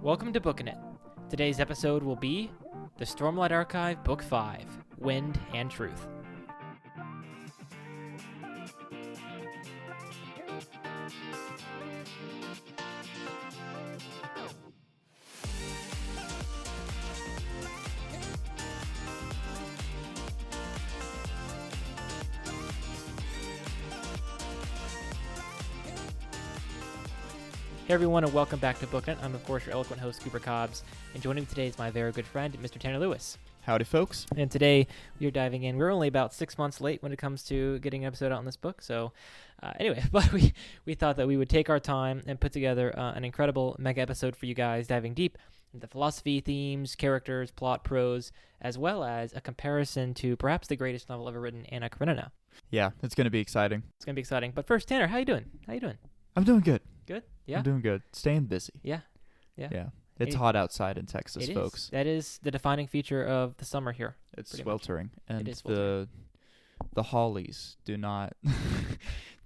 Welcome to Bookin' It. Today's episode will be The Stormlight Archive, Book 5, Wind and Truth. Hey everyone, and welcome back to Bookin' It. I'm of course your eloquent host, Cooper Cobbs, and joining me today is my very good friend, Mr. Tanner Lewis. Howdy, folks. And today we are diving in. We're only about 6 months late when it comes to getting an episode out on this book. So anyway, but we thought that we would take our time and put together an incredible mega episode for you guys, diving deep into philosophy, themes, characters, plot, prose, as well as a comparison to perhaps the greatest novel ever written, Anna Karenina. Yeah, it's going to be exciting. It's going to be exciting. But first, Tanner, how you doing? I'm doing good. Good? Yeah? I'm doing good. Staying busy. Yeah. It's hot outside in Texas, folks. That is the defining feature of the summer here. It's sweltering. And it is sweltering. the hollies do not...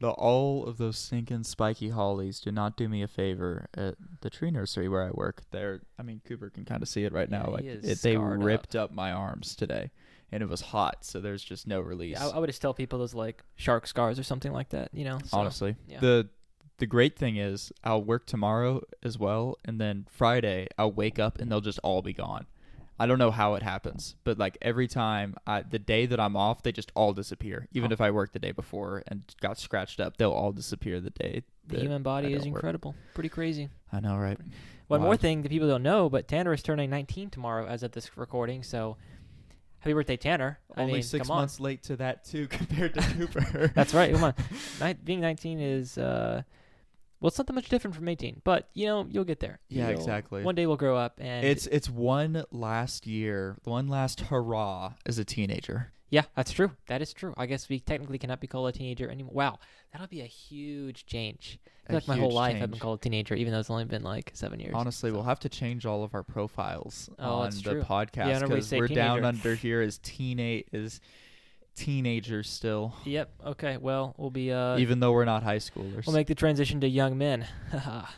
all of those stinking spiky hollies do not do me a favor at the tree nursery where I work. Cooper can kind of see it right now. They ripped up my arms today. And it was hot, so there's just no release. Yeah, I would just tell people those like shark scars or something like that, So, honestly. Yeah. The great thing is I'll work tomorrow as well, and then Friday I'll wake up and they'll just all be gone. I don't know how it happens, but like every time, the day that I'm off, they just all disappear. Even if I worked the day before and got scratched up, they'll all disappear the day. The human body is incredible. Pretty crazy. I know, right? One more thing that people don't know, but Tanner is turning 19 tomorrow as of this recording, so... Happy birthday, Tanner. Only 6 months late to that, too, compared to Cooper. That's right. Come on. Being 19 is, it's not that much different from 18. But, you'll get there. Yeah, exactly. One day we'll grow up. And it's one last hurrah as a teenager. Yeah, that's true. That is true. I guess we technically cannot be called a teenager anymore. Wow, that'll be a huge change. I feel like my whole life I've been called a teenager, even though it's only been like 7 years. Honestly, we'll have to change all of our profiles on the podcast because we're down under here as teenagers still. Yep. Okay. Well, we'll be even though we're not high schoolers. We'll make the transition to young men.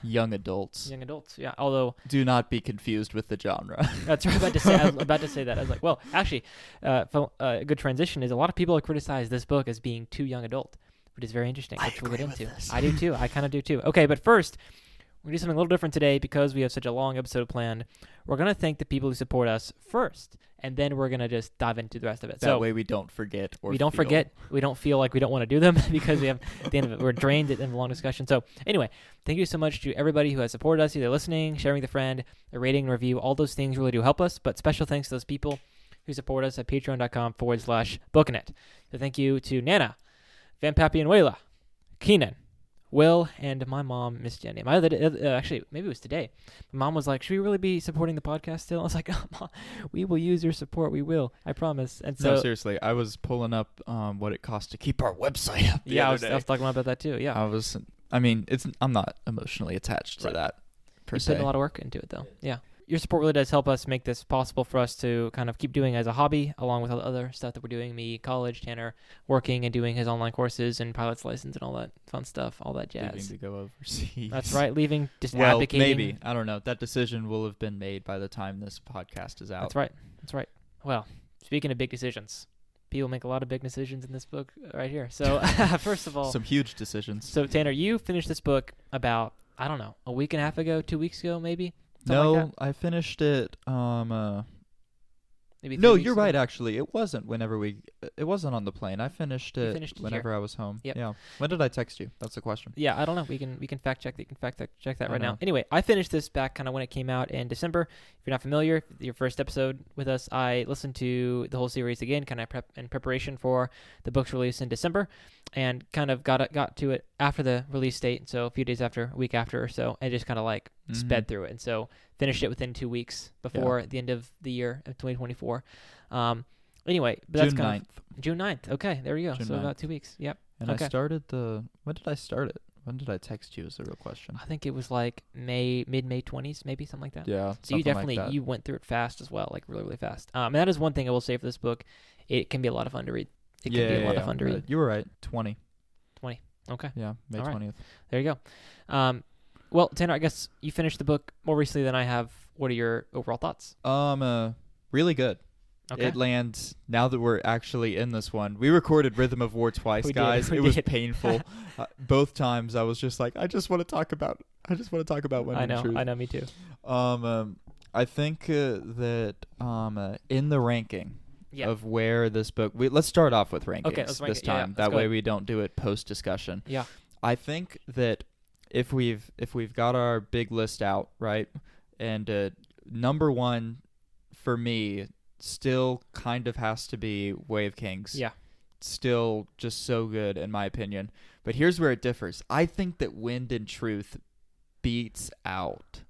Young adults. Young adults. Yeah. Although do not be confused with the genre. That's right. I was about to say that. I was like, well, actually, a good transition is a lot of people have criticized this book as being too young adult, which is very interesting, which we'll get into. I do too. I kind of do too. Okay, but first, we're going to do something a little different today because we have such a long episode planned. We're going to thank the people who support us first, and then we're going to just dive into the rest of it. That way we don't forget we don't feel like we don't want to do them because we have, at the end of it, we're drained in the long discussion. So anyway, thank you so much to everybody who has supported us, either listening, sharing with a friend, a rating, and review. All those things really do help us, but special thanks to those people who support us at patreon.com/bookinit. So thank you to Nana, Van Pappy and Wayla, Keenan, Will, and my mom, Miss Jenny. Actually, maybe it was today. My mom was like, should we really be supporting the podcast still? I was like, oh, Mom, we will use your support. We will. I promise. And so, no, seriously. I was pulling up what it costs to keep our website up I was talking about that too. Yeah. I'm not emotionally attached to that per se. You put a lot of work into it though. Yeah. Your support really does help us make this possible for us to kind of keep doing as a hobby, along with all the other stuff that we're doing. Me, college, Tanner, working and doing his online courses and pilot's license and all that fun stuff, all that jazz. Leaving to go overseas. That's right, leaving, just well, advocating. Maybe. I don't know. That decision will have been made by the time this podcast is out. That's right. Well, speaking of big decisions, people make a lot of big decisions in this book right here. So, first of all... Some huge decisions. So, Tanner, you finished this book about, I don't know, a week and a half ago, 2 weeks ago, maybe? No, I finished it. Maybe no, you're right. Actually, it wasn't. It wasn't on the plane. I finished it whenever I was home. Yep. Yeah. When did I text you? That's the question. Yeah, I don't know. We can fact check. You can check that right now. Anyway, I finished this back kind of when it came out in December. If you're not familiar, your first episode with us, I listened to the whole series again, kind of in preparation for the book's release in December, and kind of got to it after the release date. So a few days after, a week after or so, and just kind of like sped through it. And so finished it within 2 weeks before the end of the year of 2024. Anyway, but that's kind of June 9th. Okay, there we go. So about 2 weeks. Yep. And I started when did I start it? When did I text you is the real question. I think it was like mid-May 20s, maybe something like that. Yeah. So you definitely, you went through it fast as well, like really, really fast. And that is one thing I will say for this book. It can be a lot of fun to read. It can be a lot of fun to read. You were right. 20. Okay. Yeah, May 20th. There you go. Well, Tanner, I guess you finished the book more recently than I have. What are your overall thoughts? Really good. Okay. It lands now that we're actually in this one. We recorded Rhythm of War twice, We did, guys. we It was did. painful. Both times I was just like, I just want to talk about Wind I and know. Truth. I know. Me too. I think that in the ranking Yeah. of where this book, let's start off with rankings let's rank this it. Yeah, time. let's That go way ahead. we don't do it post discussion. Yeah. I think that if we've got our big list out, right, and number one for me still kind of has to be Way of Kings. Yeah. Still just so good in my opinion. But here's where it differs. I think that Wind and Truth beats out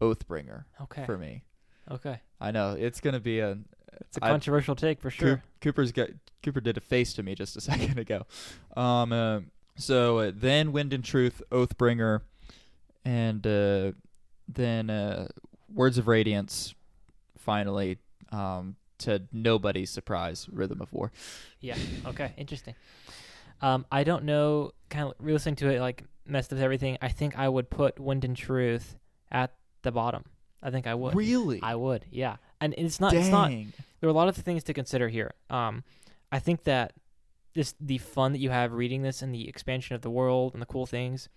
Oathbringer Okay. for me. Okay. I know it's gonna be It's a controversial take for sure. Cooper did a face to me just a second ago. So then Wind and Truth, Oathbringer, and then Words of Radiance. Finally, to nobody's surprise, Rhythm of War. Yeah. Okay. Interesting. I don't know. Kind of re-listening to it, like messed with everything. I think I would put Wind and Truth at the bottom. I think I would. Really? I would. Yeah. And it's not. Dang. It's not. There are a lot of things to consider here. I think that the fun that you have reading this and the expansion of the world and the cool things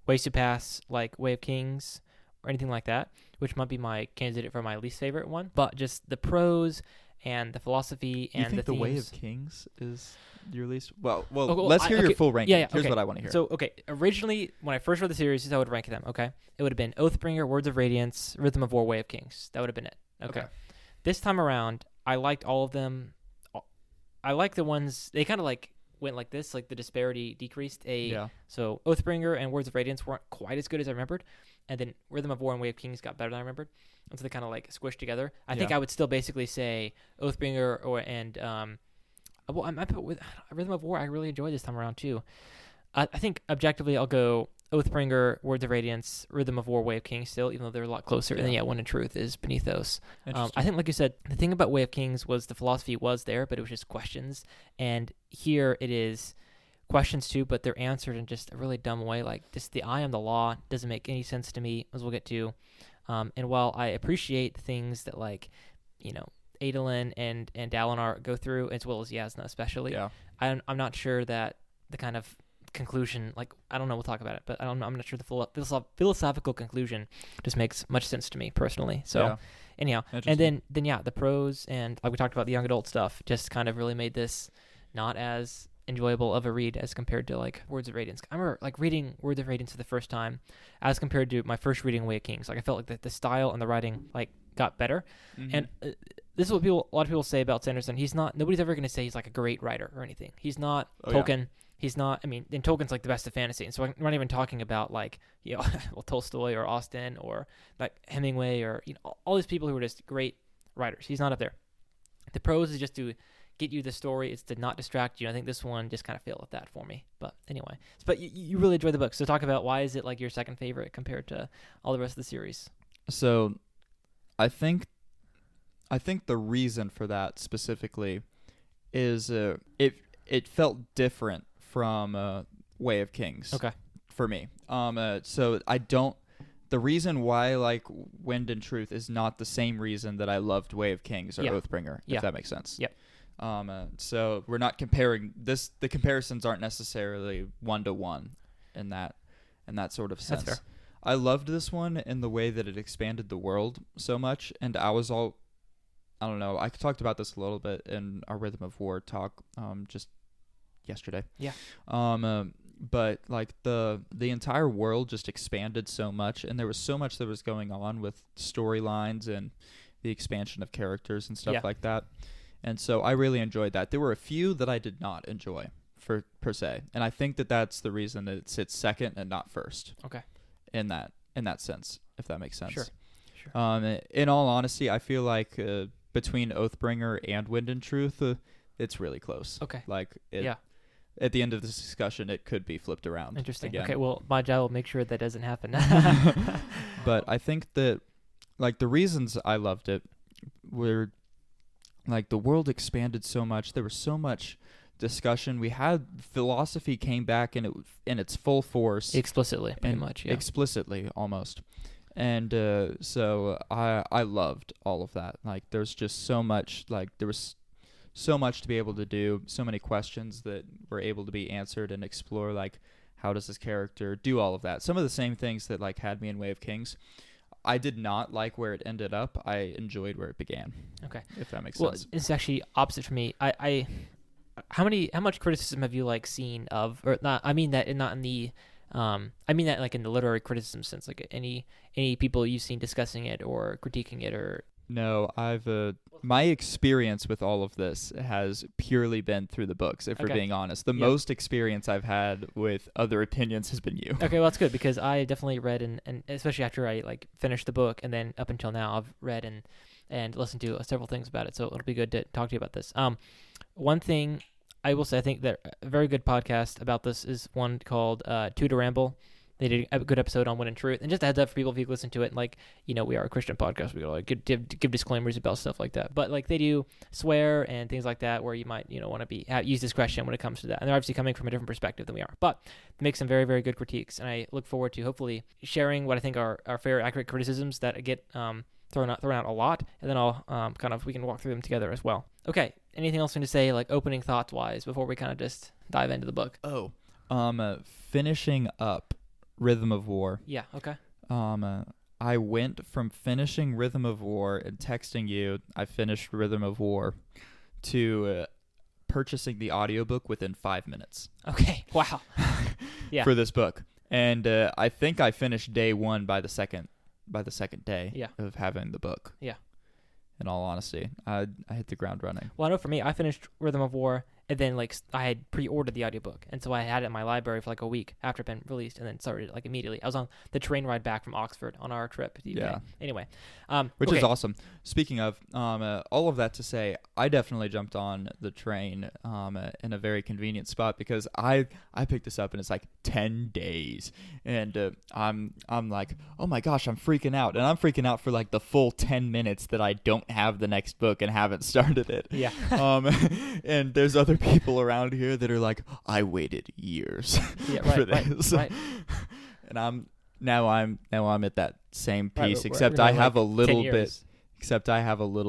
way surpass like Way of Kings or anything like that, which might be my candidate for my least favorite one. But just the prose and the philosophy and You think the the Way themes. of Kings is your least? Well, Oh, let's hear your full ranking. Yeah, Here's okay. what I want to hear. So, okay, originally, when I first read the series, here's how I would rank them, okay? It would have been Oathbringer, Words of Radiance, Rhythm of War, Way of Kings. That would have been it. Okay. This time around, I liked all of them. I like the ones, they kind of like went like this, like the disparity decreased. So Oathbringer and Words of Radiance weren't quite as good as I remembered. And then Rhythm of War and Way of Kings got better than I remembered. And so they kind of like squished together. I think I would still basically say Oathbringer well, I put with Rhythm of War. I really enjoyed this time around too. I think objectively, I'll go Oathbringer, Words of Radiance, Rhythm of War, Way of Kings still, even though they're a lot closer. And then Wind and Truth is beneath those. I think, like you said, the thing about Way of Kings was the philosophy was there, but it was just questions. And here it is questions too, but they're answered in just a really dumb way. Like just the I am the law doesn't make any sense to me, as we'll get to. And while I appreciate the things that like, Adolin and Dalinar go through, as well as Jasnah especially. Yeah. I'm not sure that the kind of conclusion, like, I don't know, we'll talk about it, but I'm not sure the philosophical conclusion just makes much sense to me personally. So anyhow, and then the prose and like we talked about the young adult stuff just kind of really made this not as enjoyable of a read as compared to like Words of Radiance. I remember like reading Words of Radiance for the first time as compared to my first reading Way of Kings. Like I felt like the style and the writing like got better. Mm-hmm. And this is what a lot of people say about Sanderson. Nobody's ever going to say he's like a great writer or anything. He's not Tolkien. Yeah. He's not, and Tolkien's like the best of fantasy. And so I'm not even talking about like, well, Tolstoy or Austen or like Hemingway or, all these people who are just great writers. He's not up there. The prose is just to get you the story. It's to not distract you. I think this one just kind of failed at that for me. But anyway, but you really enjoyed the book. So talk about why is it like your second favorite compared to all the rest of the series? So I think the reason for that specifically is it felt different from Way of Kings. Okay. For me. So I don't. The reason why I like Wind and Truth is not the same reason that I loved Way of Kings or Oathbringer, if that makes sense. Yep. So we're not comparing this. The comparisons aren't necessarily 1-to-1 in that sort of sense. That's fair. I loved this one in the way that it expanded the world so much, and I don't know. I talked about this a little bit in our Rhythm of War talk just yesterday. Yeah. But like the entire world just expanded so much, and there was so much that was going on with storylines and the expansion of characters and stuff like that. And so I really enjoyed that. There were a few that I did not enjoy per se, and I think that that's the reason that it sits second and not first. Okay. In that sense, if that makes sense. Sure. In all honesty, I feel like between Oathbringer and Wind and Truth, it's really close. Okay. Like at the end of this discussion, it could be flipped around. Interesting. Again. Okay, well, my job will make sure that doesn't happen. But I think that, like, the reasons I loved it were, like, the world expanded so much. There was so much discussion. We had philosophy came back in its full force. Explicitly, pretty and much. Yeah. Explicitly, almost. And so I loved all of that. Like, there's just so much, like, there was so much to be able to do, so many questions that were able to be answered and explore, like, how does this character do all of that? Some of the same things that, like, had me in Way of Kings. I did not like where it ended up. I enjoyed where it began. Okay. If that makes well, sense. it's actually opposite for me. How much criticism have you like seen of, or not? I mean that not in the, I mean that like in the literary criticism sense. Like any people you've seen discussing it or critiquing it or. No, I've my experience with all of this has purely been through the books, if we're being honest. The most experience I've had with other opinions has been you. Okay, well that's good because I definitely read and especially after I like finished the book and then up until now I've read and listened to several things about it. So it'll be good to talk to you about this. One thing I will say, I think that a very good podcast about this is one called Two to Ramble. They did a good episode on Win and Truth. And just a heads up for people, if you listen to it, like, you know, we are a Christian podcast. We like give disclaimers about stuff like that. But, like, they do swear and things like that where you might, you know, want to use discretion when it comes to that. And they're obviously coming from a different perspective than we are. But they make some very, very good critiques. And I look forward to hopefully sharing what I think are fair, accurate criticisms that get thrown out a lot. And then I'll we can walk through them together as well. Okay. Anything else to say, like, opening thoughts-wise before we kind of just dive into the book? Finishing up Rhythm of War. Yeah, okay. I went from finishing Rhythm of War and texting you, I finished Rhythm of War, to purchasing the audiobook within 5 minutes. Okay, wow. Yeah. For this book. And I think I finished day one by the second day of having the book. Yeah. In all honesty, I hit the ground running. Well, I know for me, I finished Rhythm of War, and then like I had pre-ordered the audiobook, and so I had it in my library for like a week after it had been released, and then started it like immediately. I was on the train ride back from Oxford on our trip to the UK. Yeah. Anyway, which is awesome. Speaking of, all of that to say, I definitely jumped on the train in a very convenient spot because I picked this up and it's like 10 days, and I'm like, oh my gosh, I'm freaking out, and I'm freaking out for like the full 10 minutes that I don't have the next book and haven't started it. Yeah. And there's other people around here that are like, I waited years for this. Right. And I'm at that same piece, right, except I have a little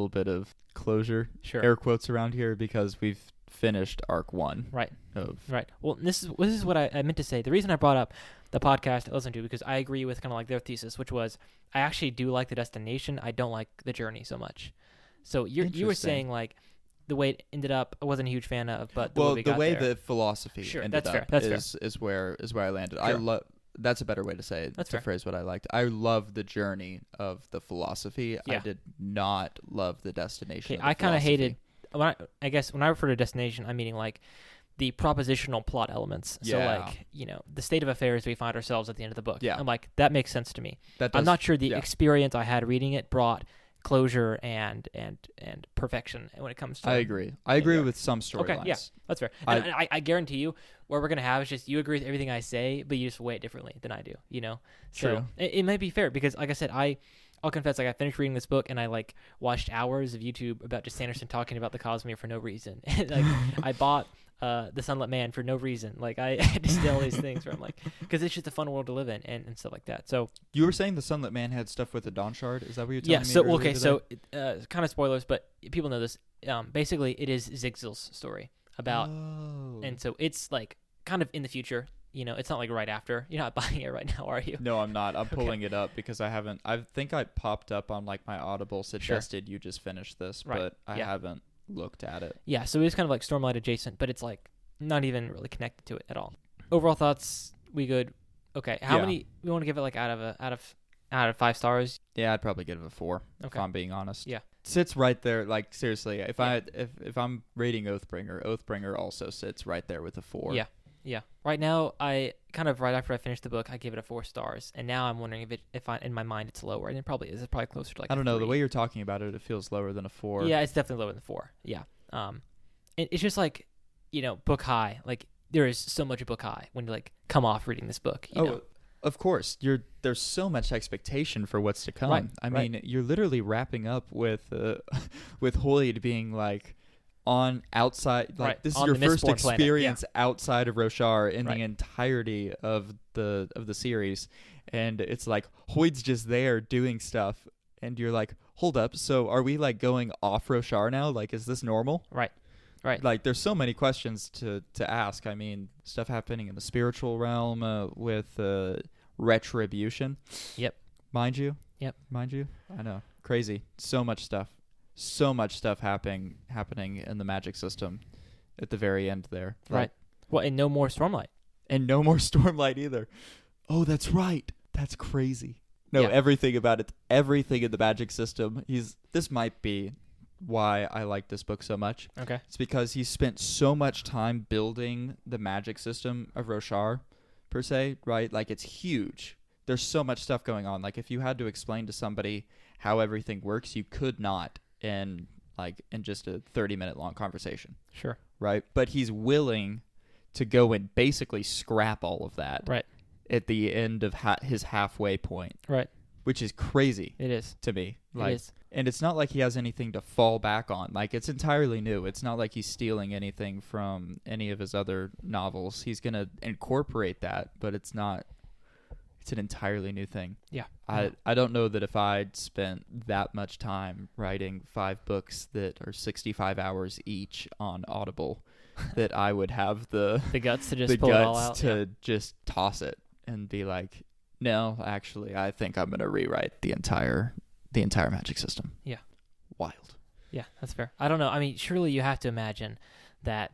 bit of closure, sure, air quotes around here, because we've finished arc 1. Right. Well, this is what I meant to say. The reason I brought up the podcast I listened to, because I agree with kind of like their thesis, which was I actually do like the destination. I don't like the journey so much. So you were saying like the way it ended up, I wasn't a huge fan of, but the way the philosophy ended up is where I landed. Sure. That's a better way to say it. That's to phrase what I liked. I love the journey of the philosophy. Yeah. I did not love the destination. Okay, I kind of hated. When I refer to destination, I'm meaning like the propositional plot elements. So like, you know, the state of affairs we find ourselves at the end of the book. Yeah. I'm like, that makes sense to me. I'm not sure the experience I had reading it brought closure and perfection when it comes to. I agree with some storylines. Okay, yeah, that's fair. And I guarantee you, what we're gonna have is just you agree with everything I say, but you just weigh it differently than I do. You know, True. So it might be fair because, like I said, I'll confess, like I finished reading this book and I like watched hours of YouTube about just Sanderson talking about the Cosmere for no reason. Like I bought the Sunlit Man for no reason. Like I just did all these things where I'm like, because it's just a fun world to live in and stuff like that. So you were saying the Sunlit Man had stuff with the Dawn Shard. Is that what you're telling me? So kind of spoilers, but people know this. Basically, it is Zigzil's story about, and so it's like kind of in the future. You know, it's not like right after. You're not buying it right now, are you? No, I'm not. I'm pulling it up because I haven't. I think I popped up on like my Audible suggested you just finish this, but I haven't looked at it. Yeah, so it's kind of like Stormlight adjacent, but it's like not even really connected to it at all. Overall thoughts, we good. Okay, how many we want to give it like out of 5 stars? Yeah, I'd probably give it a 4. Okay. If I'm being honest. Yeah. It sits right there, like seriously. If I'm rating Oathbringer also sits right there with a 4. Yeah. Right now, right after I finished the book, I gave it a 4 stars, and now I'm wondering if in my mind it's lower, and it probably is. It's probably closer to like. I don't know. 3. The way you're talking about it, it feels lower than a 4. Yeah, it's definitely lower than 4. Yeah. It's just like, you know, book high. Like there is so much book high when you like come off reading this book. You know? Of course. There's so much expectation for what's to come. Right, I mean, you're literally wrapping up with Hoyd being like on outside, like Right, this is on your the first Mistborn planet, experience outside of Roshar in Right. the entirety of the series, and it's like Hoyd's just there doing stuff, and you're like, hold up, so are we like going off Roshar now? Like, is this normal? Right. Like, there's so many questions to ask. I mean, stuff happening in the spiritual realm with retribution. Yep. Mind you. Mind you. I know. Crazy. So much stuff happening in the magic system at the very end there. Right. Well, and no more Stormlight. And no more Stormlight either. Oh, that's right. That's crazy. No, Yeah. everything about it, everything in the magic system. This might be why I like this book so much. Okay. It's because he spent so much time building the magic system of Roshar, per se, right? Like, it's huge. There's so much stuff going on. Like, if you had to explain to somebody how everything works, you could not in just a 30-minute long conversation. Sure. Right? But he's willing to go and basically scrap all of that. Right. At the end of his halfway point. Right. Which is crazy. It is. To me. It is. And it's not like he has anything to fall back on. Like, it's entirely new. It's not like he's stealing anything from any of his other novels. He's going to incorporate that, but it's not. It's an entirely new thing. Yeah. I don't know that if I'd spent that much time writing 5 books that are 65 hours each on Audible, that I would have the guts to just pull it all out. to just toss it and be like, no, actually, I think I'm going to rewrite the entire magic system. Yeah. Wild. Yeah, that's fair. I don't know. I mean, surely you have to imagine that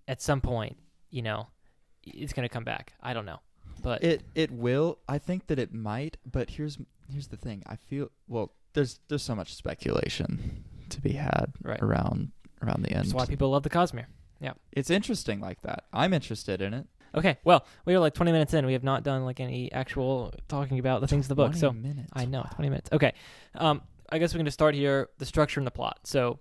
at some point, it's going to come back. I don't know. But it will. I think that it might, but here's the thing. I feel, well, there's so much speculation to be had around the end. That's why people love the Cosmere. Yeah. It's interesting like that. I'm interested in it. Okay, well, we are like 20 minutes in. We have not done like any actual talking about the things of the book. 20 minutes. I know, 20 minutes. Okay. I guess we're going to start here, the structure and the plot. So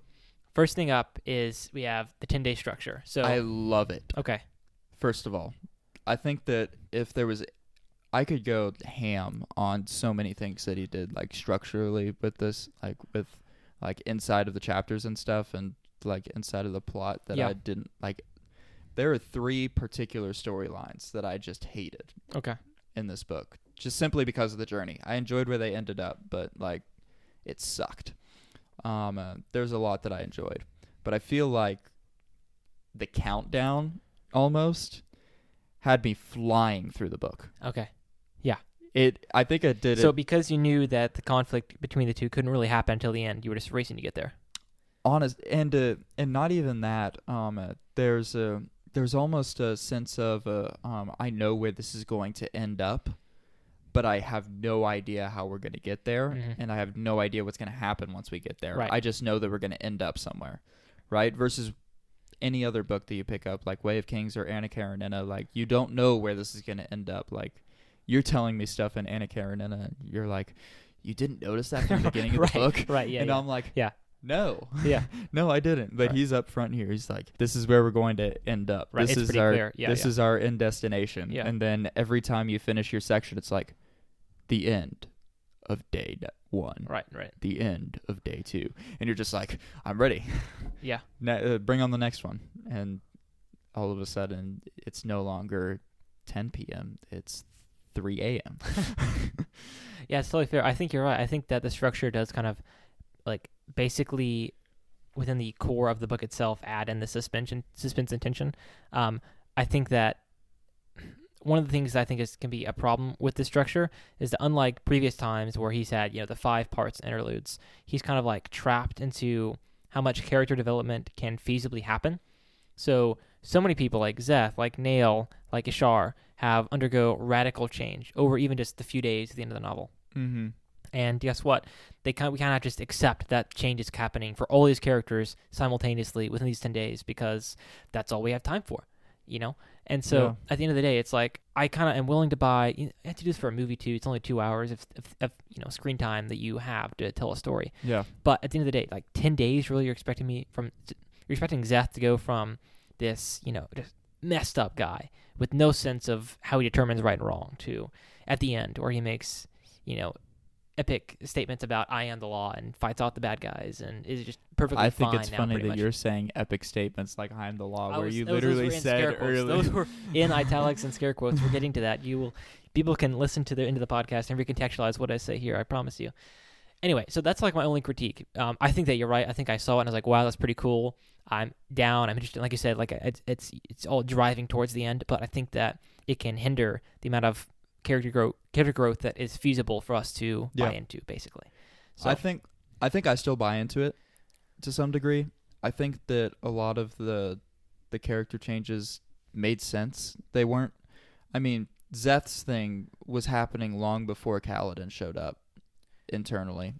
first thing up is we have the 10-day structure. So I love it. Okay. First of all, I think that if there was, I could go ham on so many things that he did, like structurally with this, like with like inside of the chapters and stuff, and like inside of the plot that I didn't like. There are 3 particular storylines that I just hated. Okay. In this book, just simply because of the journey. I enjoyed where they ended up, but like, it sucked. There's a lot that I enjoyed, but I feel like the countdown almost had me flying through the book. Okay. Yeah. I think it did. So because you knew that the conflict between the two couldn't really happen until the end, you were just racing to get there. Honest, and not even that. There's almost a sense of I know where this is going to end up, but I have no idea how we're going to get there, and I have no idea what's going to happen once we get there. Right. I just know that we're going to end up somewhere, right? Versus any other book that you pick up, like Way of Kings or Anna Karenina, like, you don't know where this is going to end up. Like, you're telling me stuff in Anna Karenina, you're like, you didn't notice that from the beginning of the book? Right, yeah. And yeah. I'm like, yeah. No. Yeah. No, I didn't. But Right. he's up front here. He's like, this is where we're going to end up. Right. This It's is pretty our clear. Yeah, this is our end destination. Yeah. And then every time you finish your section, it's like the end of day 1. Right. The end of day 2. And you're just like, I'm ready. Yeah. Bring on the next one. And all of a sudden, it's no longer 10 p.m. It's 3 a.m. Yeah, it's totally fair. I think you're right. I think that the structure does kind of like basically within the core of the book itself add in the suspense and tension. I think that one of the things that I think can be a problem with the structure is that unlike previous times where he's had, the 5 parts and interludes, he's kind of like trapped into how much character development can feasibly happen. So many people like Zeth, like Nail, like Ishar have undergo radical change over even just the few days at the end of the novel. Mm-hmm. And guess what? We cannot just accept that change is happening for all these characters simultaneously within these 10 days because that's all we have time for, And so at the end of the day, it's like I kind of am willing to buy. You have to do this for a movie too. It's only 2 hours of screen time that you have to tell a story. Yeah. But at the end of the day, like 10 days, really, you're expecting Zeth to go from this, just messed up guy with no sense of how he determines right and wrong to at the end where he makes, epic statements about I am the law and fights off the bad guys and is just perfectly I think fine it's now, funny pretty that much. you're saying epic statements like "I am the law," where you Those literally were in said scare quotes. earlier. Those were in italics and scare quotes. We're getting to that. People can listen to the end of the podcast and recontextualize what I say here. I promise you. Anyway, so that's like my only critique. I think that you're right. I think I saw it and I was like, wow, that's pretty cool. I'm down. I'm interested. Like you said, like it's all driving towards the end, but I think that it can hinder the amount of character growth that is feasible for us to buy into, basically. So I think I still buy into it to some degree. I think that a lot of the character changes made sense. They weren't. I mean, Zeth's thing was happening long before Kaladin showed up internally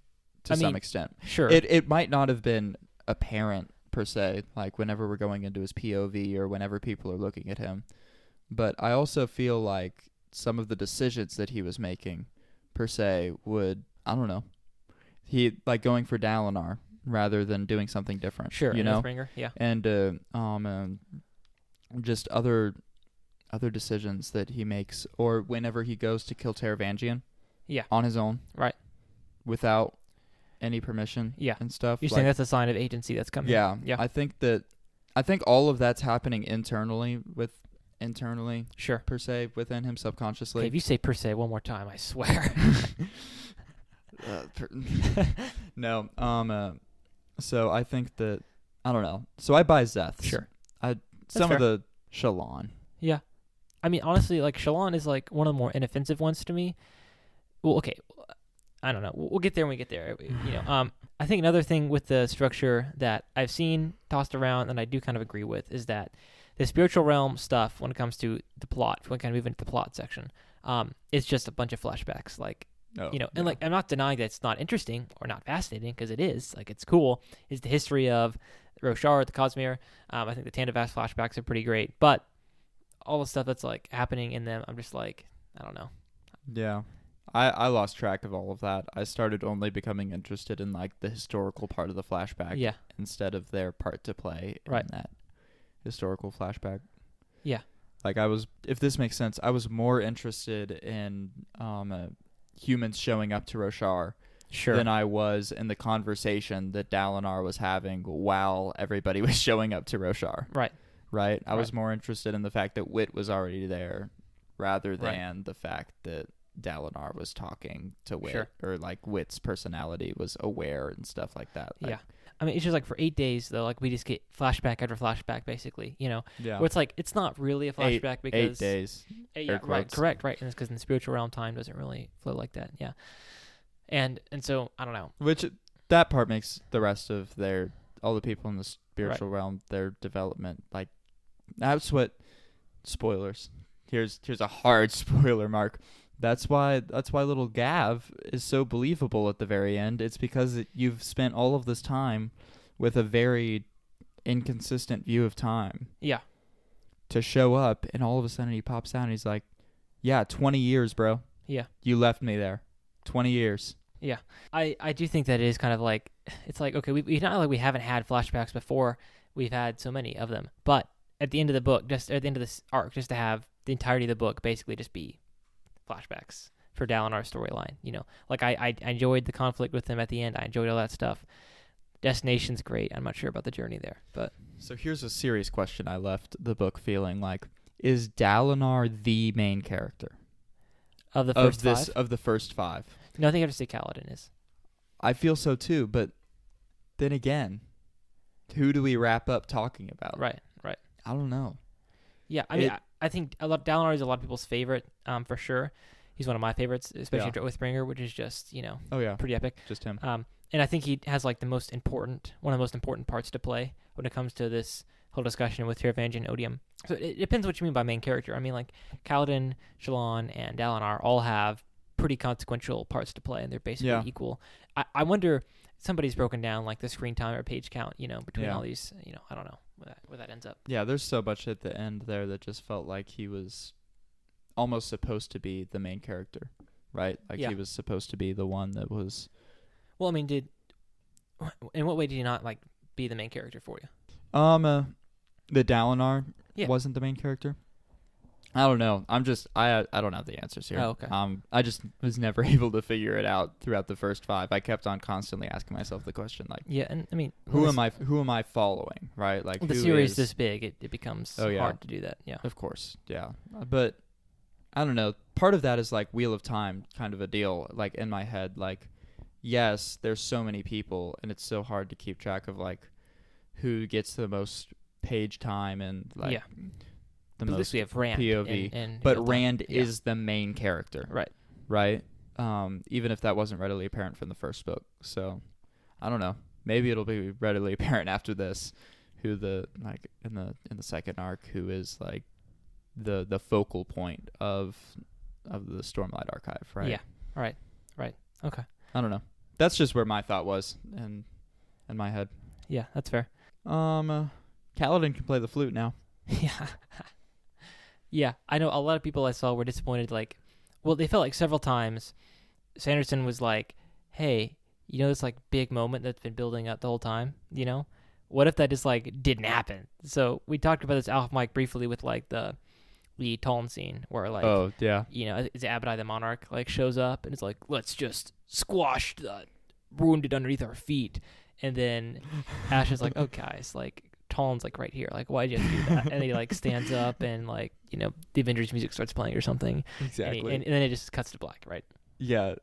to some extent. Sure. It might not have been apparent per se, like whenever we're going into his POV or whenever people are looking at him. But I also feel like some of the decisions that he was making per se would, I don't know, he like going for Dalinar rather than doing something different. Sure, you know, Oathbringer, yeah. And just other decisions that he makes, or whenever he goes to kill Taravangian, on his own, right, without any permission, and stuff. You're saying that's a sign of agency that's coming. Yeah, yeah. I think all of that's happening internally, sure, per se, within him subconsciously. Okay, if you say per se one more time, I swear. No, so I think that, I don't know. So I buy Zeth. Sure. Some of the Shallan. Yeah. I mean, honestly, like, Shallan is, like, one of the more inoffensive ones to me. Well, okay. I don't know. We'll get there when we get there. You know, I think another thing with the structure that I've seen tossed around and I do kind of agree with is that the spiritual realm stuff, when it comes to the plot, if we kind of move into the plot section, it's just a bunch of flashbacks. Like, and like, I'm not denying that it's not interesting or not fascinating, because it is. Like, it's cool. It's the history of Roshar, the Cosmere. I think the Tandavast flashbacks are pretty great, but all the stuff that's like happening in them, I'm just like, I don't know. Yeah. I lost track of all of that. I started only becoming interested in like the historical part of the flashback instead of their part to play in that historical flashback. Yeah. Like if this makes sense, I was more interested in humans showing up to Roshar than I was in the conversation that Dalinar was having while everybody was showing up to Roshar. Right? I was more interested in the fact that Wit was already there rather than the fact that Dalinar was talking to Wit, or like Wit's personality was aware and stuff like that. Like, I mean, it's just like for 8 days though, like we just get flashback after flashback, basically. You know, where it's like it's not really a flashback because 8 days. Correct, and it's because in the spiritual realm time doesn't really flow like that. Yeah, and so I don't know. Which that part makes the rest of all the people in the spiritual realm, their development, like that's what spoilers. Here's a hard spoiler mark. That's why little Gav is so believable at the very end. It's because you've spent all of this time with a very inconsistent view of time. Yeah. To show up, and all of a sudden he pops out and he's like, yeah, 20 years, bro. Yeah. You left me there. 20 years. Yeah. I do think that it is kind of like, it's like, okay, we not like we haven't had flashbacks before. We've had so many of them. But at the end of the book, just at the end of this arc, just to have the entirety of the book basically just be flashbacks for Dalinar's storyline, you know, like I enjoyed the conflict with him at the end. I enjoyed all that stuff. Destination's great. I'm not sure about the journey there, but so here's a serious question. I left the book feeling like, is Dalinar the main character of the first five? Of the first 5? No, I think I have to say Kaladin is. I feel so too, but then again, who do we wrap up talking about? Right. I don't know. Yeah, I mean, I think Dalinar is a lot of people's favorite, for sure. He's one of my favorites, especially after Oathbringer, which is just, you know, pretty epic. Just him. And I think he has like one of the most important parts to play when it comes to this whole discussion with Taravangian and Odium. So it depends what you mean by main character. I mean, like Kaladin, Shallan, and Dalinar all have pretty consequential parts to play, and they're basically equal. I wonder, somebody's broken down like the screen time or page count, you know, between all these, you know, I don't know where that ends up. Yeah, there's so much at the end there that just felt like he was almost supposed to be the main character, right? Like he was supposed to be the one that was. Well, I mean, in what way did he not like be the main character for you? The Dalinar wasn't the main character. I don't know. I don't have the answers here. Oh, okay. I just was never able to figure it out throughout the first 5. I kept on constantly asking myself the question, like, Yeah, and I mean, who am I following, right? Like, the who series is, this big, it becomes hard to do that. Yeah. Of course, yeah. But I don't know. Part of that is like Wheel of Time kind of a deal, like in my head, like, yes, there's so many people and it's so hard to keep track of like who gets the most page time and like the But at most least we have Rand POV. But Rand yeah. is the main character. Right? Even if that wasn't readily apparent from the first book. So I don't know. Maybe it'll be readily apparent after this who the like in the second arc who is like the focal point of the Stormlight archive, right? Yeah. Right. Okay. I don't know. That's just where my thought was in my head. Yeah, that's fair. Kaladin can play the flute now. Yeah. Yeah, I know a lot of people I saw were disappointed. Like, well, they felt like several times Sanderson was like, hey, you know this like big moment that's been building up the whole time, you know? What if that just like didn't happen? So we talked about this off mic briefly with like the Talon scene where like, oh yeah, you know, is Abadai the Monarch like shows up and it's like, let's just squash the wounded underneath our feet, and then Ash is like, oh guys, like Talon's like right here, like why'd you have to do that? And he like stands up and like, you know, the Avengers music starts playing or something. Exactly. And then it just cuts to black, right? Yeah.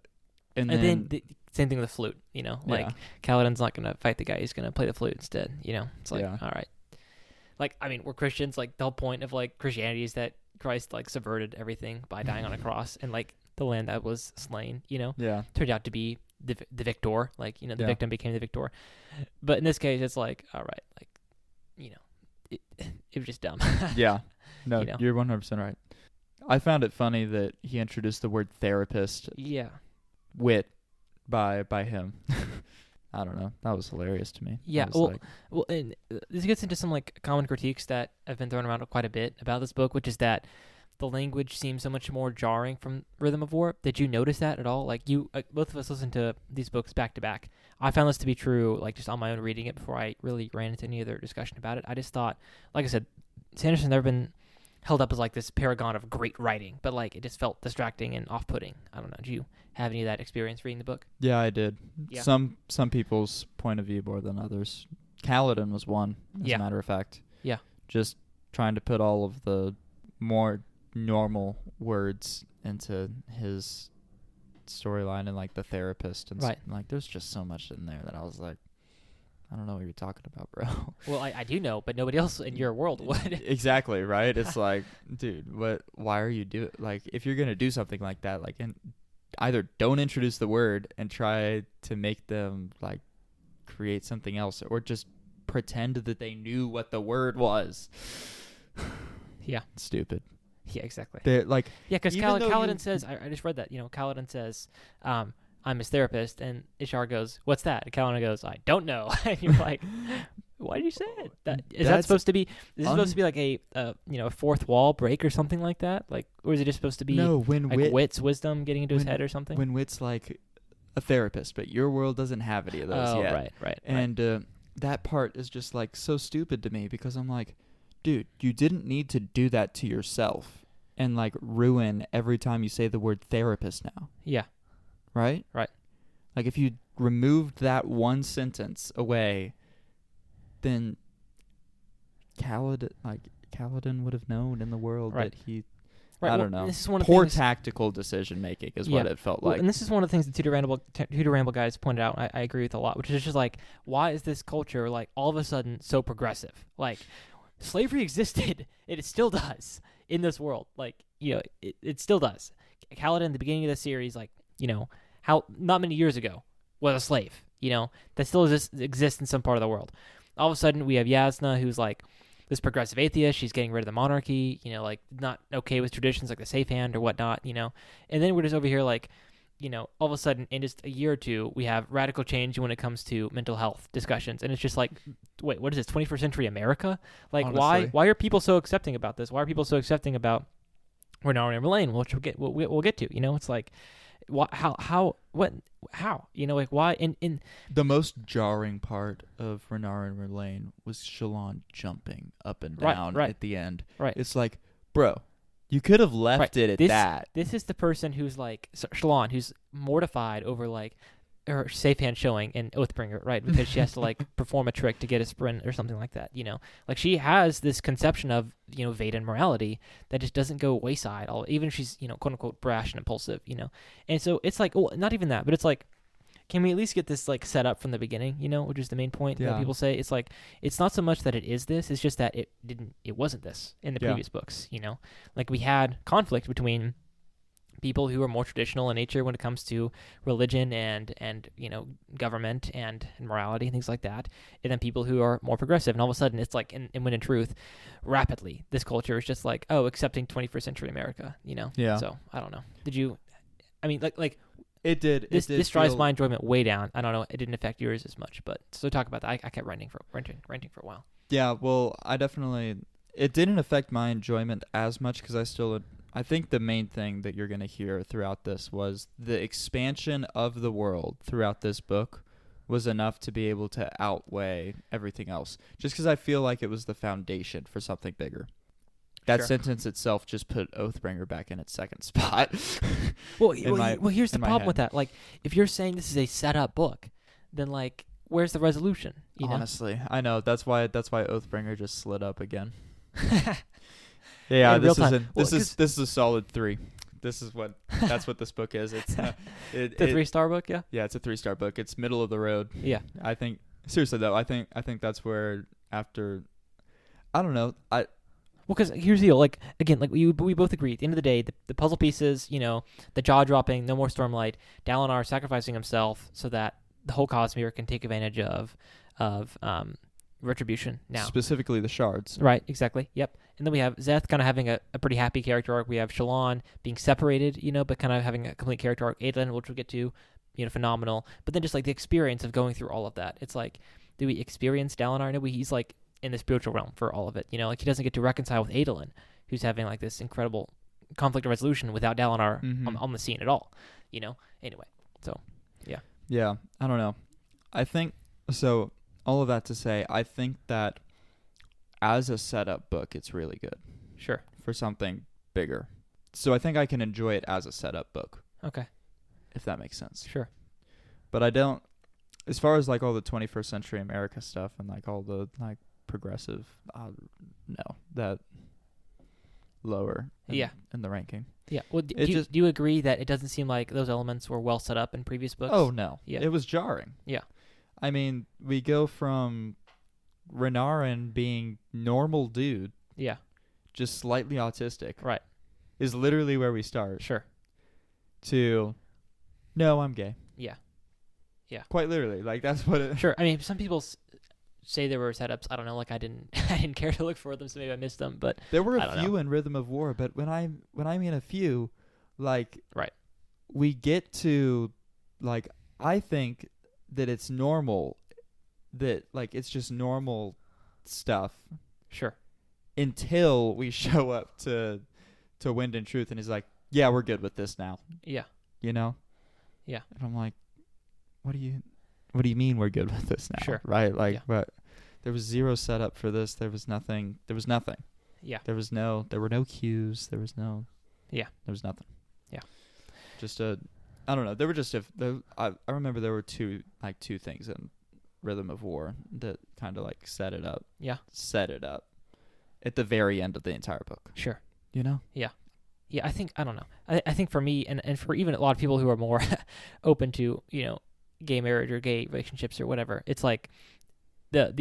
And then the same thing with the flute, you know, like Kaladin's not gonna fight the guy; he's gonna play the flute instead. You know, it's like, all right. Like, I mean, we're Christians. Like, the whole point of like Christianity is that Christ like subverted everything by dying on a cross, and like the land that was slain, you know, turned out to be the victor. Like, you know, the victim became the victor. But in this case, it's like, all right, like, you know, it was just dumb. Yeah. No, you know? You're 100% right. I found it funny that he introduced the word therapist. Yeah. Wit by him. I don't know. That was hilarious to me. Yeah. Well, and this gets into some like common critiques that have been thrown around quite a bit about this book, which is that the language seems so much more jarring from Rhythm of War. Did you notice that at all? Like both of us listened to these books back to back. I found this to be true, like just on my own reading it before I really ran into any other discussion about it. I just thought, like I said, Sanderson's never been held up as like this paragon of great writing, but like it just felt distracting and off-putting. I don't know. Do you have any of that experience reading the book? Yeah, I did. Yeah. Some people's point of view more than others. Kaladin was one, as a matter of fact. Yeah. Just trying to put all of the more normal words into his storyline and like the therapist and like there's just so much in there that I was like, I don't know what you're talking about, bro. Well, I do know, but nobody else in your world would. Exactly, right? It's like, dude, why are you doing, like, if you're going to do something like that, like, and either don't introduce the word and try to make them, like, create something else, or just pretend that they knew what the word was. Yeah. Stupid. Yeah, exactly. They're like, yeah, because Kaladin says, I just read that, you know, Kaladin says, I'm his therapist, and Ishar goes, what's that? And Kaladin goes, I don't know. And you're like, why did you say it? Is that supposed to be, supposed to be like a you know, a fourth wall break or something like that? Like, or is it just supposed to be like Wit's wisdom getting into his head or something? When Wit's like a therapist, but your world doesn't have any of those yet. Right. And that part is just like so stupid to me, because I'm like, dude, you didn't need to do that to yourself and like ruin every time you say the word therapist now. Yeah. Right? Right. Like, if you removed that one sentence away, then Kaladin would have known in the world that he... Right. I don't know. This is one of Poor tactical decision making is what it felt like. And this is one of the things that Tutor Ramble guys pointed out. I agree with a lot, which is just like, why is this culture like all of a sudden so progressive? Like, slavery existed, and it still does in this world. Like, you know, it still does. Kaladin, in the beginning of the series, like, you know, how not many years ago was a slave. You know, that still exists in some part of the world. All of a sudden, we have Jasnah, who's like this progressive atheist. She's getting rid of the monarchy, you know, like not okay with traditions like the safe hand or whatnot, you know. And then we're just over here like, you know, all of a sudden in just a year or two, we have radical change when it comes to mental health discussions. And it's just like, wait, what is this, 21st century America? Like, honestly, why are people so accepting about this? Why are people so accepting about Renarin Verlaine, which we'll get to, you know? It's like, how, you know, like why in the most jarring part of Renarin Verlaine was Shallan jumping up and down at the end. Right. It's like, bro, You could have left Right. it at This- that. This is the person who's like Shalon, who's mortified over like her safe hand showing in Oathbringer, right? Because she has to like perform a trick to get a sprint or something like that, you know? Like she has this conception of, you know, Vaden morality that just doesn't go wayside, even if she's, you know, quote unquote brash and impulsive, you know? And so it's like, well, not even that, but it's like, can we at least get this like set up from the beginning, you know, which is the main point that people say. It's like, it's not so much that it is this, it's just that it wasn't this in the previous books, you know? Like we had conflict between people who are more traditional in nature when it comes to religion and you know, government and morality and things like that, and then people who are more progressive. And all of a sudden it's like, and when in truth, rapidly, this culture is just like, oh, accepting 21st century America, you know? Yeah. So, I don't know. Did you, I mean, like, It did. this drives my enjoyment way down. I don't know. It didn't affect yours as much, but so talk about that. I kept ranting for a while. Yeah, well, it didn't affect my enjoyment as much because I think the main thing that you're going to hear throughout this was the expansion of the world throughout this book was enough to be able to outweigh everything else. Just because I feel like it was the foundation for something bigger. That sentence itself just put Oathbringer back in its second spot. Well, here's the problem head. with that. Like, if you're saying this is a set-up book, then like, where's the resolution? You know? Honestly, I know that's why Oathbringer just slid up again. Yeah, this is a solid 3. That's what this book is. It's the 3-star book, yeah. Yeah, it's a 3-star book. It's middle of the road. Yeah, I think seriously though. I think that's where after, I don't know. well, because here's the deal. Like again, like we both agree. At the end of the day, the puzzle pieces, you know, the jaw dropping, no more Stormlight, Dalinar sacrificing himself so that the whole Cosmere can take advantage of retribution now. Specifically the shards. Right, exactly. Yep. And then we have Zeth kind of having a pretty happy character arc. We have Shalon being separated, you know, but kind of having a complete character arc. Adolin, which we'll get to, you know, phenomenal. But then just like the experience of going through all of that. It's like, do we experience Dalinar? No, he's like in the spiritual realm for all of it. You know, like he doesn't get to reconcile with Adolin, who's having like this incredible conflict resolution without Dalinar on the scene at all. You know? Anyway, so, yeah. Yeah, I don't know. I think, so all of that to say, I think that as a setup book, it's really good. Sure. For something bigger. So I think I can enjoy it as a setup book. Okay. If that makes sense. Sure. But I don't, as far as like all the 21st century America stuff and like all the like progressive, no, that lower in the ranking. Yeah. Well, do you agree that it doesn't seem like those elements were well set up in previous books? Oh, no. Yeah. It was jarring. Yeah. I mean, we go from Renarin being normal dude. Yeah. Just slightly autistic. Right. Is literally where we start. Sure. To, no, I'm gay. Yeah. Yeah. Quite literally. Like, that's what it... Sure. I mean, some people say there were setups. I don't know. Like, I didn't care to look for them, so maybe I missed them. But there were a few in Rhythm of War, but when I mean a few, like... Right. We get to, like, I think that it's normal, that, like, it's just normal stuff. Sure. Until we show up to Wind and Truth, and he's like, yeah, we're good with this now. Yeah. You know? Yeah. And I'm like, what do you mean we're good with this now? Sure. Right? Like, but there was zero setup for this. There was nothing. Yeah. There were no cues. There was nothing. Yeah. Just I don't know. There were just I remember there were two things in Rhythm of War that kind of like set it up. Yeah. Set it up at the very end of the entire book. Sure. You know? Yeah. Yeah, I don't know. I think for me and for even a lot of people who are more open to, you know, gay marriage or gay relationships or whatever, it's like the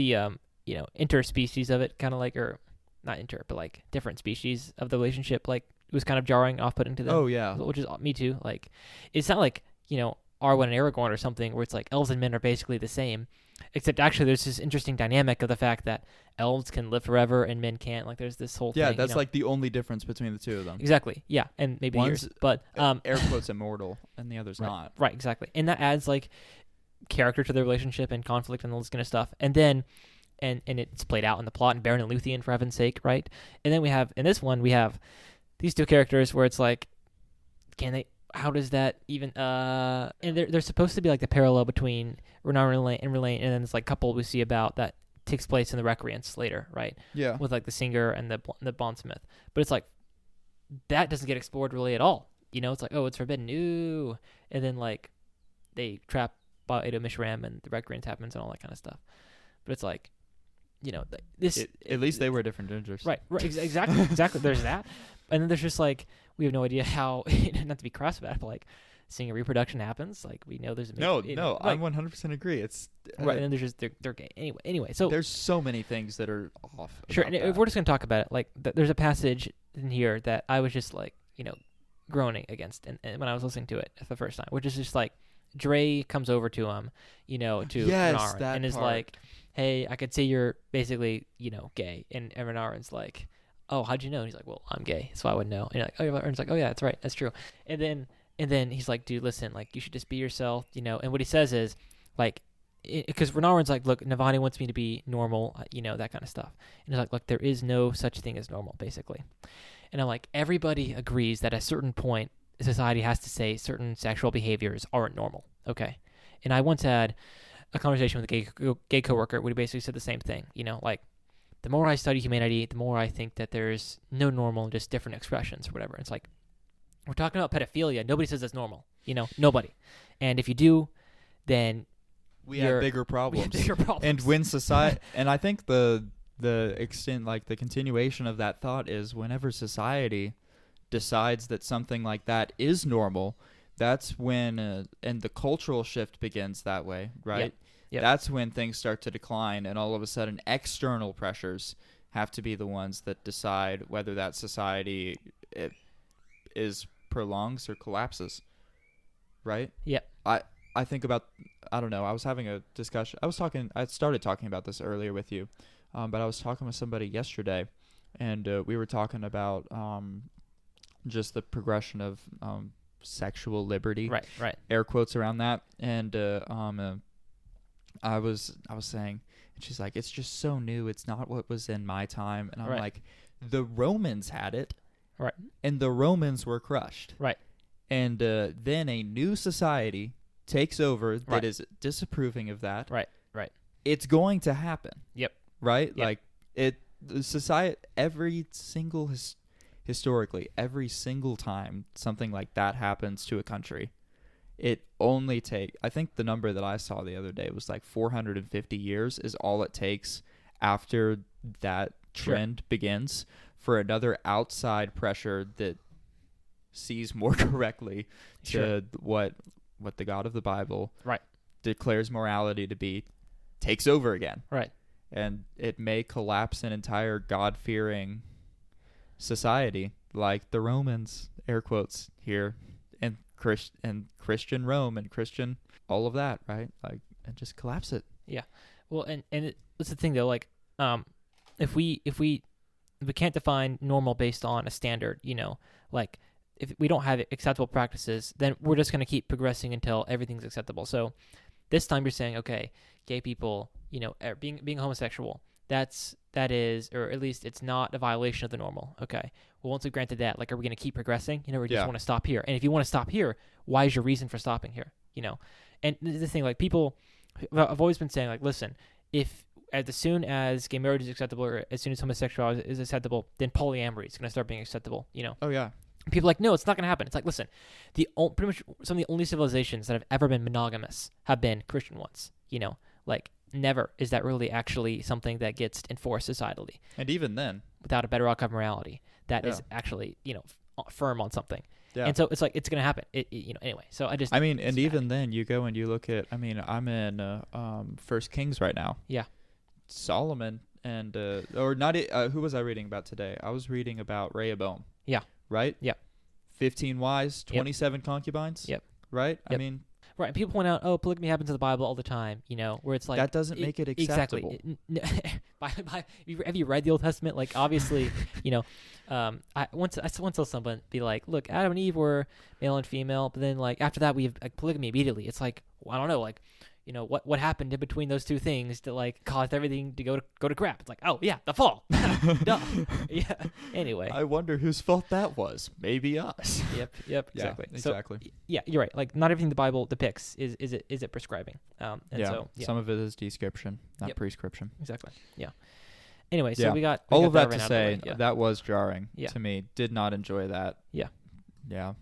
you know, interspecies of it, kind of like, or not inter, but like different species of the relationship, like it was kind of jarring, off-putting to them. Oh yeah. Which is me too. Like, it's not like, you know, Arwen and Aragorn or something where it's like elves and men are basically the same, except actually there's this interesting dynamic of the fact that elves can live forever and men can't. Like, there's this whole thing. Yeah, that's you know? like the only difference between the two of them. Exactly. Yeah, and maybe One's yours, but air quotes immortal, and the other's not. Right, exactly. And that adds like character to the relationship and conflict and all this kind of stuff. And then, and it's played out in the plot, and Baron and Luthien, for heaven's sake, right? And then we have, in this one, we have these two characters where it's like, how does that even, and they're supposed to be like the parallel between Renarin and Relaine, and then it's like couple we see about that takes place in the Recreants later, right? Yeah. With like the singer and the bondsmith. But it's like, that doesn't get explored really at all. It's like, oh, it's forbidden. Ooh. And then, like, they trap Edo Mishram and the Red Greens happens and all that kind of stuff. But it's like, at least they were different gingers. Right. Exactly. There's that. And then there's just, like, we have no idea how, not to be cross about it, but, like, seeing a reproduction happens, like, we know there's a... No, I 100% agree. It's... right, and then there's just, they're gay. Anyway, so... There's so many things that are off. Sure, and if we're just going to talk about it, like, there's a passage in here that I was just, like, groaning against and when I was listening to it the first time, which is just, like, Dre comes over to him, to Renarin, and is like, hey, I could say you're basically, gay. And Renarin's like, oh, how'd you know? And he's like, well, I'm gay, so I would know. And you're like, Renarin's like, oh, yeah, that's right. That's true. And then he's like, dude, listen, like, you should just be yourself, And what he says is, like, because Renarin's like, look, Navani wants me to be normal, that kind of stuff. And he's like, look, there is no such thing as normal, basically. And I'm like, everybody agrees that at a certain point, society has to say certain sexual behaviors aren't normal, okay? And I once had a conversation with a gay coworker where he basically said the same thing, like, the more I study humanity, the more I think that there's no normal, just different expressions or whatever. It's like, we're talking about pedophilia. Nobody says that's normal, nobody. And if you do, then we have bigger problems. And when society, and I think the extent, like, the continuation of that thought is whenever society decides that something like that is normal, that's when and the cultural shift begins that way, right? Yep. That's when things start to decline, and all of a sudden external pressures have to be the ones that decide whether that society is prolongs or collapses, right? Yep. I think about, I don't know, I was having a discussion. I started talking about this earlier with you, but I was talking with somebody yesterday, and we were talking about just the progression of sexual liberty, right, air quotes around that, and I was saying, and she's like, it's just so new, it's not what was in my time, and I'm like, the Romans had it, right, and the Romans were crushed, right, and then a new society takes over that is disapproving of that, right, it's going to happen, right, yep. Like, the society, historically, every single time something like that happens to a country, it only I think the number that I saw the other day was like 450 years is all it takes after that trend begins for another outside pressure that sees more correctly to what the God of the Bible declares morality to be, takes over again. Right. And it may collapse an entire God-fearing society like the Romans, air quotes here, and Christian Rome and Christian all of that, right? Like, and just collapse it. Yeah. Well, and it's the thing though, like, if we can't define normal based on a standard, like, if we don't have acceptable practices, then we're just going to keep progressing until everything's acceptable. So this time you're saying, okay, gay people, being homosexual, that is, or at least it's not a violation of the normal. Okay. Well, once we granted that, like, are we going to keep progressing? Or we just want to stop here? And if you want to stop here, why is your reason for stopping here? And the thing, like, people, I've always been saying, like, listen, if as soon as gay marriage is acceptable, or as soon as homosexuality is acceptable, then polyamory is going to start being acceptable. Oh yeah. People are like, no, it's not going to happen. It's like, listen, pretty much some of the only civilizations that have ever been monogamous have been Christian ones. Like, never is that really actually something that gets enforced societally. And even then, without a bedrock of morality that is actually, firm on something. Yeah. And so it's like, it's going to happen. Anyway. So and even then you go and you look at, I'm in First Kings right now. Yeah. Solomon and who was I reading about today? I was reading about Rehoboam. Yeah. Right? Yeah. 15 wives, 27 concubines. Yep. Right? Yep. I mean, right, and people point out, oh, polygamy happens in the Bible all the time, where it's like... That doesn't make it acceptable. Exactly. Have you read the Old Testament? Like, obviously, I once saw someone be like, look, Adam and Eve were male and female, but then, like, after that, we have, like, polygamy immediately. It's like, well, I don't know, like, what happened in between those two things to, like, cause everything to go to crap? It's like, oh, yeah, the fall. Duh. Yeah. Anyway. I wonder whose fault that was. Maybe us. Yep, exactly. Yeah, exactly. So, yeah, you're right. Like, not everything the Bible depicts is it prescribing. So some of it is description, not prescription. Exactly. Yeah. Anyway, so Yeah. we got All of that right to out of the say, way. Yeah. that was jarring Yeah. to me. Did not enjoy that. Yeah. Yeah.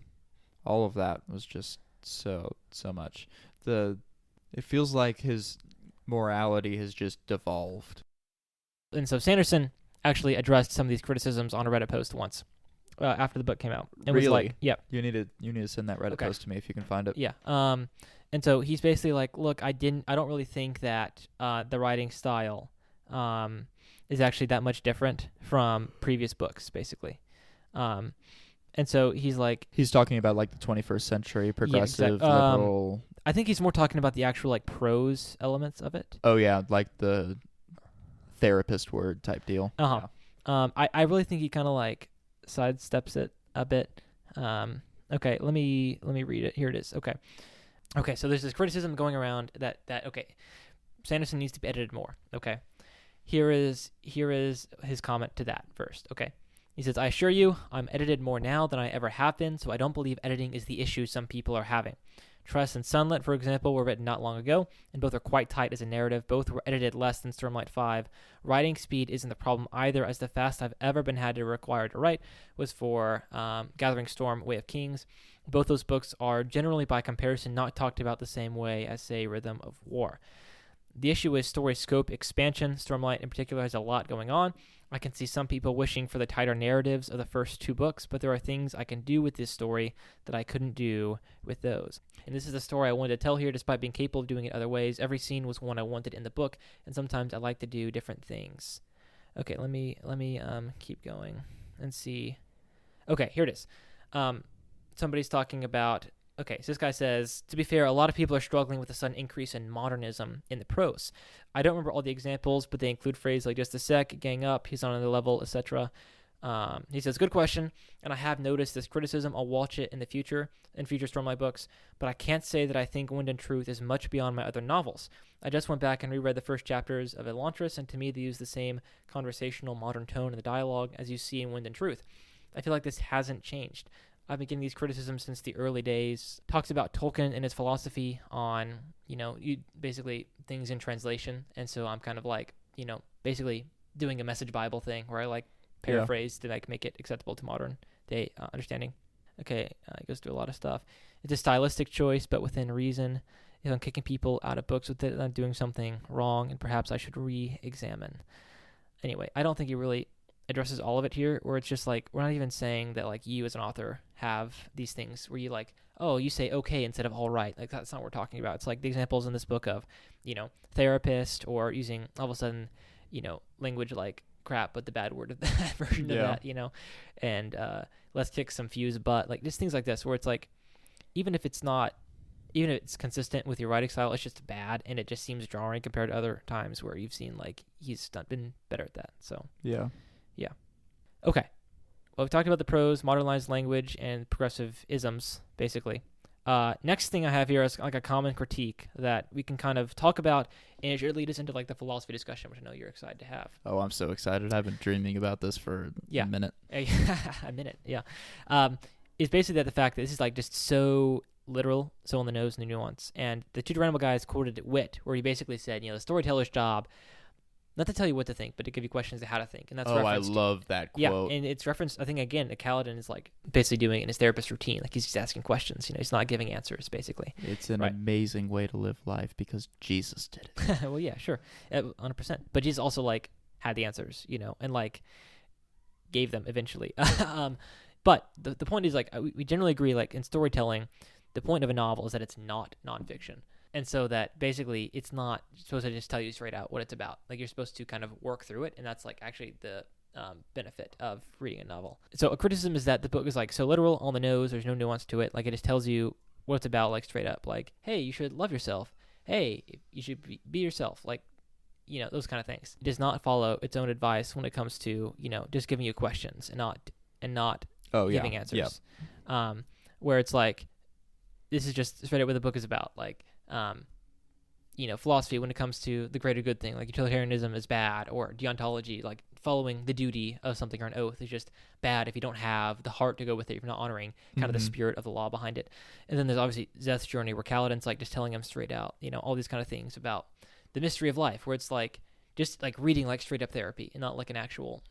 All of that was just so much. It feels like his morality has just devolved. And so Sanderson actually addressed some of these criticisms on a Reddit post once after the book came out. And Really? was like, yeah. You need to send that Reddit post to me if you can find it. Yeah. And so he's basically like, look, I don't really think that the writing style is actually that much different from previous books, basically. And so he's like, he's talking about like the 21st century progressive Yeah, liberal. I think he's more talking about the actual like prose elements of it. Oh yeah, like the therapist word type deal. Uh-huh. Yeah. I really think he kind of like sidesteps it a bit. Okay, let me read it. Here it is. Okay, so there's this criticism going around that okay, Sanderson needs to be edited more. Okay, here is his comment to that first. Okay, he says, I assure you, I'm edited more now than I ever have been, so I don't believe editing is the issue some people are having. Trust and Sunlit, for example, were written not long ago, and both are quite tight as a narrative. Both were edited less than Stormlight 5. Writing speed isn't the problem either, as the fastest I've ever been required to write was for Gathering Storm, Way of Kings. Both those books are generally, by comparison, not talked about the same way as, say, Rhythm of War. The issue is story scope expansion. Stormlight, in particular, has a lot going on. I can see some people wishing for the tighter narratives of the first two books, but there are things I can do with this story that I couldn't do with those. And this is the story I wanted to tell here, despite being capable of doing it other ways. Every scene was one I wanted in the book, and sometimes I like to do different things. Okay, let me keep going and see. Okay, here it is. Somebody's talking about. Okay, so this guy says, to be fair, a lot of people are struggling with the sudden increase in modernism in the prose. I don't remember all the examples, but they include phrases like just a sec, gang up, he's on another level, etc. He says, good question, and I have noticed this criticism. I'll watch it in future Stormlight books, but I can't say that I think Wind and Truth is much beyond my other novels. I just went back and reread the first chapters of Elantris, and to me they use the same conversational modern tone in the dialogue as you see in Wind and Truth. I feel like this hasn't changed. I've been getting these criticisms since the early days. Talks about Tolkien and his philosophy on, basically things in translation. And so I'm kind of like, basically doing a message Bible thing where I like paraphrase to like make it acceptable to modern day understanding. Okay, it goes through a lot of stuff. It's a stylistic choice, but within reason. If I'm kicking people out of books with it, I'm doing something wrong, and perhaps I should re-examine. Anyway, I don't think he really addresses all of it here, where it's just like, we're not even saying that like you as an author have these things where you like, oh, you say okay instead of all right. Like that's not what we're talking about. It's like the examples in this book of, therapist, or using all of a sudden, language like crap, but the bad word of that version of that, and let's kick some fuse butt, like just things like this, where it's like, even if it's consistent with your writing style, it's just bad, and it just seems jarring compared to other times where you've seen like he's been better at that. So yeah. Okay. Well, we've talked about the prose, modernized language, and progressive isms, basically. Next thing I have here is like a common critique that we can kind of talk about, and it should lead us into like the philosophy discussion, which I know you're excited to have. Oh, I'm so excited. I've been dreaming about this for a minute. A minute, yeah. Is basically that the fact that this is like just so literal, so on the nose and the nuance. And the Two Tyrannical guys quoted Wit, where he basically said, the storyteller's job, not to tell you what to think, but to give you questions of how to think. And that's I love that quote. Yeah, and it's referenced, I think, again, Kaladin is like basically doing it in his therapist routine. Like he's just asking questions. He's not giving answers, basically. It's an amazing way to live life because Jesus did it. Well, yeah, sure. 100%. But Jesus also like had the answers, and like gave them eventually. But the point is like, we generally agree, like in storytelling, the point of a novel is that it's not nonfiction. And so that basically it's not supposed to just tell you straight out what it's about. Like you're supposed to kind of work through it, and that's like actually the benefit of reading a novel. So a criticism is that the book is like so literal, on the nose, there's no nuance to it. Like it just tells you what it's about, like straight up. Like, hey, you should love yourself. Hey, you should be yourself. Like, those kind of things. It does not follow its own advice when it comes to, just giving you questions and not giving answers. Yeah. Where it's like, this is just straight up what the book is about. Like, philosophy when it comes to the greater good thing, like utilitarianism is bad, or deontology, like following the duty of something or an oath, is just bad if you don't have the heart to go with it, if you're not honoring kind of the spirit of the law behind it. And then there's obviously Zeth's journey, where Kaladin's like just telling him straight out, all these kind of things about the mystery of life, where it's like, just like reading like straight up therapy and not like an actual,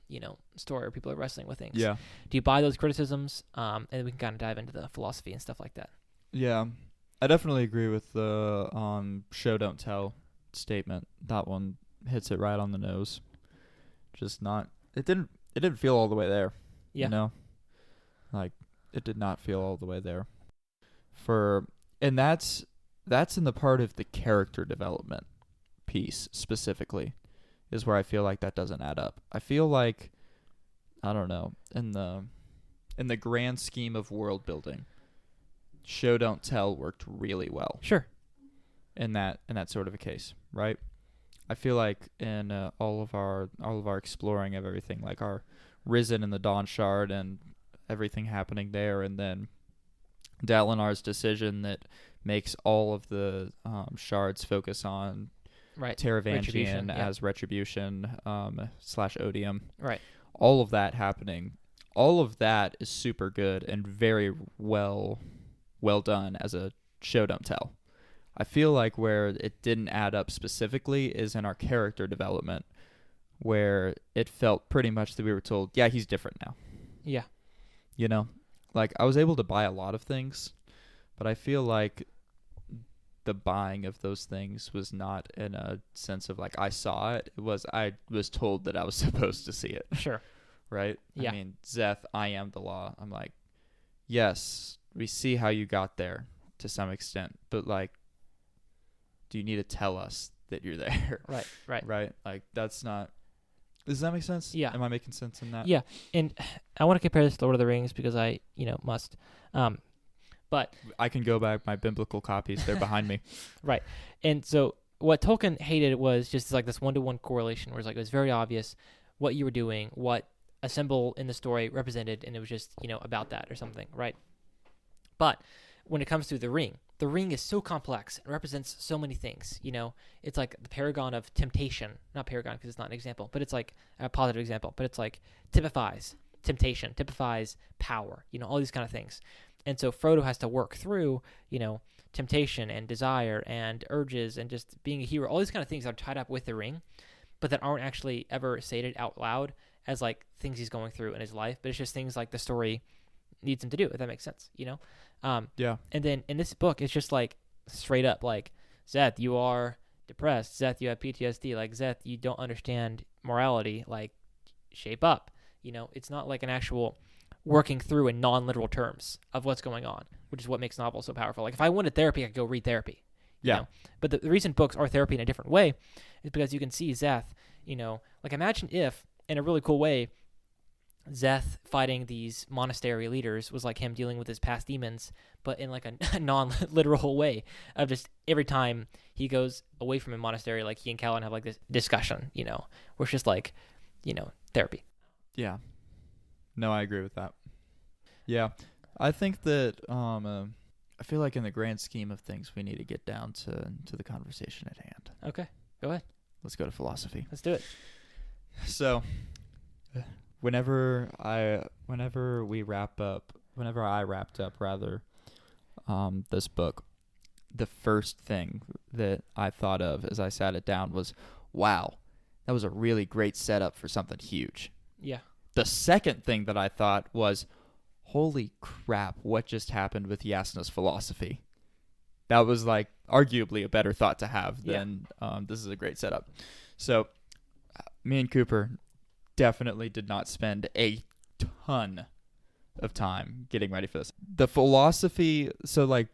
story where people are wrestling with things. Yeah. Do you buy those criticisms? And we can kind of dive into the philosophy and stuff like that. Yeah. I definitely agree with the show don't tell statement. That one hits it right on the nose. Just not it didn't feel all the way there. Yeah. Like it did not feel all the way there. And that's in the part of the character development piece specifically is where I feel like that doesn't add up. I feel like, I don't know, in the grand scheme of world building, show don't tell worked really well. Sure. In that sort of a case, right? I feel like in all of our exploring of everything, like our Risen and the Dawn Shard and everything happening there, and then Dalinar's decision that makes all of the shards focus on Teravangian as retribution / odium. Right. All of that happening. All of that is super good and very well done as a show don't tell. I feel like where it didn't add up specifically is in our character development, where it felt pretty much that we were told, yeah, he's different now. Yeah. Like I was able to buy a lot of things, but I feel like the buying of those things was not in a sense of like I saw it. It was I was told that I was supposed to see it. Sure. Right? Yeah. I mean, Zeth, I am the law. I'm like, yes, we see how you got there to some extent, but like, do you need to tell us that you're there? Right? Like, that's not... Does that make sense? Yeah. Am I making sense in that? Yeah. And I want to compare this to Lord of the Rings because I, must. But I can go back my biblical copies. They're behind me. Right. And so what Tolkien hated was just like this one-to-one correlation where it's like it was very obvious what you were doing, what a symbol in the story represented, and it was just, about that or something, right? But when it comes to the ring is so complex and represents so many things, It's like the paragon of temptation. Not paragon because it's not an example, but it's like a positive example. But it's like typifies temptation, typifies power, all these kind of things. And so Frodo has to work through, temptation and desire and urges and just being a hero. All these kind of things that are tied up with the ring, but that aren't actually ever stated out loud as like things he's going through in his life. But it's just things like the story needs him to do, if that makes sense, Yeah. And then in this book, it's just like straight up like, Zeth, you are depressed. Zeth, you have PTSD. Like, Zeth, you don't understand morality. Like, shape up. It's not like an actual working through in non-literal terms of what's going on, which is what makes novels so powerful. Like, if I wanted therapy, I could go read therapy. Yeah. But the reason books are therapy in a different way is because you can see Zeth, like imagine if, in a really cool way, Zeth fighting these monastery leaders was like him dealing with his past demons, but in like a non-literal way of just every time he goes away from a monastery, like he and Callan have like this discussion, where it's just like, therapy. Yeah. No, I agree with that. Yeah. I think that I feel like in the grand scheme of things, we need to get down to the conversation at hand. Okay. Go ahead. Let's go to philosophy. Let's do it. So, whenever I wrapped up this book, the first thing that I thought of as I sat it down was, wow, that was a really great setup for something huge. Yeah. The second thing that I thought was, holy crap, what just happened with Jasnah's philosophy? That was like arguably a better thought to have than this is a great setup. So me and Cooper definitely did not spend a ton of time getting ready for this. The philosophy, so like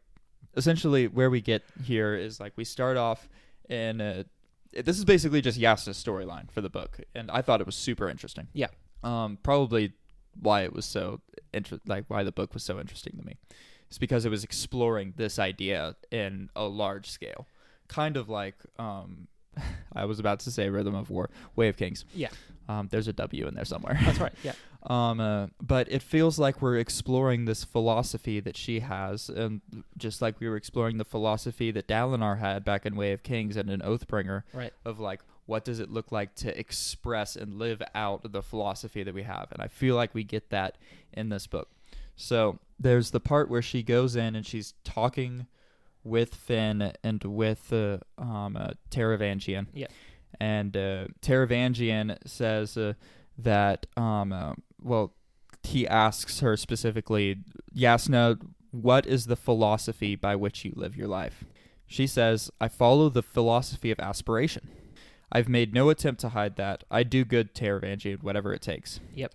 essentially where we get here is like we start off in this is basically just Jasnah's storyline for the book, and I thought it was super interesting. Yeah. Probably why it was so why the book was so interesting to me. It's because it was exploring this idea in a large scale. Kind of like I was about to say Rhythm of War, Way of Kings. Yeah. There's a W in there somewhere. That's right. Yeah. But it feels like we're exploring this philosophy that she has, and just like we were exploring the philosophy that Dalinar had back in Way of Kings and in Oathbringer, right? Of like, what does it look like to express and live out the philosophy that we have? And I feel like we get that in this book. So there's the part where she goes in and she's talking with Finn and with Teravangian. Yeah. And Taravangian says that, he asks her specifically, Jasnah, what is the philosophy by which you live your life? She says, I follow the philosophy of aspiration. I've made no attempt to hide that. I do good, Taravangian, whatever it takes. Yep.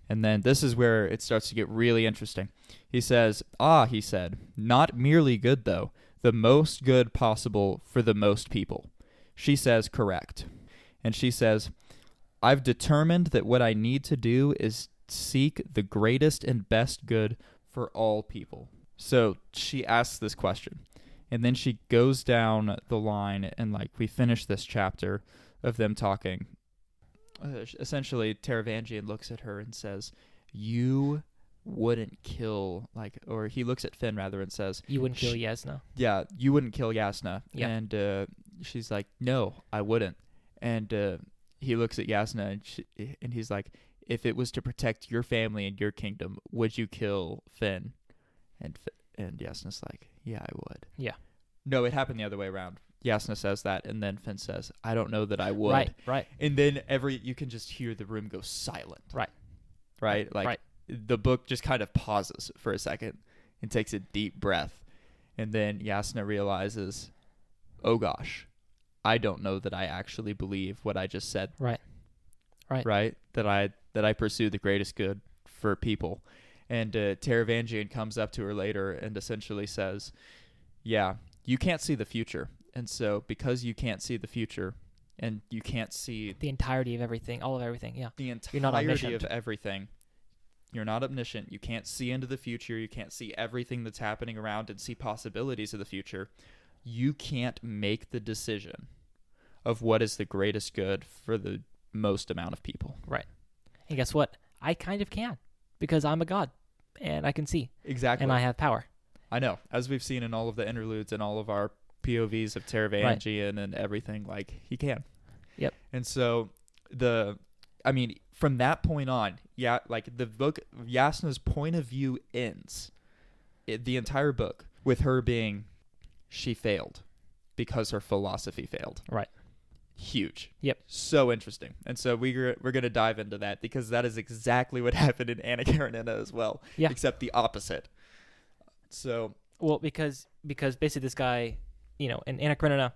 And then this is where it starts to get really interesting. He says, he said, not merely good, though. The most good possible for the most people. She says, correct. And she says, I've determined that what I need to do is seek the greatest and best good for all people. So she asks this question. And then she goes down the line and, we finish this chapter of them talking. Essentially, Taravangian looks at her and says, you wouldn't kill, or he looks at Finn, rather, and says... You wouldn't kill Jasnah. Yeah, you wouldn't kill Jasnah. Yeah. And she's like, no, I wouldn't. And he looks at Jasnah, and he's like, if it was to protect your family and your kingdom, would you kill Finn? And Jasnah's like, yeah, I would. Yeah. No, it happened the other way around. Jasnah says that, and then Finn says, I don't know that I would. Right. And then you can just hear the room go silent. Right. Right? The book just kind of pauses for a second and takes a deep breath. And then Jasnah realizes, oh gosh, I don't know that I actually believe what I just said. Right. That I pursue the greatest good for people. And Taravangian comes up to her later and essentially says, yeah, you can't see the future. And so because you can't see the future and you can't see... the entirety of everything, all of everything, yeah. The entirety of everything. You're not omniscient. You can't see into the future. You can't see everything that's happening around and see possibilities of the future. You can't make the decision of what is the greatest good for the most amount of people. Right. And guess what? I kind of can, because I'm a god and I can see. Exactly. And I have power. I know. As we've seen in all of the interludes and all of our POVs of Taravangian and everything, he can. Yep. And so from that point on, the book, Jasnah's point of view ends, the entire book, with her being, she failed because her philosophy failed. Right. Huge. Yep. So interesting. And so we're going to dive into that, because that is exactly what happened in Anna Karenina as well. Yeah. Except the opposite. So. Well, because basically this guy, in Anna Karenina,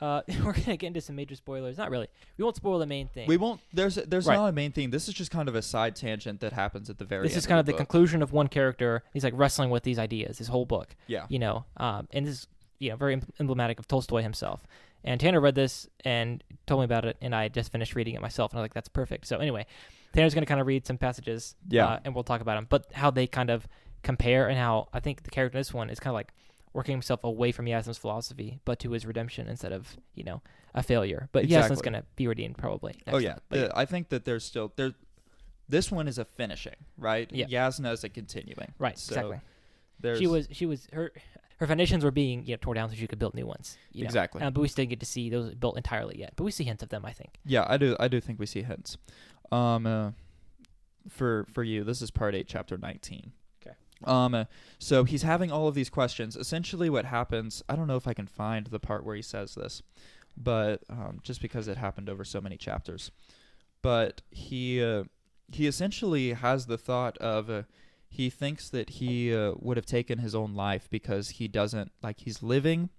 we're going to get into some major spoilers. Not really. We won't spoil the main thing. We won't. There's right. not a main thing. This is just kind of a side tangent that happens at the very end. This is kind of the conclusion of one character. He's wrestling with these ideas, his whole book. Yeah. And this is, very emblematic of Tolstoy himself. And Tanner read this and told me about it, and I just finished reading it myself, and I was like, that's perfect. So anyway, Tanner's going to kind of read some passages, and we'll talk about them, but how they kind of compare, and how I think the character in this one is kind of working himself away from Jasnah's philosophy, but to his redemption instead of, a failure. But exactly. Jasnah's going to be redeemed probably. I think that there's still... This one is a finishing, right? Yeah. Jasnah is a continuing. Right, so exactly. She was her foundations were being torn down so she could build new ones. Exactly. But we still get to see those built entirely yet. But we see hints of them, I think. Yeah, I do think we see hints. For you, this is part 8, chapter 19. Okay. So he's having all of these questions. Essentially what happens, I don't know if I can find the part where he says this, but just because it happened over so many chapters. But he essentially has the thought of... he thinks that he would have taken his own life because he doesn't, he's living,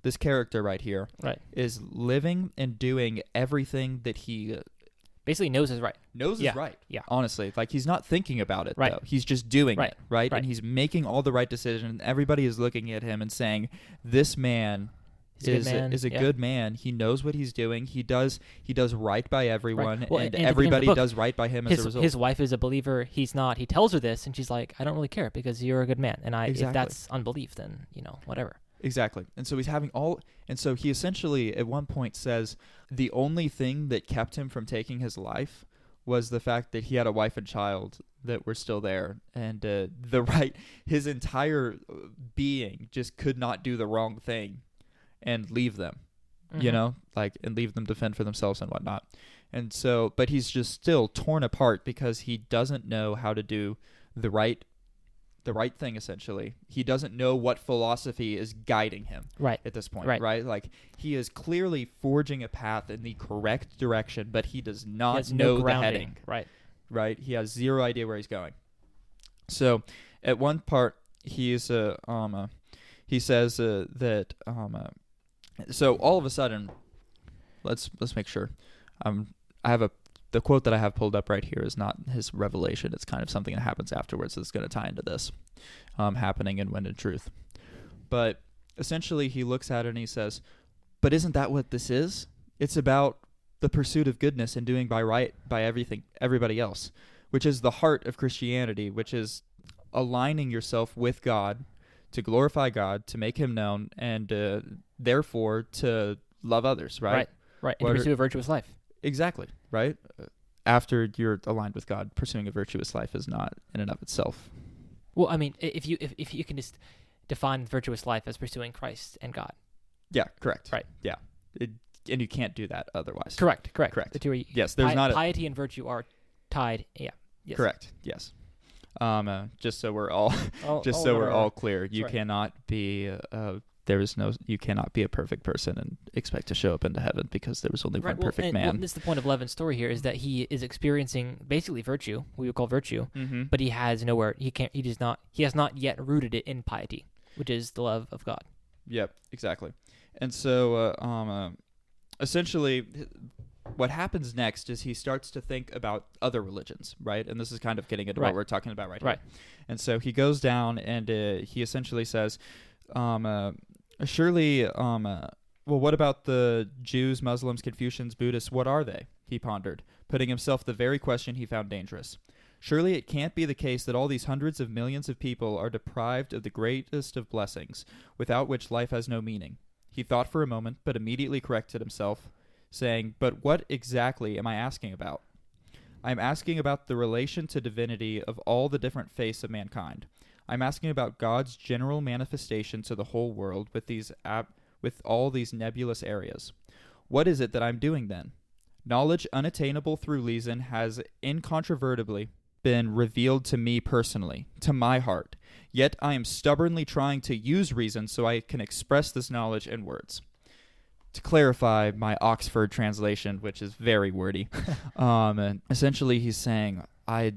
this character right here, is living and doing everything that he... basically knows is right. Is right. Yeah. Honestly. He's not thinking about it, right. though. He's just doing it, right? Right. And he's making all the right decisions. Everybody is looking at him and saying, this man... is a good man. He knows what he's doing. He does right by everyone, right. Well, and everybody does right by him as a result. His wife is a believer. He's not. He tells her this, and she's like, I don't really care because you're a good man. And if that's unbelief, then, whatever. Exactly. And so so he essentially at one point says the only thing that kept him from taking his life was the fact that he had a wife and child that were still there, and his entire being just could not do the wrong thing and leave them, and leave them to fend for themselves and whatnot. And so, but he's just still torn apart because he doesn't know how to do the right the right thing, essentially. He doesn't know what philosophy is guiding him at this point, right? Like, he is clearly forging a path in the correct direction, but he does not know the heading. Right? He has zero idea where he's going. So, at one part, he says that so all of a sudden, let's make sure. The quote that I have pulled up right here is not his revelation. It's kind of something that happens afterwards that's going to tie into this happening in Wind and Truth. But essentially, he looks at it and he says, "But isn't that what this is? It's about the pursuit of goodness and doing by everybody else, which is the heart of Christianity, which is aligning yourself with God to glorify God, to make Him known, and therefore to love others." Right. And to pursue a virtuous life. Exactly, right? After you're aligned with God, pursuing a virtuous life is not in and of itself. Well, I mean, if you can just define virtuous life as pursuing Christ and God. Yeah, correct. Right. Yeah. And you can't do that otherwise. Correct. The two are, yes, there's not piety and virtue are tied. Yeah. Yes. Correct. Yes. Just so we're all all clear, you cannot be you cannot be a perfect person and expect to show up into heaven, because there was only one perfect man. Well, this is the point of Levin's story here, is that he is experiencing basically virtue, we would call virtue, but he has nowhere, he has not yet rooted it in piety, which is the love of God. Yep, exactly. And so, essentially, what happens next is he starts to think about other religions, right? And this is kind of getting into what we're talking about right here. And so he goes down and he essentially says, surely, well, what about the Jews, Muslims, Confucians, Buddhists? What are they? He pondered, putting himself the very question he found dangerous. Surely it can't be the case that all these hundreds of millions of people are deprived of the greatest of blessings, without which life has no meaning. He thought for a moment, but immediately corrected himself, saying, "But what exactly am I asking about? I am asking about the relation to divinity of all the different faiths of mankind. I'm asking about God's general manifestation to the whole world with all these nebulous areas. What is it that I'm doing then? Knowledge unattainable through reason has incontrovertibly been revealed to me personally, to my heart. Yet I am stubbornly trying to use reason so I can express this knowledge in words." To clarify my Oxford translation, which is very wordy, and essentially he's saying, I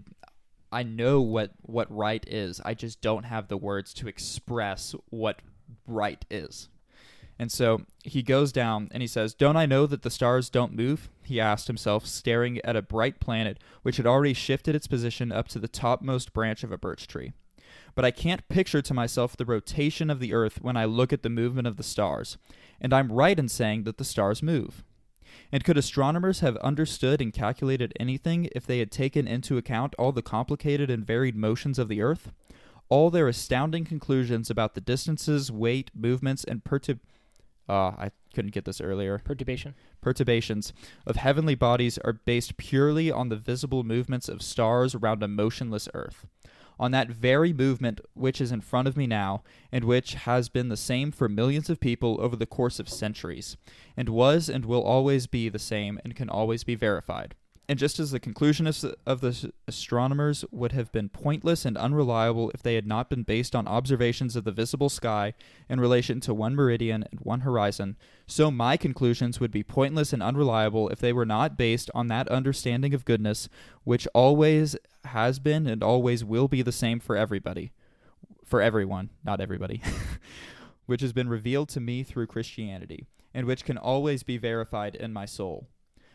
know what right is. I just don't have the words to express what right is. And so he goes down and he says, "Don't I know that the stars don't move?" he asked himself, staring at a bright planet which had already shifted its position up to the topmost branch of a birch tree. "But I can't picture to myself the rotation of the earth when I look at the movement of the stars. And I'm right in saying that the stars move. And could astronomers have understood and calculated anything if they had taken into account all the complicated and varied motions of the earth? All their astounding conclusions about the distances, weight, movements, and I couldn't get this earlier. Perturbations of heavenly bodies are based purely on the visible movements of stars around a motionless earth. On that very movement which is in front of me now, and which has been the same for millions of people over the course of centuries, and was and will always be the same and can always be verified. And just as the conclusions of the astronomers would have been pointless and unreliable if they had not been based on observations of the visible sky in relation to one meridian and one horizon, so my conclusions would be pointless and unreliable if they were not based on that understanding of goodness which always has been and always will be the same for everyone, not everybody, which has been revealed to me through Christianity, and which can always be verified in my soul.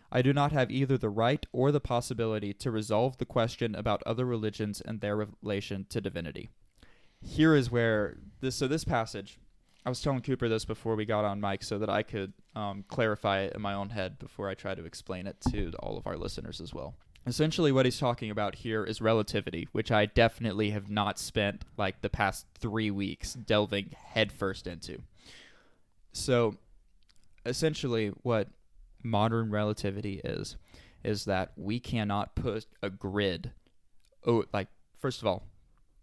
I do not have either the right or the possibility to resolve the question about other religions and their relation to divinity." Here is where this passage, I was telling Cooper this before we got on mic so that I could clarify it in my own head before I try to explain it to all of our listeners as well. Essentially what he's talking about here is relativity, which I definitely have not spent like the past 3 weeks delving headfirst into. So essentially what modern relativity is that we cannot put a grid. First of all,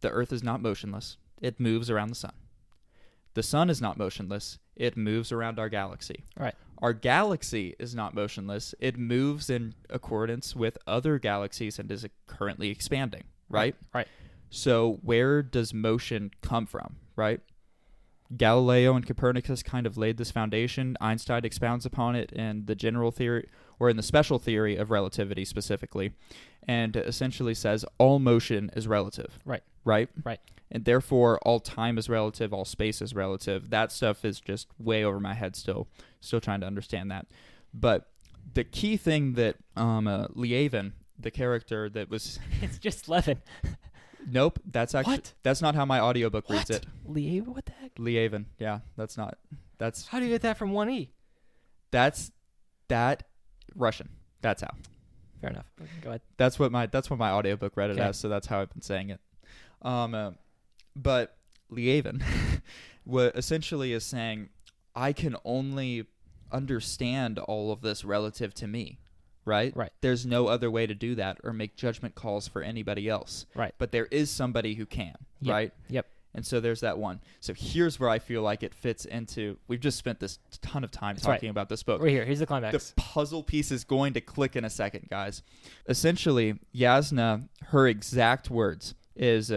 the Earth is not motionless. It moves around the sun. The sun is not motionless. It moves around our galaxy. Right. Our galaxy is not motionless. It moves in accordance with other galaxies and is currently expanding, right? Right. So where does motion come from, right? Galileo and Copernicus kind of laid this foundation. Einstein expounds upon it in the general theory, or in the special theory of relativity specifically, and essentially says all motion is relative. Right. Right? Right. And therefore, all time is relative, all space is relative. That stuff is just way over my head still trying to understand that. But the key thing that Levin, the character that was... It's just Levin. Nope, that's actually... What? That's not how my audiobook reads it. Levin? What the heck? Levin, yeah, that's not... That's... How do you get that from one E? That's... That... Russian. That's how. Fair enough. Okay, go ahead. That's what my audiobook read it Okay. as, so that's how I've been saying it. But Levin what essentially is saying, I can only understand all of this relative to me, right? Right. There's no other way to do that or make judgment calls for anybody else. Right. But there is somebody who can, Yep. right? Yep. And so there's that one. So here's where I feel like it fits into, we've just spent this ton of time That's talking right. about this book. We're here. Here's the The climax. puzzle piece is going to click in a second, guys. Essentially, Jasnah, her exact words is,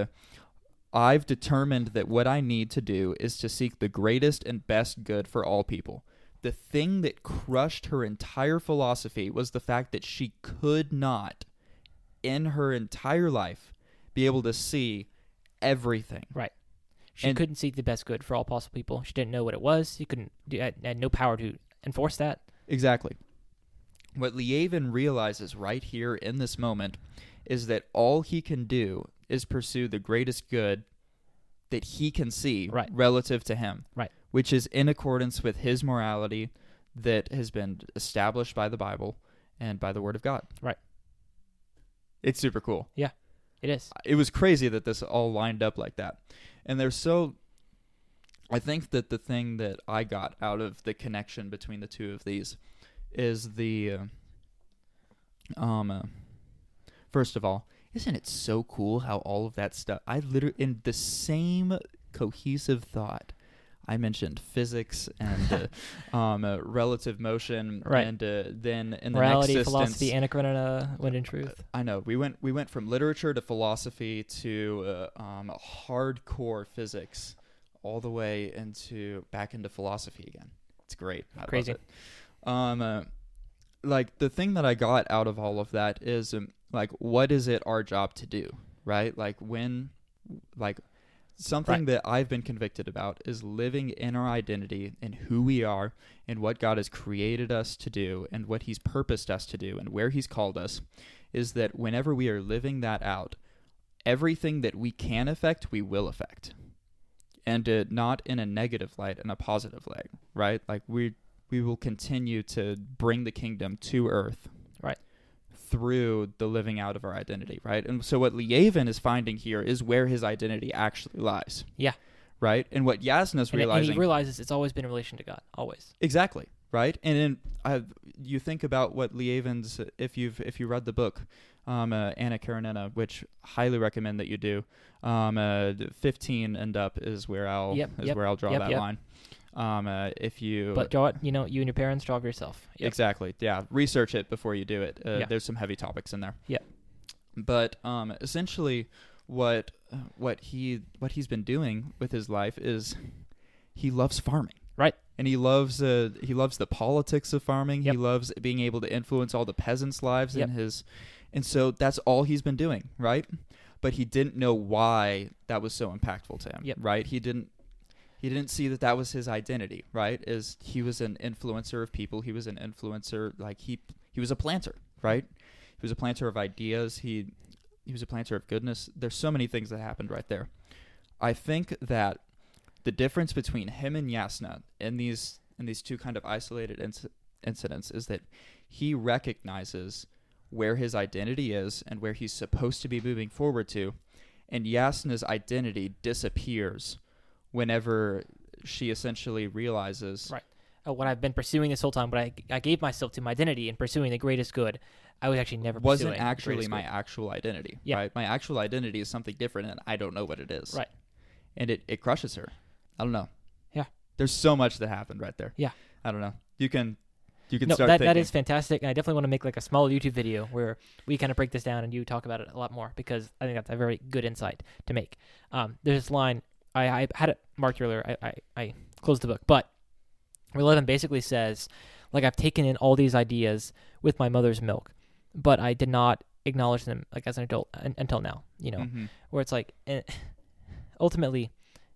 I've determined that what I need to do is to seek the greatest and best good for all people. The thing that crushed her entire philosophy was the fact that she could not, in her entire life, be able to see everything. Right. She couldn't seek the best good for all possible people. She didn't know what it was. She had no power to enforce that. Exactly. What Levin realizes right here in this moment is that all he can do is pursue the greatest good that he can see Right. relative to him, Right. which is in accordance with his morality that has been established by the Bible and by the Word of God. Right. It's super cool. Yeah, it is. It was crazy that this all lined up like that. And I think that the thing that I got out of the connection between the two of these is first of all, isn't it so cool how all of that stuff, I literally, in the same cohesive thought, I mentioned physics and relative motion, Right. and then in the Morality, next philosophy, instance, Anna Karenina, Wind and Truth. I know we went from literature to philosophy to hardcore physics, all the way back into philosophy again. It's great. I Crazy. love it. Like the thing that I got out of all of that is like, what is it our job to do, right? Like something Right. that I've been convicted about is living in our identity and who we are and what God has created us to do and what he's purposed us to do and where he's called us, is that whenever we are living that out, everything that we can affect, we will affect. And not in a negative light, in a positive light, right? Like we will continue to bring the kingdom to earth. Right. Through the living out of our identity, right? And so what Levin is finding here is where his identity actually lies. Yeah. Right? And what Jasnah's And realizing... he realizes it's always been in relation to God. Always. Exactly. Right? And then you think about what Levin's... If you read the book, Anna Karenina, which highly recommend that you do, 15 and up is where I'll draw that line. If you... But draw it, you and your parents, draw it yourself. Yep. Exactly. Yeah. Research it before you do it. Yeah. There's some heavy topics in there. Yeah. But essentially, what he's been doing with his life is he loves farming. Right. And he loves the politics of farming. Yep. He loves being able to influence all the peasants' lives Yep. and so that's all he's been doing, right? But he didn't know why that was so impactful to him. Yep. Right? He didn't see that was his identity, right? Is he was an influencer of people. He was an influencer, like he was a planter, right? He was a planter of ideas. He was a planter of goodness. There's so many things that happened right there. I think that the difference between him and Jasnah in these two kind of isolated incidents is that he recognizes where his identity is and where he's supposed to be moving forward to, and Jasnah's identity disappears whenever she essentially realizes... Right. What I've been pursuing this whole time, but I gave myself to my identity in pursuing the greatest good. I was actually never wasn't pursuing actually the greatest my good. actual identity. Yeah. Right? My actual identity is something different, and I don't know what it is. Right. And it crushes her. I don't know. Yeah. There's so much that happened right there. Yeah. I don't know. You can You can No, start that thinking. is fantastic, and I definitely want to make like a small YouTube video where we kind of break this down and you talk about it a lot more, because I think that's a very good insight to make. There's this line, I had it marked earlier, I closed the book, but where Levin basically says, like, I've taken in all these ideas with my mother's milk, but I did not acknowledge them like as an adult until now, where it's like, ultimately,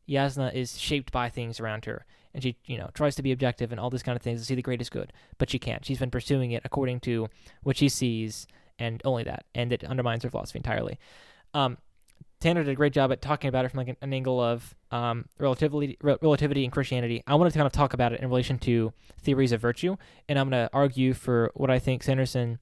Jasnah is shaped by things around her, and she, tries to be objective and all these kind of things to see the greatest good, but she can't. She's been pursuing it according to what she sees, and only that, and it undermines her philosophy entirely. Tanner did a great job at talking about it from like an angle of relativity and Christianity. I wanted to kind of talk about it in relation to theories of virtue, and I'm going to argue for what I think Sanderson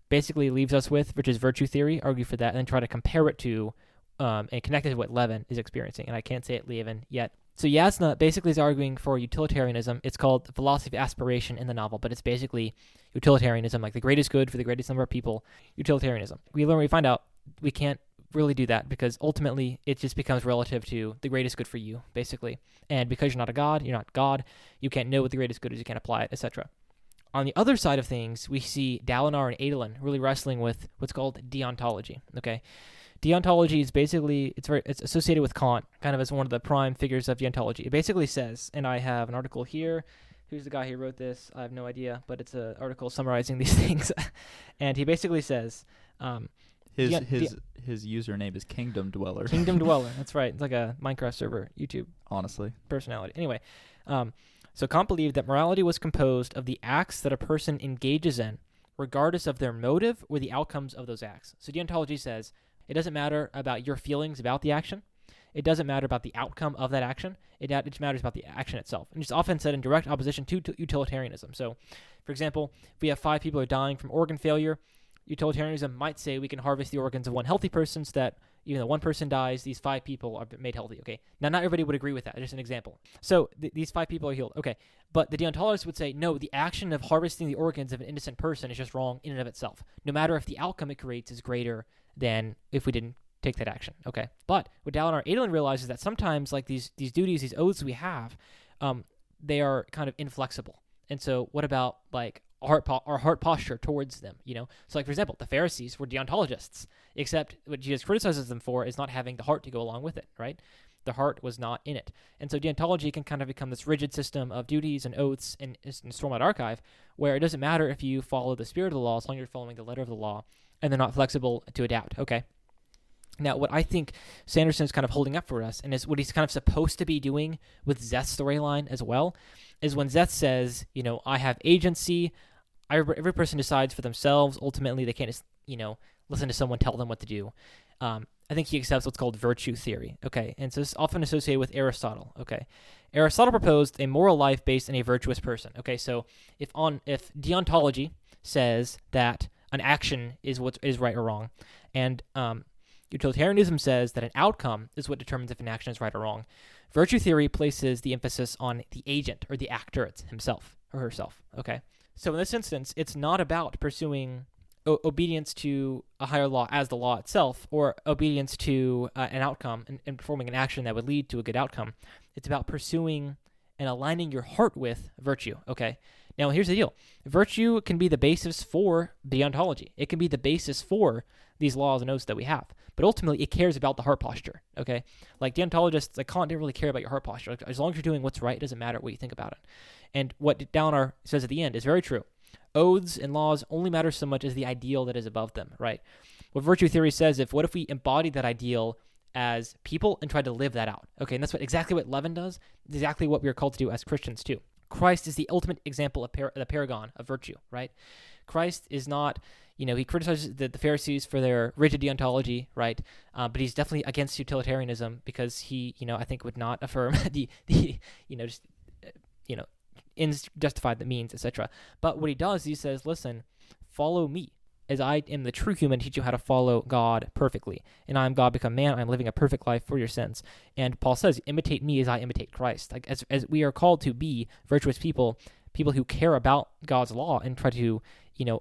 basically leaves us with, which is virtue theory, argue for that, and then try to compare it to and connect it to what Levin is experiencing. And I can't say it Levin yet. So Jasnah basically is arguing for utilitarianism. It's called the philosophy of aspiration in the novel, but it's basically utilitarianism, like the greatest good for the greatest number of people, utilitarianism. We find out we can't really do that, because ultimately it just becomes relative to the greatest good for you, basically. And because you're not a god, you're not God, you can't know what the greatest good is, you can't apply it, etc. On the other side of things, we see Dalinar and Adolin really wrestling with what's called deontology, okay? Deontology is basically, it's associated with Kant, kind of as one of the prime figures of deontology. It basically says, and I have an article here, who's the guy who wrote this? I have no idea, but it's an article summarizing these things. And he basically says, his username is Kingdom Dweller. Kingdom Dweller, that's right. It's like a Minecraft server YouTube honestly personality. Anyway, so Kant believed that morality was composed of the acts that a person engages in, regardless of their motive or the outcomes of those acts. So deontology says it doesn't matter about your feelings about the action. It doesn't matter about the outcome of that action. It just matters about the action itself. And it's often said in direct opposition to utilitarianism. So, for example, if we have 5 people who are dying from organ failure, utilitarianism might say we can harvest the organs of one healthy person so that even though one person dies, these 5 people are made healthy. Okay, now not everybody would agree with that. Just an example. So these 5 people are healed. Okay, but the deontologists would say, no, the action of harvesting the organs of an innocent person is just wrong in and of itself, no matter if the outcome it creates is greater than if we didn't take that action. Okay, but what Dalinar Adolin realizes that sometimes, like these duties, these oaths we have, they are kind of inflexible. And so what about like our heart posture towards them, So like, for example, the Pharisees were deontologists, except what Jesus criticizes them for is not having the heart to go along with it, right? The heart was not in it. And so deontology can kind of become this rigid system of duties and oaths in Stormlight Archive, where it doesn't matter if you follow the spirit of the law as long as you're following the letter of the law, and they're not flexible to adapt, okay? Now, what I think Sanderson is kind of holding up for us, and is what he's kind of supposed to be doing with Szeth's storyline as well, is when Szeth says, I have agency, every person decides for themselves. Ultimately, they can't just, listen to someone tell them what to do. I think he accepts what's called virtue theory, okay? And so it's often associated with Aristotle, okay? Aristotle proposed a moral life based on a virtuous person, okay? So if deontology says that an action is what is right or wrong, and utilitarianism says that an outcome is what determines if an action is right or wrong, virtue theory places the emphasis on the agent or the actor himself or herself, okay? So in this instance, it's not about pursuing obedience to a higher law as the law itself, or obedience to an outcome and performing an action that would lead to a good outcome. It's about pursuing and aligning your heart with virtue, okay? Now, here's the deal. Virtue can be the basis for deontology. It can be the basis for these laws and oaths that we have. But ultimately, it cares about the heart posture, okay? Like deontologists, like Kant didn't really care about your heart posture. Like, as long as you're doing what's right, it doesn't matter what you think about it. And what Dalinar says at the end is very true. Oaths and laws only matter so much as the ideal that is above them, right? What virtue theory says, what if we embody that ideal as people and try to live that out? Okay, and that's exactly what Levin does, exactly what we are called to do as Christians too. Christ is the ultimate example of the paragon of virtue, right? Christ is not, he criticizes the Pharisees for their rigid deontology, right? But he's definitely against utilitarianism because he, I think would not affirm ends justify the means, etc. But what he does, he says, listen, follow me as I am the true human, teach you how to follow God perfectly. And I am God become man. I'm living a perfect life for your sins. And Paul says, imitate me as I imitate Christ. Like as we are called to be virtuous people who care about God's law and try to,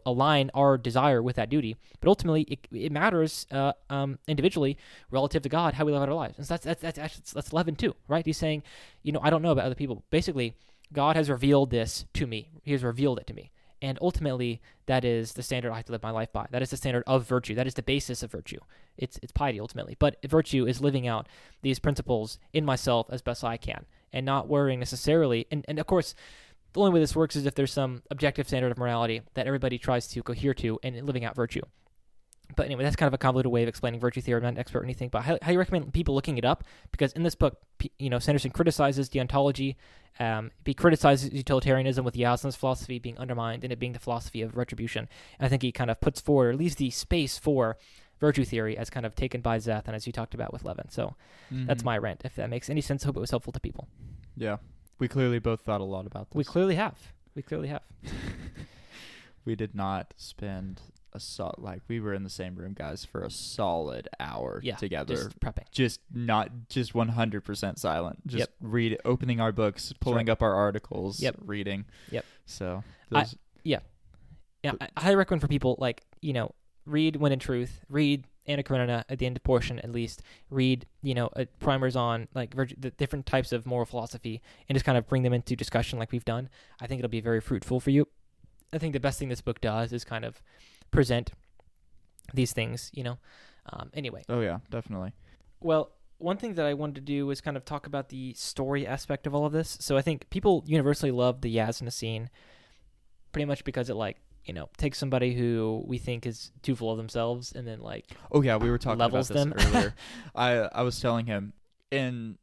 align our desire with that duty. But ultimately, it matters individually relative to God how we live our lives. And so that's Levin too, right? He's saying, I don't know about other people. Basically, God has revealed this to me. He has revealed it to me. And ultimately, that is the standard I have to live my life by. That is the standard of virtue. That is the basis of virtue. It's piety ultimately. But virtue is living out these principles in myself as best I can and not worrying necessarily. And of course, the only way this works is if there's some objective standard of morality that everybody tries to cohere to and living out virtue. But anyway, that's kind of a convoluted way of explaining virtue theory. I'm not an expert or anything, but I highly recommend people looking it up because in this book, Sanderson criticizes deontology. He criticizes utilitarianism with Jasnah's philosophy being undermined and it being the philosophy of retribution. And I think he kind of puts forward or leaves the space for virtue theory as kind of taken by Zeth and as you talked about with Levin. So that's my rant. If that makes any sense, I hope it was helpful to people. Yeah. We clearly both thought a lot about this. We clearly have. We did not spend we were in the same room, guys, for a solid hour together. Just prepping. Just 100% silent. Just opening our books, pulling up our articles, reading. Yep. So I highly recommend for people read When in Truth, read Anna Karenina at the end portion at least, read primers on the different types of moral philosophy and just kind of bring them into discussion like we've done. I think it'll be very fruitful for you. I think the best thing this book does is kind of present these things, anyway. Oh yeah, definitely. Well, one thing that I wanted to do was kind of talk about the story aspect of all of this. So I think people universally love the Jasnah scene pretty much because it takes somebody who we think is too full of themselves and then oh yeah, we were talking about this them. Earlier. I was telling him in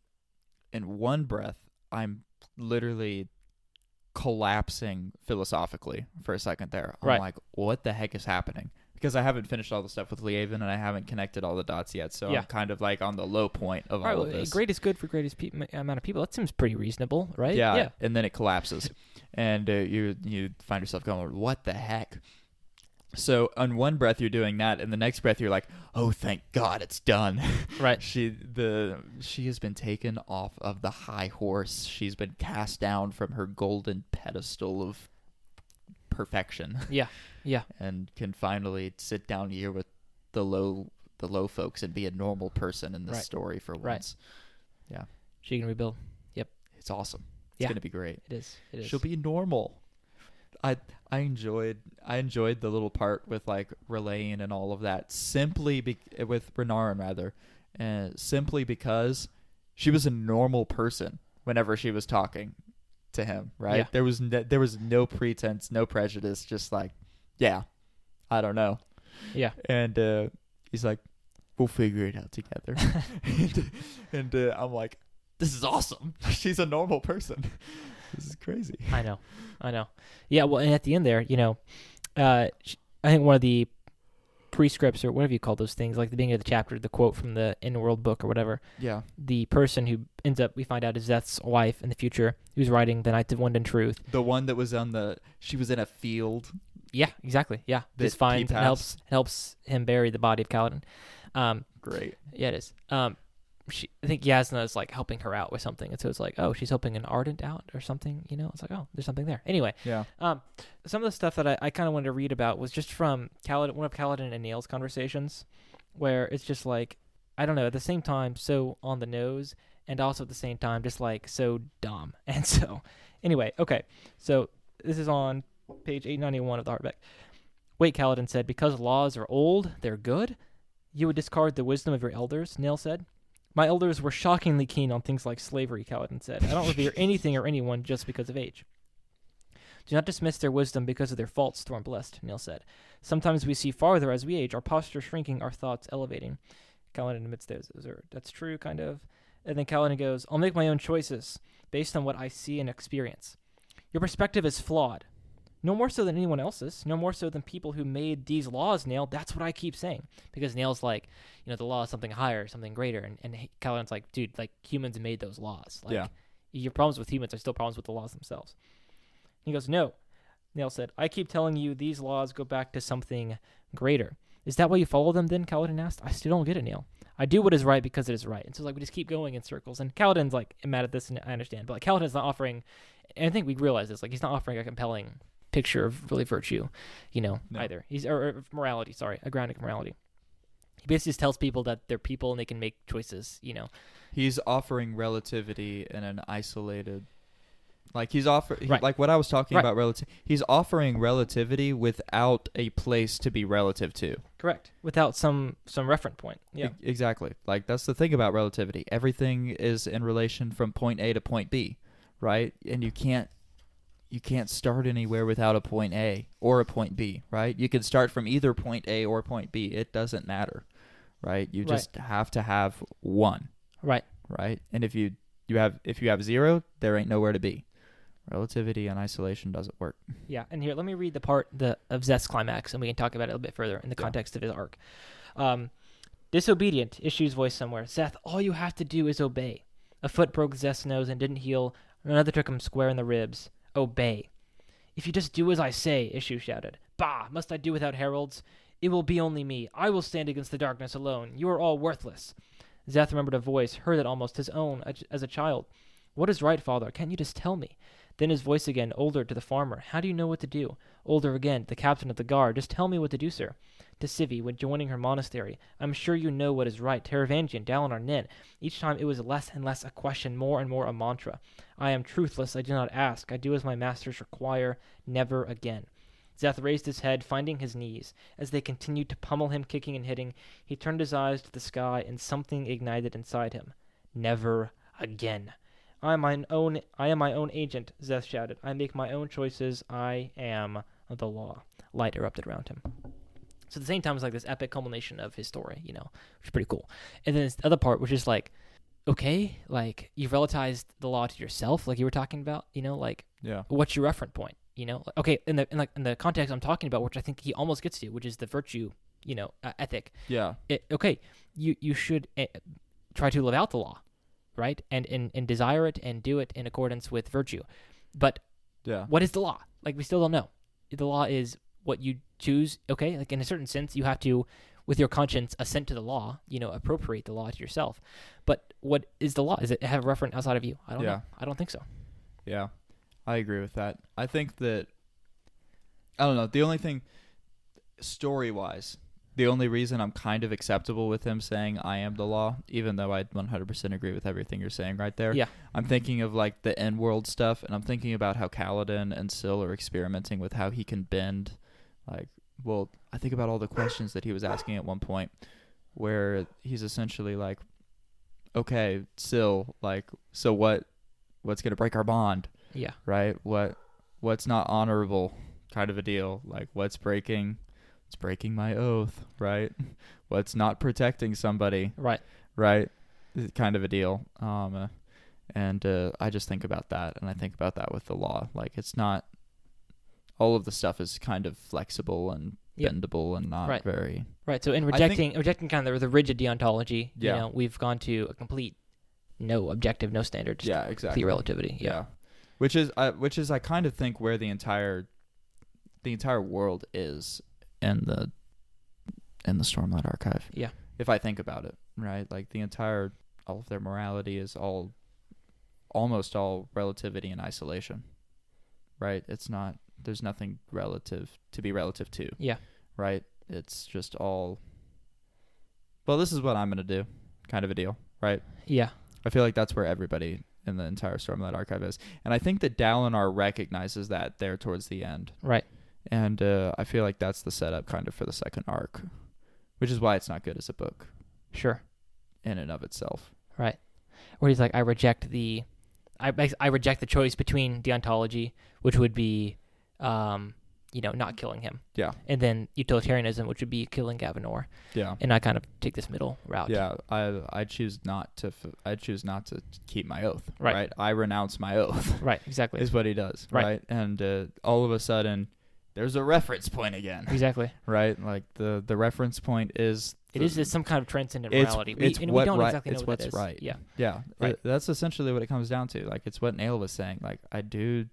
one breath I'm literally collapsing philosophically for a second there. I'm like, what the heck is happening? Because I haven't finished all the stuff with Levin and I haven't connected all the dots yet. So I'm kind of on the low point of all of this. Great is good for greatest amount of people. That seems pretty reasonable, right? Yeah. And then it collapses. And you find yourself going, what the heck? So on one breath you're doing that, and the next breath you're like, "Oh, thank God, it's done." Right. She has been taken off of the high horse. She's been cast down from her golden pedestal of perfection. Yeah. Yeah. And can finally sit down here with the low folks and be a normal person in this story for once. Yeah. She can rebuild. Yep. It's awesome. It's gonna be great. It is. She'll be normal. I enjoyed the little part with Relaine and all of that with Renarin rather, simply because she was a normal person whenever she was talking to him, right? Yeah. There was no pretense, no prejudice, just I don't know. Yeah. And he's like, we'll figure it out together. and I'm like, this is awesome. She's a normal person. This is crazy. I know. Yeah, well, and at the end there, I think one of the prescripts or whatever you call those things, like the beginning of the chapter, the quote from the In-World book or whatever. Yeah. The person who ends up, we find out, is Zeth's wife in the future, who's writing The Night of Wind and Truth. The one that was she was in a field. Yeah, exactly. Yeah. Just finds and helps him bury the body of Kaladin. Great. Yeah, it is. I think Jasnah is helping her out with something, and so it's oh, she's helping an ardent out or something. It's oh, there's something there. Anyway, yeah. Some of the stuff that I kind of wanted to read about was just from one of Kaladin and Neil's conversations, where it's just I don't know, at the same time so on the nose, and also at the same time just so dumb. And so, anyway, okay, so this is on page 891 of the hardback. Wait, Kaladin said, because laws are old, they're good. You would discard the wisdom of your elders, Neil said. My elders were shockingly keen on things like slavery, Kaladin said. I don't revere anything or anyone just because of age. Do not dismiss their wisdom because of their faults, Stormblessed, Neil said. Sometimes we see farther as we age, our posture shrinking, our thoughts elevating. Kaladin admits that's true, kind of. And then Kaladin goes, I'll make my own choices based on what I see and experience. Your perspective is flawed. No more so than anyone else's. No more so than people who made these laws, Neil. That's what I keep saying. Because Neil's the law is something higher, something greater. And Kaladin's dude, humans made those laws. Your problems with humans are still problems with the laws themselves. He goes, no. Neil said, I keep telling you these laws go back to something greater. Is that why you follow them then? Kaladin asked. I still don't get it, Neil. I do what is right because it is right. And so we just keep going in circles. And Kaladin's mad at this, and I understand. But Kaladin's not offering, and I think we realize this, he's not offering a compelling picture of really virtue, no. Either. He's or morality, a grounding morality. He basically just tells people that they're people and they can make choices, He's offering relativity in an isolated Like Right. like what I was talking Right. about he's offering relativity without a place to be relative to. Correct. Without some reference point. Yeah. Exactly. Like that's the thing about relativity. Everything is in relation from point A to point B, right? And you can't start anywhere without a point A or a point B, right? You can start from either point A or point B. It doesn't matter, right? You just have to have one, Right. right? And if you have zero, there ain't nowhere to be. Relativity and isolation doesn't work. Yeah, and here, let me read the part of Zeth's climax, and we can talk about it a little bit further in the context of his arc. Disobedient, Issue's voice somewhere. Zeth, all you have to do is obey. A foot broke Zeth's nose and didn't heal. Another took him square in the ribs. Obey. If you just do as I say, Issue shouted. Bah, must I do without heralds? It will be only me. I will stand against the darkness alone. You are all worthless. Zeth remembered a voice, heard it almost his own, as a child. What is right, father? Can't you just tell me? Then his voice again, older, to the farmer. How do you know what to do? Older again, the captain of the guard. Just tell me what to do, sir. To Sivi, when joining her monastery. I'm sure you know what is right. Taravangian, Dalinar, Nin. Each time it was less and less a question, more and more a mantra. I am truthless. I do not ask. I do as my masters require. Never again. Zeth raised his head, finding his knees. As they continued to pummel him, kicking and hitting, he turned his eyes to the sky, and something ignited inside him. Never again. I am my own agent, Zeth shouted. I make my own choices. I am the law. Light erupted around him. So at the same time, it's like this epic culmination of his story, which is pretty cool. And then this other part, which is like, okay, like you've relativized the law to yourself, like you were talking about, what's your reference point? Okay, in the context I'm talking about, which I think he almost gets to, which is the virtue, ethic. Yeah. You should try to live out the law. Right? And desire it and do it in accordance with virtue. But what is the law? Like, we still don't know. The law is what you choose, okay? Like, in a certain sense, you have to, with your conscience, assent to the law, appropriate the law to yourself. But what is the law? Does it have a reference outside of you? I don't know. I don't think so. Yeah, I agree with that. I think that, I don't know, the only thing, story-wise, the only reason I'm kind of acceptable with him saying I am the law, even though I 100% agree with everything you're saying right there. Yeah. I'm thinking of like the N-world stuff, and I'm thinking about how Kaladin and Syl are experimenting with how he can bend. Like, well, I think about all the questions that he was asking at one point, where he's essentially like, okay, Syl, like, so what's gonna break our bond? Yeah. Right? What's not honorable, kind of a deal. Like, what's breaking? It's breaking my oath, right? What's not protecting somebody, right? Kind of a deal. And I just think about that, and I think about that with the law. Like, it's not, all of the stuff is kind of flexible and bendable and not very... Right, so in rejecting kind of the rigid deontology, we've gone to a complete no objective, no standard, just exactly. complete relativity. Yeah. Which is I kind of think where the entire world is in the Stormlight Archive. Yeah. If I think about it, right? Like all of their morality is almost all relativity and isolation. Right? There's nothing relative to be relative to. Yeah. Right? It's just all, well, this is what I'm going to do, kind of a deal, right? Yeah. I feel like that's where everybody in the entire Stormlight Archive is. And I think that Dalinar recognizes that there towards the end. Right. And I feel like that's the setup kind of for the second arc, which is why it's not good as a book. Sure. In and of itself. Right. Where he's like, I reject the choice between deontology, which would be, not killing him. Yeah. And then utilitarianism, which would be killing Gavinor. Yeah. And I kind of take this middle route. Yeah. I choose not to keep my oath. Right. Right. I renounce my oath. Right. Exactly. Is what he does. Right. And all of a sudden, there's a reference point again. Exactly. Right? Like the reference point is... It is some kind of transcendent morality. We don't exactly know what that is. Right. Yeah. Yeah. Right. That's essentially what it comes down to. Like, it's what Nail was saying. Like, I do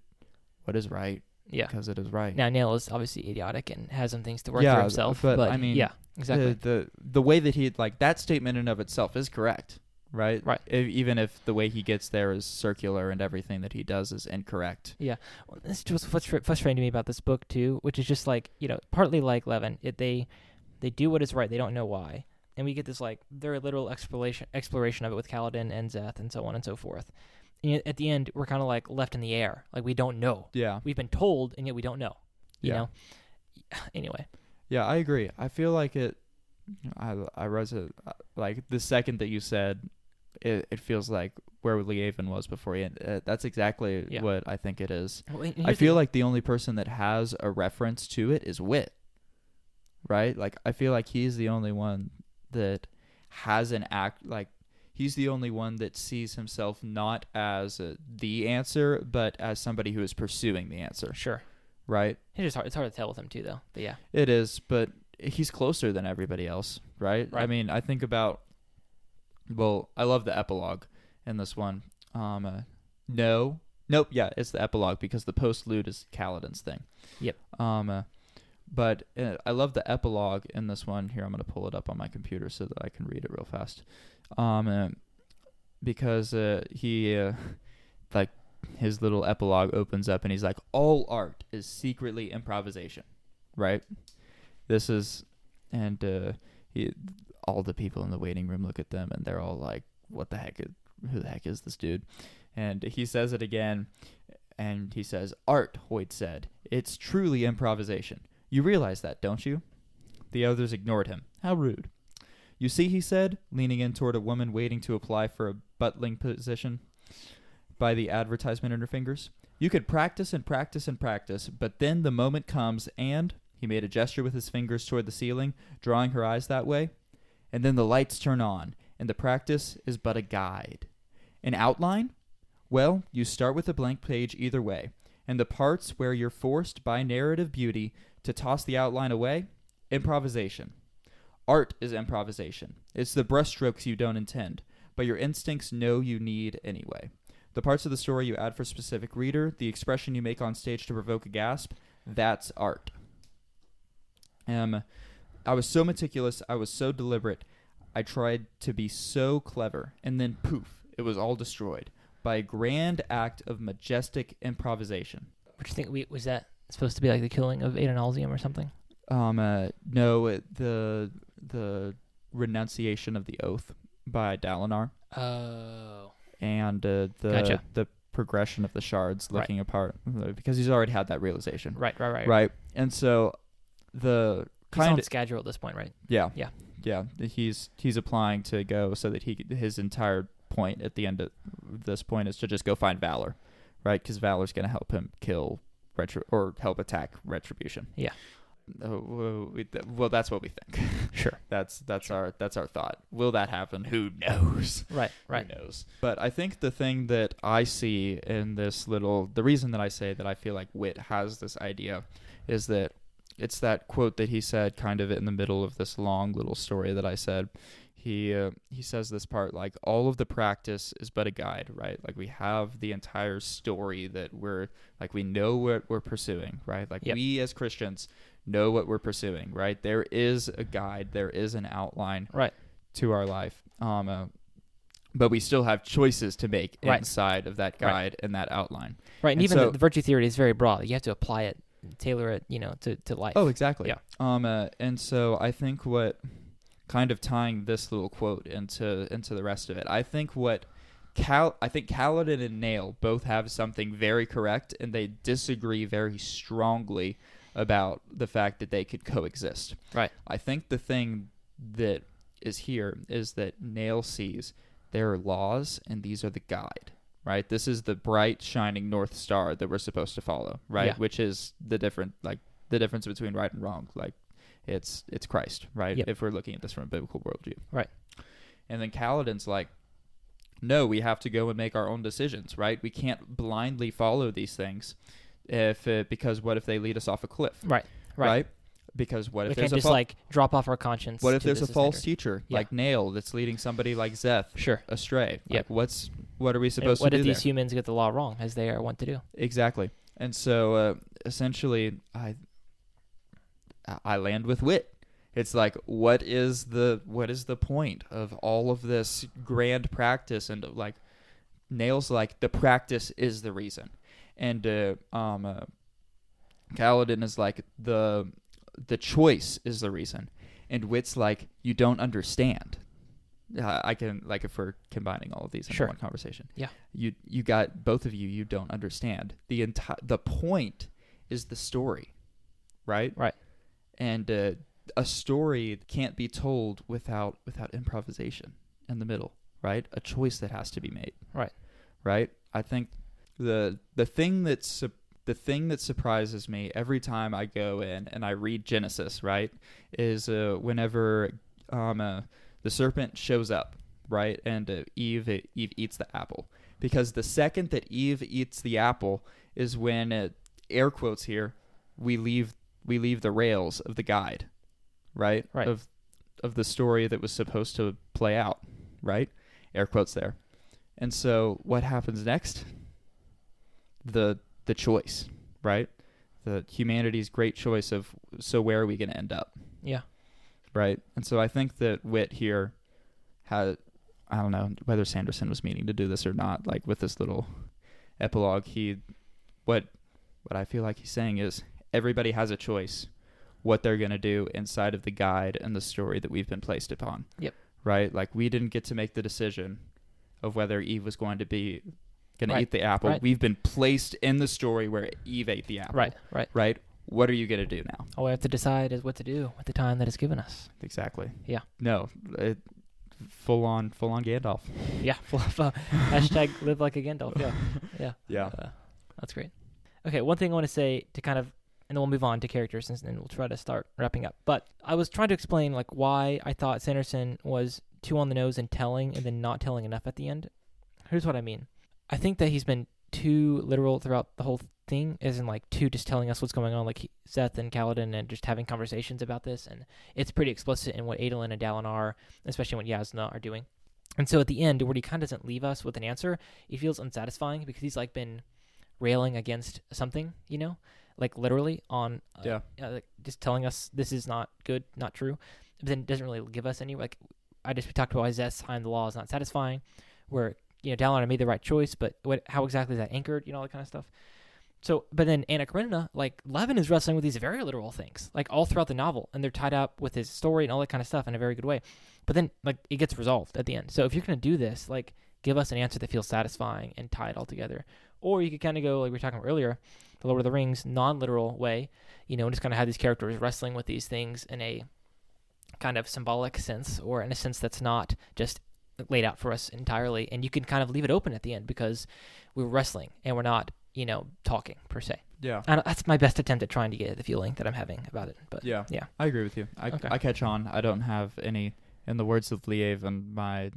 what is right. Yeah. Because it is right. Now, Nail is obviously idiotic and has some things to work through himself. But I mean... Yeah, exactly. The way that he... Like, that statement in and of itself is correct. Right? Right. Even if the way he gets there is circular and everything that he does is incorrect. Yeah. Well, this is just what's frustrating to me about this book, too, which is just like, partly like Levin. They do what is right. They don't know why. And we get this, like, very literal exploration of it with Kaladin and Zeth and so on and so forth. at the end, we're kind of like left in the air. Like we don't know. Yeah. We've been told, and yet we don't know. You know? Anyway. Yeah, I agree. I feel like I read it, like the second that you said, it feels like where Levin was before he ended. That's exactly what I think it is. Well, I feel like the only person that has a reference to it is Wit, right? Like, I feel like he's the only one that has an act, like, he's the only one that sees himself not as the answer, but as somebody who is pursuing the answer. Sure. Right? It's hard to tell with him, too, though. But yeah. It is, but he's closer than everybody else, right? I mean, I think about, well, I love the epilogue in this one. Nope, yeah, it's the epilogue because the postlude is Kaladin's thing. Yep. But I love the epilogue in this one. Here, I'm going to pull it up on my computer so that I can read it real fast. Because he, like, his little epilogue opens up and he's like, all art is secretly improvisation, right? This is, and all the people in the waiting room look at them and they're all like, what the heck, who the heck is this dude? And he says it again, and he says, art, Hoyt said, it's truly improvisation. You realize that, don't you? The others ignored him. How rude. You see, he said, leaning in toward a woman waiting to apply for a butling position by the advertisement in her fingers. You could practice and practice and practice, but then the moment comes and, he made a gesture with his fingers toward the ceiling, drawing her eyes that way, and then the lights turn on, and the practice is but a guide. An outline? Well, you start with a blank page either way, and the parts where you're forced by narrative beauty to toss the outline away? Improvisation. Art is improvisation. It's the brushstrokes you don't intend, but your instincts know you need anyway. The parts of the story you add for a specific reader, the expression you make on stage to provoke a gasp, that's art. I was so meticulous, I was so deliberate, I tried to be so clever, and then poof, it was all destroyed by a grand act of majestic improvisation. What do you think? Was that supposed to be like the killing of Aiden Alzium or something? No, the renunciation of the oath by Dalinar. Oh. And Gotcha. the progression of the shards looking apart, because he's already had that realization. Right. And so the he's on schedule at this point, right? Yeah. He's applying to go so that his entire point at the end of this point is to just go find Valor, right? Because Valor's going to help him kill or help attack Retribution. Yeah. Well, that's what we think. Sure. That's our thought. Will that happen? Who knows? Right. Who knows? But I think the thing that I see in this the reason that I say that I feel like Wit has this idea is that it's that quote that he said kind of in the middle of this long little story that I said. He says this part, like, all of the practice is but a guide, right? Like, we have the entire story that we know what we're pursuing, right? Like, we as Christians know what we're pursuing, right? There is a guide, there is an outline to our life. But we still have choices to make inside of that guide and that outline. Right, and even the virtue theory is very broad. You have to apply it, tailor it, to life. Oh, exactly. Yeah. And so I think what kind of tying this little quote into the rest of it, I think Kaladin and Nail both have something very correct, and they disagree very strongly about the fact that they could coexist. Right. I think the thing that is here is that Nail sees there are laws, and these are the guide. Right. This is the bright, shining North Star that we're supposed to follow. Right. Yeah. Which is the difference between right and wrong. Like, it's Christ, right? Yep. If we're looking at this from a biblical worldview. Right. And then Kaladin's like, no, we have to go and make our own decisions, right? We can't blindly follow these things because what if they lead us off a cliff? Right? Because what if we can't just drop off our conscience? What if there's a false teacher like Nail that's leading somebody like Zeth astray? Yep. Like, what are we supposed to do? What if these humans get the law wrong, as they are wont to do? Exactly. And so essentially, I land with Wit. It's like, what is the point of all of this grand practice? And like, Nail's like, the practice is the reason, and Kaladin is like, the choice is the reason, and Wit's like, you don't understand. I can, like, if we're combining all of these into Sure. one conversation. Yeah. You got both of you don't understand. The point is the story, right? Right. And a story can't be told without improvisation in the middle, right? A choice that has to be made. Right. Right? I think the thing that surprises me every time I go in and I read Genesis, right, is whenever the serpent shows up, right, and Eve eats the apple. Because the second that Eve eats the apple is when, air quotes here, we leave the rails of the guide, right? Right. Of the story that was supposed to play out, right? Air quotes there. And so what happens next? The choice, right? The humanity's great choice of, so where are we going to end up? Yeah. Right? And so I think that Whit here had, I don't know whether Sanderson was meaning to do this or not, like with this little epilogue, what I feel like he's saying is everybody has a choice what they're going to do inside of the guide and the story that we've been placed upon. Yep. Right? Like, we didn't get to make the decision of whether Eve was going to Right. eat the apple. Right. We've been placed in the story where Eve ate the apple. Right. Right? What are you going to do now? All we have to decide is what to do with the time that is given us. Exactly. Yeah. No, full on Gandalf. Yeah. Hashtag live like a Gandalf. Yeah. Yeah. Yeah. That's great. Okay, one thing I want to say to kind of, and then we'll move on to characters, and then we'll try to start wrapping up. But I was trying to explain like why I thought Sanderson was too on the nose and telling, and then not telling enough at the end. Here's what I mean. I think that he's been too literal throughout the whole thing, as in like too just telling us what's going on, like Seth and Kaladin, and just having conversations about this, and it's pretty explicit in what Adolin and Dalinar, especially what Jasnah, are doing. And so at the end, where he kind of doesn't leave us with an answer, it feels unsatisfying because he's like been railing against something, you know, like literally on, like just telling us this is not good, not true, but then doesn't really give us any, like, we talked about why Zeth's behind the law is not satisfying, where, you know, Dalinar made the right choice, but how exactly is that anchored, you know, all that kind of stuff. So, but then Anna Karenina, like, Levin is wrestling with these very literal things, like, all throughout the novel, and they're tied up with his story and all that kind of stuff in a very good way. But then, like, it gets resolved at the end. So if you're going to do this, like, give us an answer that feels satisfying and tie it all together. Or you could kind of go, like we were talking about earlier, the Lord of the Rings non-literal way, you know, and just kind of have these characters wrestling with these things in a kind of symbolic sense, or in a sense that's not just laid out for us entirely. And you can kind of leave it open at the end because we're wrestling and we're not, you know, talking per se. Yeah. That's my best attempt at trying to get the feeling that I'm having about it. But yeah. I agree with you. Okay. I catch on. I don't have any, in the words of Levin, my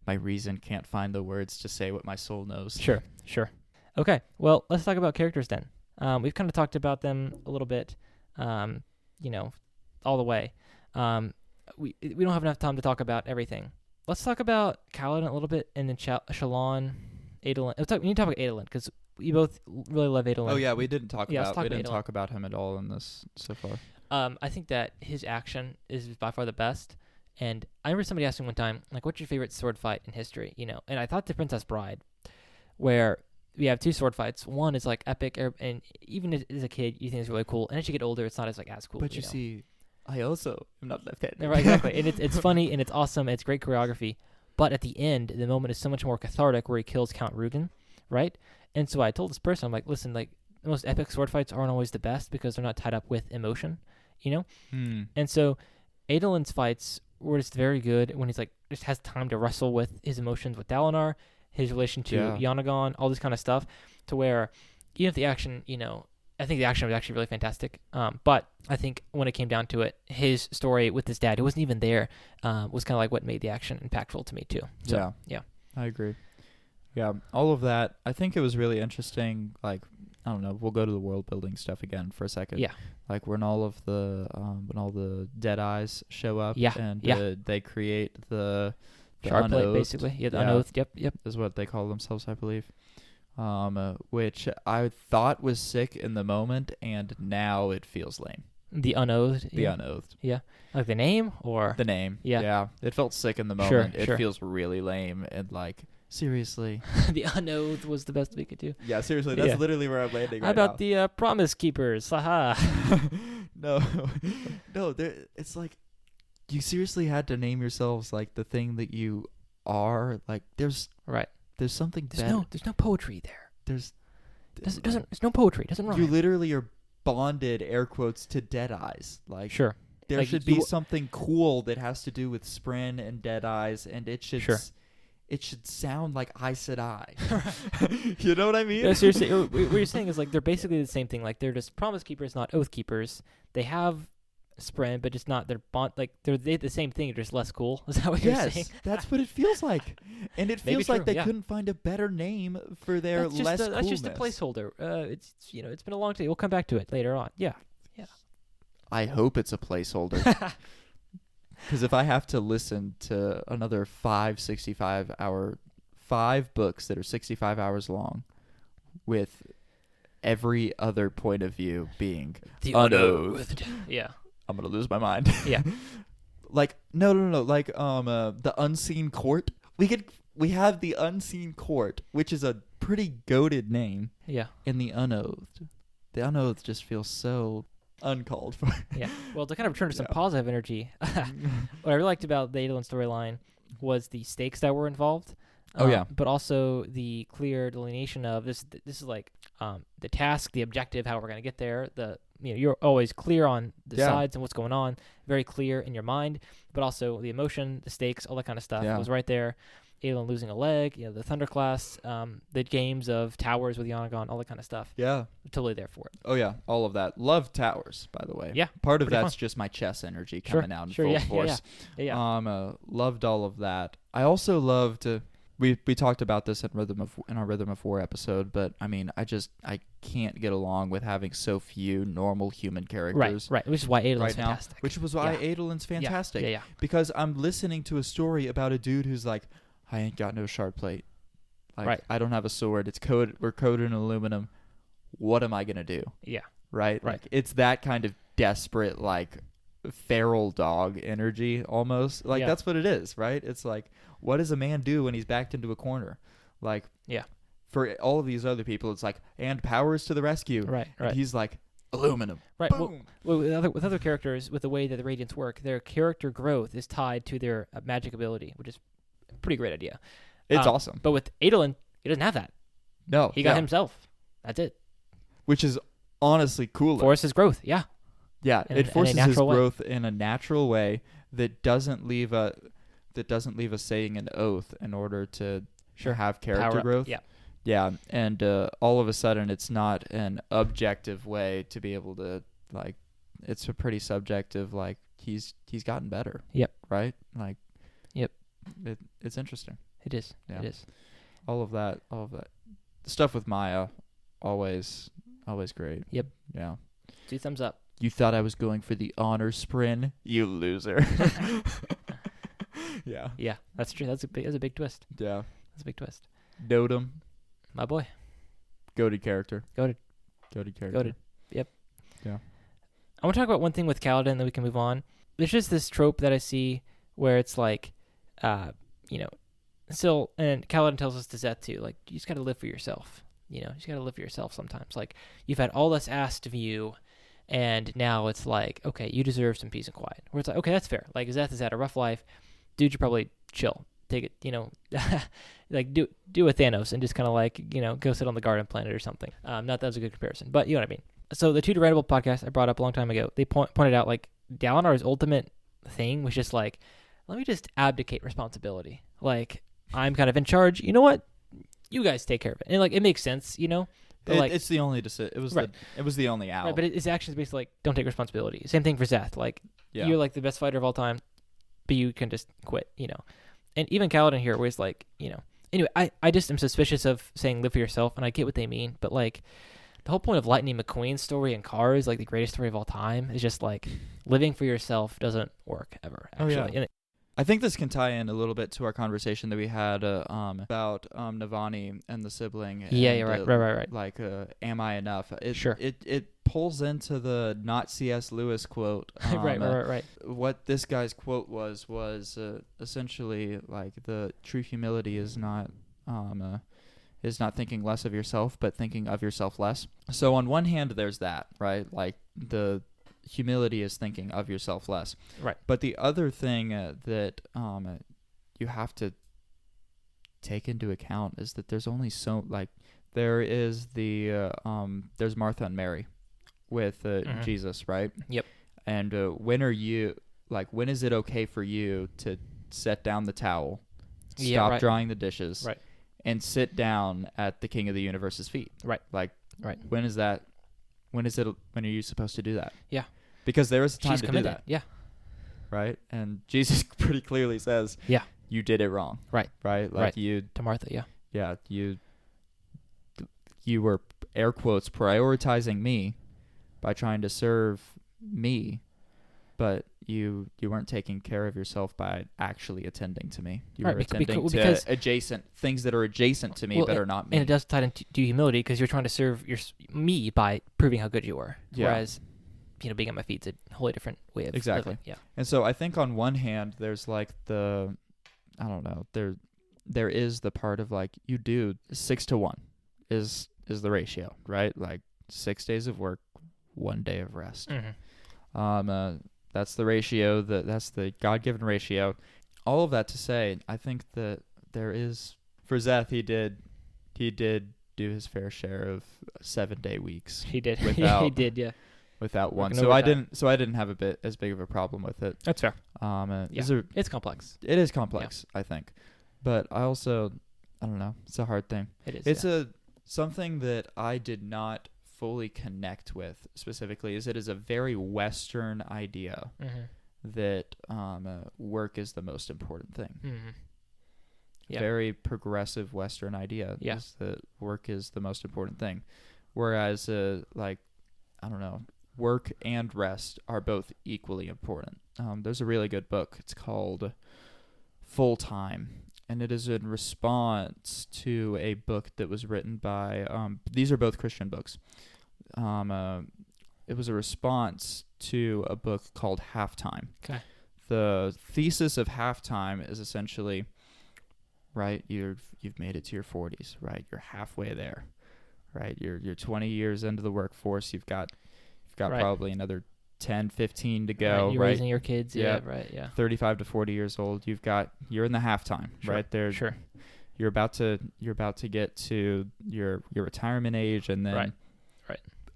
reason can't find the words to say what my soul knows. Sure. Okay, well, let's talk about characters then. We've kind of talked about them a little bit, you know, all the way. We don't have enough time to talk about everything. Let's talk about Kaladin a little bit, and then Shallan, Adolin. We need to talk about Adolin, because we both really love Adolin. Oh, yeah, we didn't talk Yeah, let's about talk we about didn't Adolin. talk about him at all in this so far. I think that his action is by far the best. And I remember somebody asking one time, like, what's your favorite sword fight in history? You know, and I thought The Princess Bride, where we have two sword fights. One is like epic, and even as a kid, you think it's really cool. And as you get older, it's not as like as cool. But you know? see, I also am not left-handed. Right, exactly. And it's funny and it's awesome. And it's great choreography. But at the end, the moment is so much more cathartic, where he kills Count Rugen, right? And so I told this person, I'm like, listen, like, the most epic sword fights aren't always the best because they're not tied up with emotion, you know? And so Adolin's fights were just very good when he's like just has time to wrestle with his emotions with Dalinar, his relation to Yanagon, all this kind of stuff, to where even if the action, you know, I think the action was actually really fantastic. But I think when it came down to it, his story with his dad, who wasn't even there, was kind of like what made the action impactful to me too. So, yeah. I agree. Yeah, all of that. I think it was really interesting. Like, I don't know. We'll go to the world building stuff again for a second. Yeah. Like when all the dead eyes show up. And they create the Shard plate, unoathed, basically. Yeah, the unoathed. Yep. Is what they call themselves, I believe. Which I thought was sick in the moment, and now it feels lame. The unoathed. The unoathed. Yeah. Like the name or the name. Yeah. Yeah. It felt sick in the moment. It feels really lame, and like, seriously. The unoathed was the best we could do. Yeah, seriously, that's literally where I'm landing right now. How about the Promise Keepers? Haha. No, it's like, you seriously had to name yourselves like the thing that you are. Like there's something better. There's no poetry there. There's no poetry. It doesn't rhyme. You literally are bonded, air quotes, to dead eyes. Like sure. There like should be something cool that has to do with Spren and dead eyes, and it should it should sound like I said I. You know what I mean? No, seriously, what you're saying is like they're basically the same thing. Like they're just promise keepers, not oath keepers. They have Spren, but just not their bond. Like they're the same thing, just less cool. Is that what you're saying? Yes, that's what it feels like, and it feels like they couldn't find a better name for their less coolness. That's just a placeholder. It's it's been a long day. We'll come back to it later on. Yeah. I hope it's a placeholder. Because if I have to listen to another 5 books that are 65 hours long, with every other point of view being the unoathed. Yeah. I'm going to lose my mind. Yeah. Like, no. Like, the Unseen Court. We have the Unseen Court, which is a pretty goated name. Yeah. And the Unoathed. The Unoathed just feels so uncalled for. Yeah. Well, to kind of return to some positive energy, what I really liked about the Adolin storyline was the stakes that were involved. But also the clear delineation of this. This is like the task, the objective, how we're going to get there. You're always clear on the sides and what's going on, very clear in your mind, but also the emotion, the stakes, all that kind of stuff was right there. Adolin losing a leg, the Thunderclass, the games of towers with Yanagon, all that kind of stuff. Yeah. Totally there for it. Oh, yeah. All of that. Love towers, by the way. Yeah. Part of that's just my chess energy coming out in full force. Yeah. Loved all of that. I also loved... We talked about this in our Rhythm of War episode, but I mean, I can't get along with having so few normal human characters. Right. Which is why Adolin's fantastic. Which was why Adolin's fantastic. Yeah. Because I'm listening to a story about a dude who's like, I ain't got no shard plate. Like, I don't have a sword. We're coated in aluminum. What am I gonna do? Yeah. Right. Like, it's that kind of desperate, like, feral dog energy almost. Like that's what it is, right? It's like, what does a man do when he's backed into a corner? Like, for all of these other people, it's like, and powers to the rescue. Right. And he's like, aluminum. Right. Boom. Well, with other characters, with the way that the Radiants work, their character growth is tied to their magic ability, which is a pretty great idea. It's awesome. But with Adolin, he doesn't have that. No. He got himself. That's it. Which is honestly cooler. Forces growth. Yeah. Yeah, it forces his growth in a natural way that doesn't leave us saying an oath in order to have character growth. Yeah, and all of a sudden it's not an objective way to be able to, like, it's a pretty subjective, like, he's gotten better. Yep. Right? Like, yep. It's interesting. It is. Yeah. It is. All of that. The stuff with Maya, always great. Yep. Yeah. 2 thumbs up. You thought I was going for the honor Spren? You loser. Yeah. Yeah, that's true. That's a big twist. Yeah. That's a big twist. Dotem. My boy. Goated character. Goated character. Goated. Yep. Yeah. I want to talk about one thing with Kaladin, then we can move on. There's just this trope that I see where it's like, still, and Kaladin tells us to Zeth too, like, you just got to live for yourself. You just got to live for yourself sometimes. Like, you've had all this asked of you, and now it's like, okay, you deserve some peace and quiet. Where it's like, okay, that's fair. Like, Zeth has had a rough life. Dude, you probably chill. Take it, like, do a Thanos and just kind of like, go sit on the garden planet or something. Not that was a good comparison, but you know what I mean. So the Two Derivable podcast I brought up a long time ago, they pointed out, like, Dalinar's ultimate thing was just like, let me just abdicate responsibility. Like, I'm kind of in charge. You know what? You guys take care of it. And, like, it makes sense, But like, it's the only decision. It was the only out. Right, but his actions basically like, don't take responsibility. Same thing for Zeth. Like, you're like the best fighter of all time, but you can just quit, And even Kaladin here, where he's like, Anyway, I just am suspicious of saying live for yourself, and I get what they mean, but like, the whole point of Lightning McQueen's story in Cars, like the greatest story of all time, is just like living for yourself doesn't work ever. Actually, Oh, yeah. I think this can tie in a little bit to our conversation that we had about Navani and the sibling. Right. Like, am I enough? Sure. It pulls into the not C.S. Lewis quote. Right. What this guy's quote was essentially like, the true humility is not thinking less of yourself, but thinking of yourself less. So on one hand, there's that, right? Like, the humility is thinking of yourself less. Right. But the other thing that you have to take into account is that there's only there is there's Martha and Mary with Jesus, right? Yep. And when is it okay for you to set down the towel, stop drying the dishes, right, and sit down at the King of the Universe's feet? Right. Like, right. When are you supposed to do that? Yeah. Because there is a time She's to committed. do that. Yeah. Right? And Jesus pretty clearly says, yeah, you did it wrong. Right. Right? Like to Martha, yeah. Yeah, you were, air quotes, prioritizing me by trying to serve me, but you weren't taking care of yourself by actually attending to me. You were attending to adjacent things that are adjacent to me, but are not me. And it does tie into humility because you're trying to serve me by proving how good you are. Yeah. Whereas, being at my feet is a wholly different way of living. Yeah. And so I think on one hand, there's like there is the part of like you do 6-to-1 is the ratio, right? Like 6 days of work, 1 day of rest. Mm-hmm. That's the ratio. That's the God-given ratio. All of that to say, I think that there is, for Zeth, he did do his fair share of 7-day weeks. He did. Without, he did. Yeah. Without one, so I didn't have as big of a problem with it. That's fair. It's complex. It is complex, I think, but I don't know. It's a hard thing. It is. It's something that I did not fully connect with specifically. It is a very Western idea that work is the most important thing. Mm-hmm. Yep. Very progressive Western idea is that work is the most important thing, whereas work and rest are both equally important. There's a really good book. It's called Full Time, and it is in response to a book that was written by, these are both Christian books. It was a response to a book called Halftime. Okay. The thesis of Halftime is essentially, right, you've made it to your 40s, right? You're halfway there, right? You're 20 years into the workforce. You've got probably another 10, 15 to go. Right, you're raising your kids. Yeah. Right. Yeah. 35 to 40 years old. You're in the halftime, right there. Sure. You're about to get to your retirement age, and then right.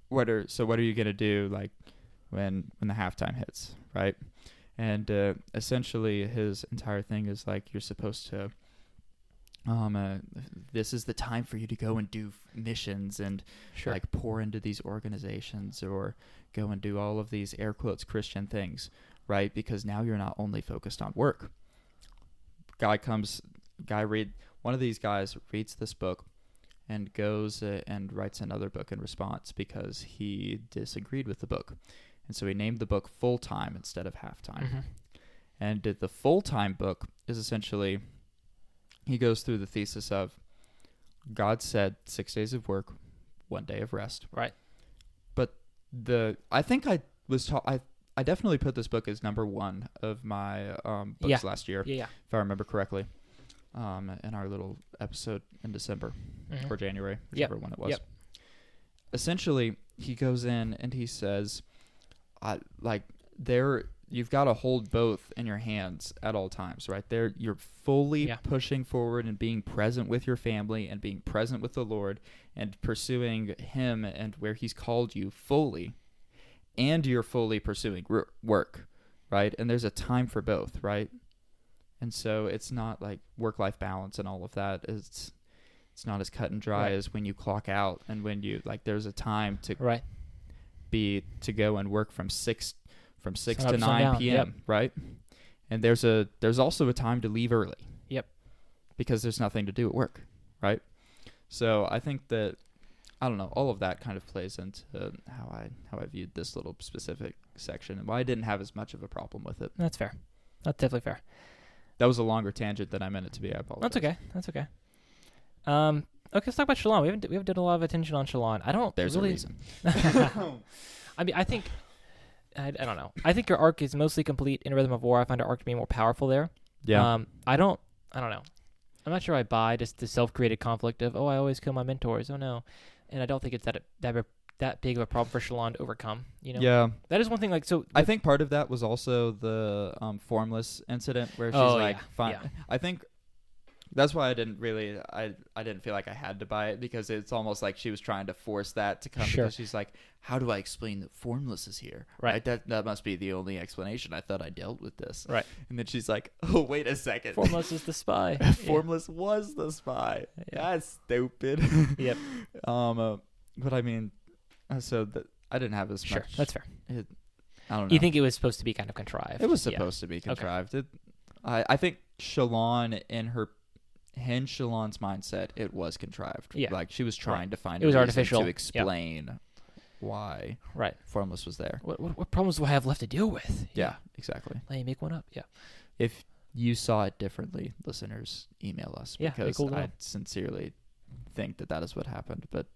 What are you gonna do like when the halftime hits, right? And essentially, his entire thing is like you're supposed to. This is the time for you to go and do missions and like pour into these organizations or go and do all of these air quotes Christian things, right? Because now you're not only focused on work. One of these guys reads this book and goes and writes another book in response because he disagreed with the book. And so he named the book Full Time instead of Halftime. Mm-hmm. And the Full Time book is essentially, he goes through the thesis of God said 6 days of work, 1 day of rest. Right. But I think I definitely put this book as number one of my books last year, if I remember correctly, in our little episode in December or January, whichever one it was. Yep. Essentially, he goes in and he says, you've got to hold both in your hands at all times, right? There, you're fully pushing forward and being present with your family and being present with the Lord and pursuing Him and where He's called you fully, and you're fully pursuing work, right? And there's a time for both, right? And so it's not like work-life balance and all of that. It's not as cut and dry as when you clock out and when you there's a time to go and work from 6 to 9 p.m. Right? And there's also a time to leave early. Yep. Because there's nothing to do at work, right? So I think that all of that kind of plays into how I viewed this little specific section and why I didn't have as much of a problem with it. That's fair. That's definitely fair. That was a longer tangent than I meant it to be. I apologize. That's okay. Okay, let's talk about Shalon. We haven't done a lot of attention on Shalon. There's really... a reason. I mean, I think I don't know. I think your arc is mostly complete in Rhythm of War. I find your arc to be more powerful there. Yeah. I don't know. I'm not sure I buy just the self-created conflict of I always kill my mentors. Oh no, and I don't think it's that that big of a problem for Shallan to overcome. Yeah. That is one thing. Like, so I think part of that was also the formless incident where she's like, fine. Yeah. I think that's why I didn't feel like I had to buy it, because it's almost like she was trying to force that to come. Sure. Because she's like, how do I explain that formless is here? Right. That must be the only explanation. I thought I dealt with this. Right. And then she's like, oh, wait a second. Formless is the spy. Formless was the spy. Yeah. That's stupid. Yep. But I mean, so I didn't have as Sure. much. That's fair. I don't know. You think it was supposed to be kind of contrived? It was supposed to be contrived. Okay. I think Shallan in Shallan's mindset, it was contrived. Yeah. Like she was trying to find it was a reason artificial to explain why Formless was there. What problems do I have left to deal with? Yeah, exactly. Let me make one up. Yeah. If you saw it differently, listeners, email us. Yeah, because cool I sincerely think that is what happened, but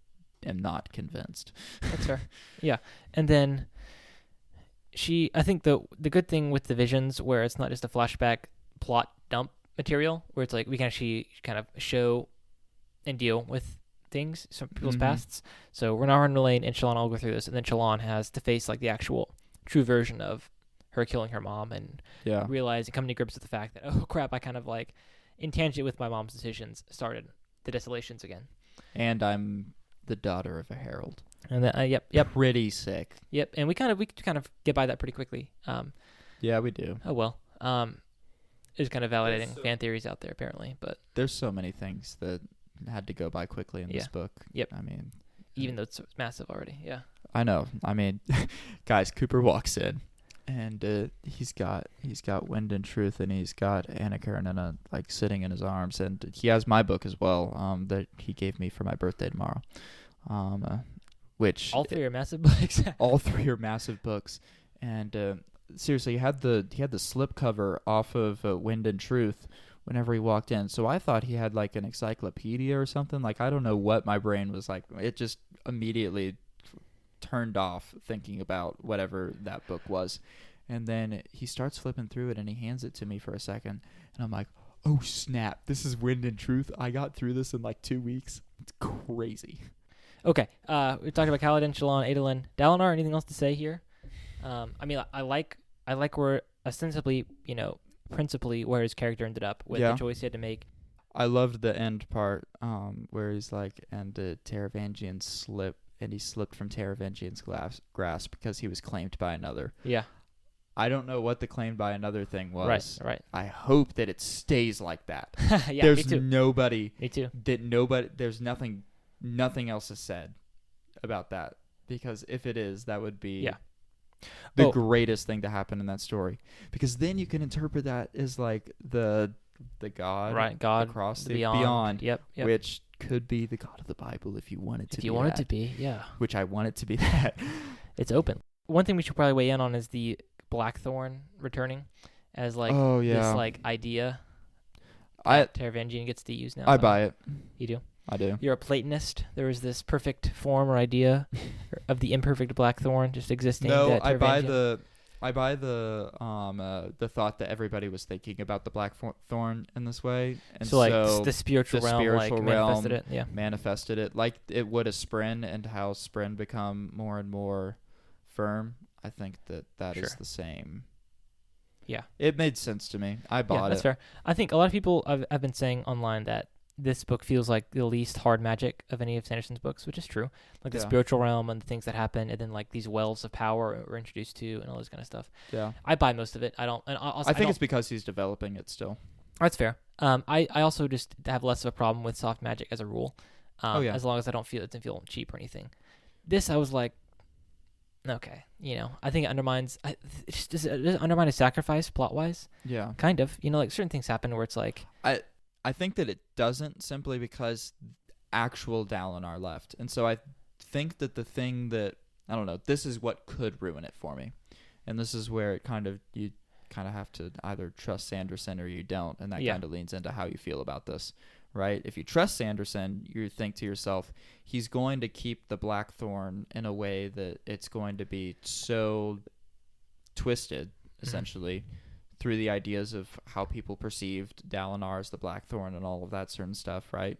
am not convinced. That's fair. Yeah. And then I think the good thing with the visions, where it's not just a flashback plot dump material, where it's like we can actually kind of show and deal with things, some people's pasts. So we're not relaying, and Shallan will go through this, and then Shallan has to face like the actual true version of her killing her mom, and realizing, coming to grips with the fact that, oh crap, I kind of like in tangent with my mom's decisions started the desolations again. And I'm the daughter of a herald. And then yep. Pretty sick. Yep. And we kind of get by that pretty quickly. Yeah, we do. Oh well. It's kind of validating fan theories out there apparently, but there's so many things that had to go by quickly in this book. Yep. I mean, even though it's massive already. Yeah. I know. I mean, guys, Cooper walks in, and he's got Wind and Truth, and he's got Anna Karenina like sitting in his arms, and he has my book as well. That he gave me for my birthday tomorrow. Which all three are massive books. All three are massive books, and seriously, he had the slipcover off of Wind and Truth whenever he walked in. So I thought he had like an encyclopedia or something. Like I don't know what my brain was like. It just immediately turned off thinking about whatever that book was. And then he starts flipping through it and he hands it to me for a second, and I'm like, oh snap, this is Wind and Truth. I got through this in like 2 weeks. It's crazy. Okay, we talked about Kaladin, Shallan, Adolin, Dalinar. Anything else to say here? I mean, I like where ostensibly, principally where his character ended up with the choice he had to make. I loved the end part, where he's like, and Taravangian slipped from Taravangian's grasp because he was claimed by another. Yeah. I don't know what the claimed by another thing was. Right. I hope that it stays like that. Yeah, there's me too. nobody. Me too. There's nothing else is said about that, because if it is, that would be the greatest thing to happen in that story, because then you can interpret that as like the God, God across the beyond. Yep. Which could be the God of the Bible if you want it to be. If you want it to be, yeah. Which I want it to be that. It's open. One thing we should probably weigh in on is the Blackthorn returning as like this like idea that Taravangian gets to use now. I buy it. You do? I do. You're a Platonist. There is this perfect form or idea of the imperfect Blackthorn just existing. No, I buy the thought that everybody was thinking about the Blackthorn in this way, and so like the spiritual realm manifested it like it would a Spren, and how Spren become more and more firm. I think that is the same. Yeah, it made sense to me. I bought it. That's fair. I think a lot of people have been saying online that this book feels like the least hard magic of any of Sanderson's books, which is true. Like the spiritual realm and the things that happen, and then like these wells of power we're introduced to, and all this kind of stuff. Yeah, I buy most of it. I don't. And I think it's because he's developing it still. That's fair. I also just have less of a problem with soft magic as a rule. As long as I don't feel it doesn't feel cheap or anything. This I was like, okay, I think it undermines. Does it undermine his sacrifice plot wise? Yeah, kind of. Like certain things happen where it's like I think that it doesn't, simply because actual Dalinar left. And so I think that the thing that, I don't know, this is what could ruin it for me. And this is where you kind of have to either trust Sanderson or you don't. And that kind of leans into how you feel about this, right? If you trust Sanderson, you think to yourself, he's going to keep the Blackthorn in a way that it's going to be so twisted, essentially, through the ideas of how people perceived Dalinar as the Blackthorn and all of that certain stuff, right?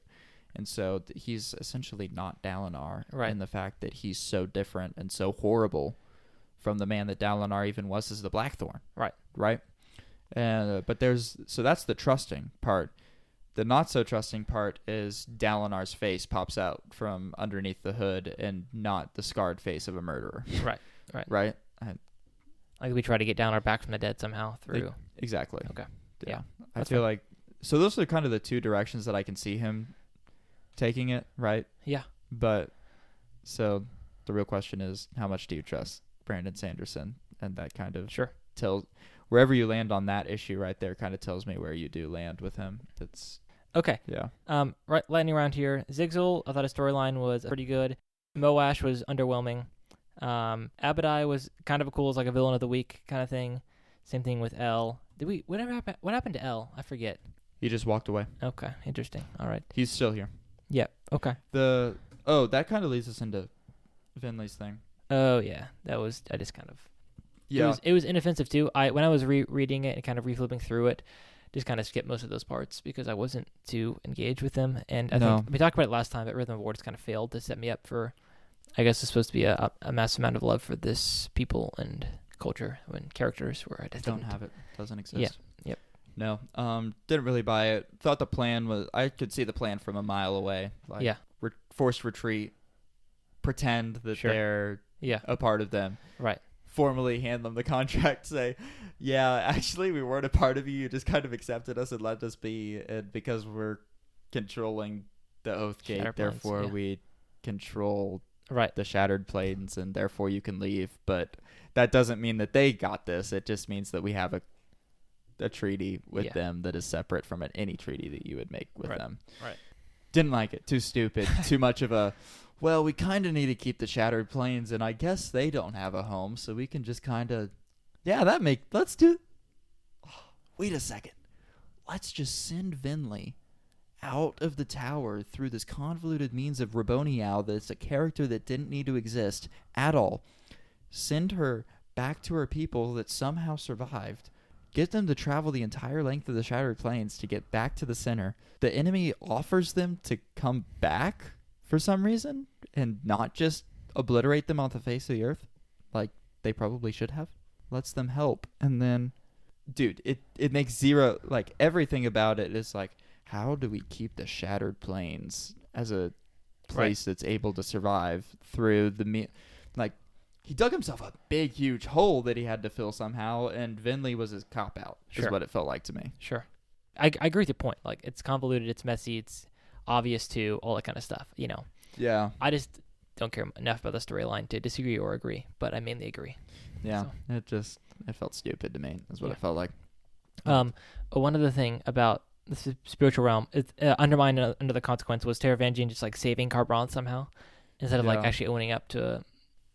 And so he's essentially not Dalinar Right. in the fact that he's so different and so horrible from the man that Dalinar even was as the Blackthorn. Right. Right? And but so that's the trusting part. The not so trusting part is Dalinar's face pops out from underneath the hood and not the scarred face of a murderer. Right. Right. Right? Like we try to get Dalinar back from the dead somehow through. Exactly. Okay. Yeah. I That's feel fine. like so those are kind of the two directions that I can see him taking it, right? Yeah. But so the real question is, how much do you trust Brandon Sanderson? And that kind of Sure. tells wherever you land on that issue right there kind of tells me where you do land with him. It's Okay. yeah. Right, lightning round here. Zigzal, I thought his storyline was pretty good. Moash was underwhelming. Abadai was kind of cool as like a villain of the week kind of thing. Same thing with L. What happened to L? I forget. He just walked away. Okay, interesting. All right. He's still here. Yeah. Okay. That kind of leads us into Vinley's thing. Oh yeah, I just kind of. Yeah. It was inoffensive too. When I was rereading it and kind of reflipping through it, just kind of skipped most of those parts because I wasn't too engaged with them. And I think we talked about it last time, but Rhythm of War's kind of failed to set me up for. I guess it's supposed to be a massive amount of love for this people and culture and characters where I just don't have it. Doesn't exist. Yeah. Yep. No. Didn't really buy it. Thought the plan was. I could see the plan from a mile away. Like, yeah. Forced retreat. Pretend that they're a part of them. Right. Formally hand them the contract. Say, yeah, actually we weren't a part of you. You just kind of accepted us and let us be. And because we're controlling the Oath Gate, therefore we control the Shattered Plains, and therefore you can leave. But that doesn't mean that they got this. It just means that we have a treaty with them that is separate from any treaty that you would make with them. Right. Didn't like it. Too stupid. Too much of a, well, we kind of need to keep the Shattered Plains, and I guess they don't have a home, so we can just kind of, let's do, wait a second. Let's just send Vinley out of the tower through this convoluted means of Raboniau that's a character that didn't need to exist at all. Send her back to her people that somehow survived. Get them to travel the entire length of the Shattered Plains to get back to the center. The enemy offers them to come back for some reason and not just obliterate them off the face of the earth like they probably should have. Lets them help. And then, dude, it makes zero, like, everything about it is like, how do we keep the Shattered Plains as a place that's able to survive through he dug himself a big, huge hole that he had to fill somehow, and Vinley was his cop-out, is what it felt like to me. Sure. I agree with your point. Like, it's convoluted, it's messy, it's obvious too, all that kind of stuff, you know. Yeah. I just don't care enough about the storyline to disagree or agree, but I mainly agree. Yeah. So. It felt stupid to me, is what it felt like. One other thing about the spiritual realm, it's undermined under the consequence was Teravangian just like saving Carbron somehow, instead of like actually owning up to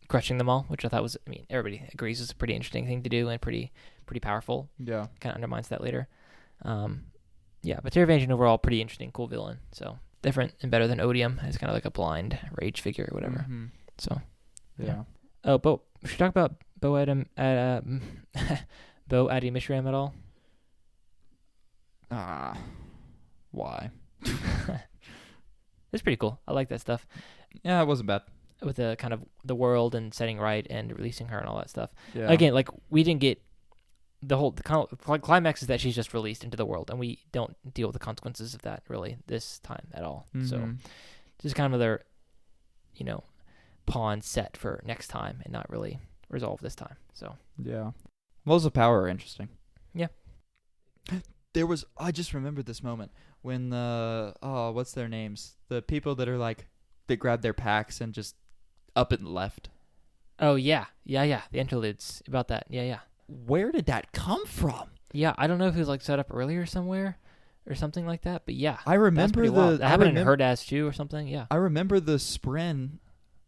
crushing them all, which I thought was, I mean, everybody agrees is a pretty interesting thing to do and pretty powerful. Yeah. Kind of undermines that later. But Teravangian overall, pretty interesting, cool villain. So different and better than Odium as kind of like a blind rage figure or whatever. Mm-hmm. So, yeah. Oh, but should we talk about Bo Adi Mishram at all? Why? It's pretty cool. I like that stuff. Yeah, it wasn't bad. With the kind of the world and setting right and releasing her and all that stuff. Yeah. Again, like we didn't get the climax is that she's just released into the world, and we don't deal with the consequences of that really this time at all. Mm-hmm. So just kind of their, pawn set for next time and not really resolve this time. So yeah. Laws of power are interesting. Yeah. I just remembered this moment when what's their names? The people that are like, that grab their packs and just up and left. Oh, yeah. The interludes about that. Yeah. Where did that come from? Yeah, I don't know if it was like set up earlier somewhere or something like that, but yeah. I remember that happened in Herdaz too or something, yeah. I remember the Spren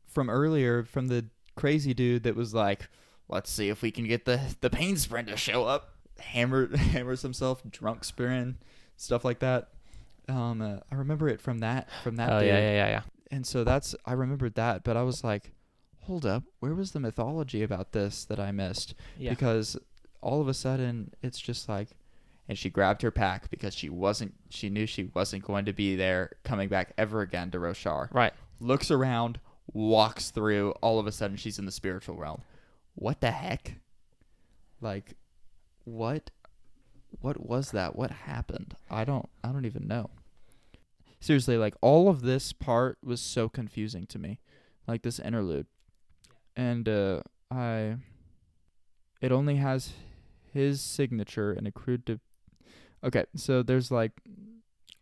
from earlier from the crazy dude that was like, let's see if we can get the Pain Spren to show up. Hammers himself, drunk Spren, stuff like that. I remember it from that Oh, day. yeah. And so I remembered that, but I was like, hold up, where was the mythology about this that I missed? Yeah. Because all of a sudden, it's just like, and she grabbed her pack because she knew she wasn't going to be there coming back ever again to Roshar. Right. Looks around, walks through, all of a sudden she's in the spiritual realm. What the heck? Like, what was that? What happened? I don't even know. Seriously, like, all of this part was so confusing to me. Like, this interlude. And it only has his signature and accrued to... Okay, so there's like...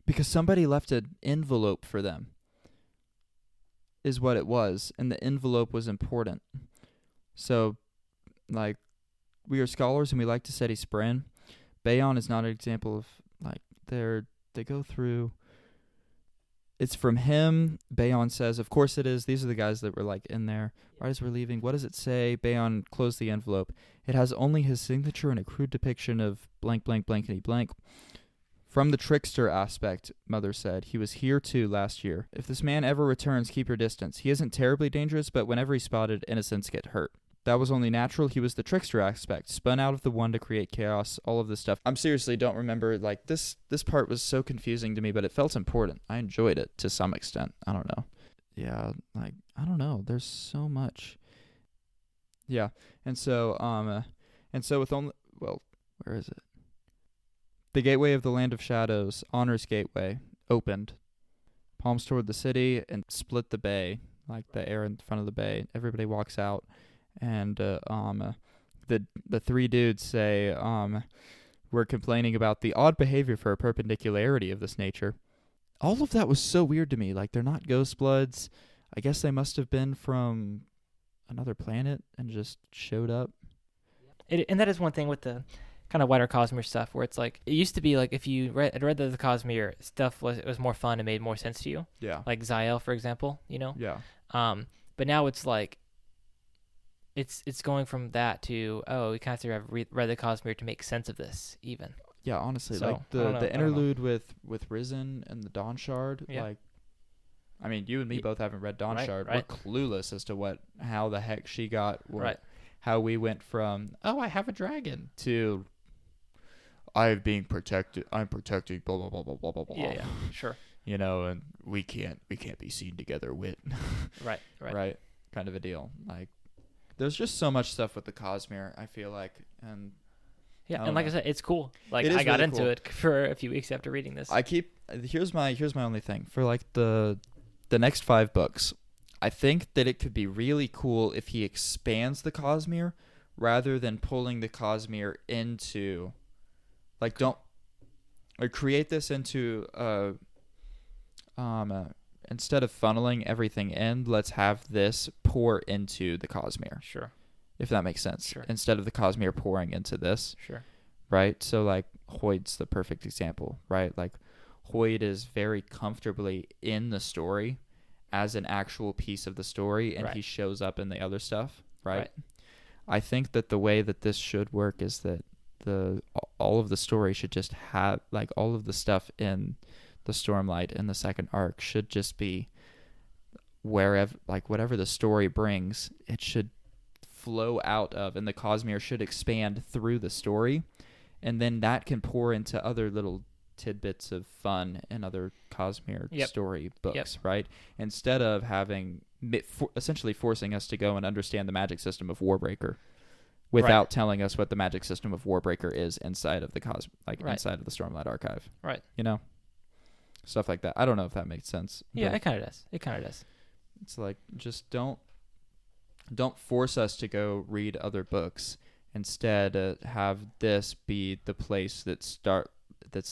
Because somebody left an envelope for them is what it was, and the envelope was important. So, like, we are scholars and we like to study Spren. Bayon is not an example of, like, they go through... It's from him. Bayon says, of course it is. These are the guys that were, like, in there. Right as we're leaving, what does it say? Bayon closed the envelope. It has only his signature and a crude depiction of blank, blank, blankety blank. From the trickster aspect, Mother said, he was here too last year. If this man ever returns, keep your distance. He isn't terribly dangerous, but whenever he's spotted, innocents get hurt. That was only natural. He was the trickster aspect, spun out of the one to create chaos, all of this stuff. I'm seriously don't remember, like, this part was so confusing to me, but it felt important. I enjoyed it to some extent. I don't know. Yeah, like, I don't know. There's so much. Yeah, and so with only, well, where is it? The gateway of the land of shadows, Honor's gateway, opened. Palms toward the city and split the bay, like the air in front of the bay. Everybody walks out. And the three dudes say, we're complaining about the odd behavior for a perpendicularity of this nature. All of that was so weird to me. Like, they're not ghost bloods. I guess they must have been from another planet and just showed up. And that is one thing with the kind of wider Cosmere stuff, where it's like, it used to be like if you read the Cosmere stuff, it was more fun and made more sense to you. Yeah. Like Zael, for example, you know? Yeah. But now it's like, it's going from that to, we kind of have read the Cosmere to make sense of this, even. Yeah, honestly, So, like the interlude with Risen and the Dawn Shard, like, I mean, you and me both haven't read Dawn Shard. Right. We're clueless as to how the heck she got, how we went from, I have a dragon, to, I'm protecting, blah, blah, blah, blah, blah, blah, blah. Yeah, sure. You know, and we can't be seen together with. Right. Kind of a deal. Like, there's just so much stuff with the Cosmere, I feel like, and like I said, it's cool. Like, I got into it for a few weeks after reading this. Here's my only thing for, like, the next 5 books. I think that it could be really cool if he expands the Cosmere rather than pulling the Cosmere into, like, create this into instead of funneling everything in, let's have this pour into the Cosmere. Sure. If that makes sense. Sure. Instead of the Cosmere pouring into this. Sure. Right? So, like, Hoyd's the perfect example, right? Like, Hoyd is very comfortably in the story as an actual piece of the story, and he shows up in the other stuff, right? I think that the way that this should work is that all of the story should just have, like, all of the stuff in the Stormlight in the second arc should just be wherever, like, whatever the story brings, it should flow out of, and the Cosmere should expand through the story, and then that can pour into other little tidbits of fun in other Cosmere story books, right? Instead of having essentially forcing us to go and understand the magic system of Warbreaker without telling us what the magic system of Warbreaker is inside of the inside of the Stormlight archive, right? You know, stuff like that. I don't know if that makes sense. Yeah, it kind of does. It's like, just don't force us to go read other books. Instead, have this be the place that's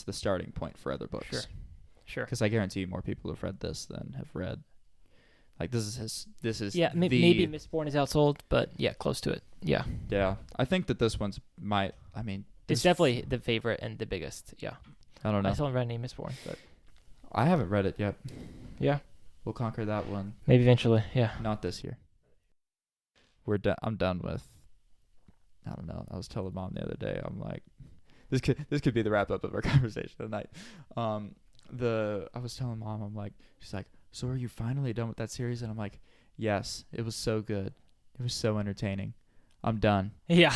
the starting point for other books. Sure. Because I guarantee you more people have read this than have read. Like, this is maybe Mistborn is outsold, but close to it. Yeah. I think that this one's it's definitely the favorite and the biggest. Yeah. I don't know. I still haven't read any Mistborn, but I haven't read it yet. Yeah. We'll conquer that one. Maybe eventually. Yeah. Not this year. I'm done with. I don't know. I was telling Mom the other day. I'm like, this could be the wrap up of our conversation tonight. I was telling Mom. I'm like, she's like, so are you finally done with that series? And I'm like, yes. It was so good. It was so entertaining. I'm done. Yeah.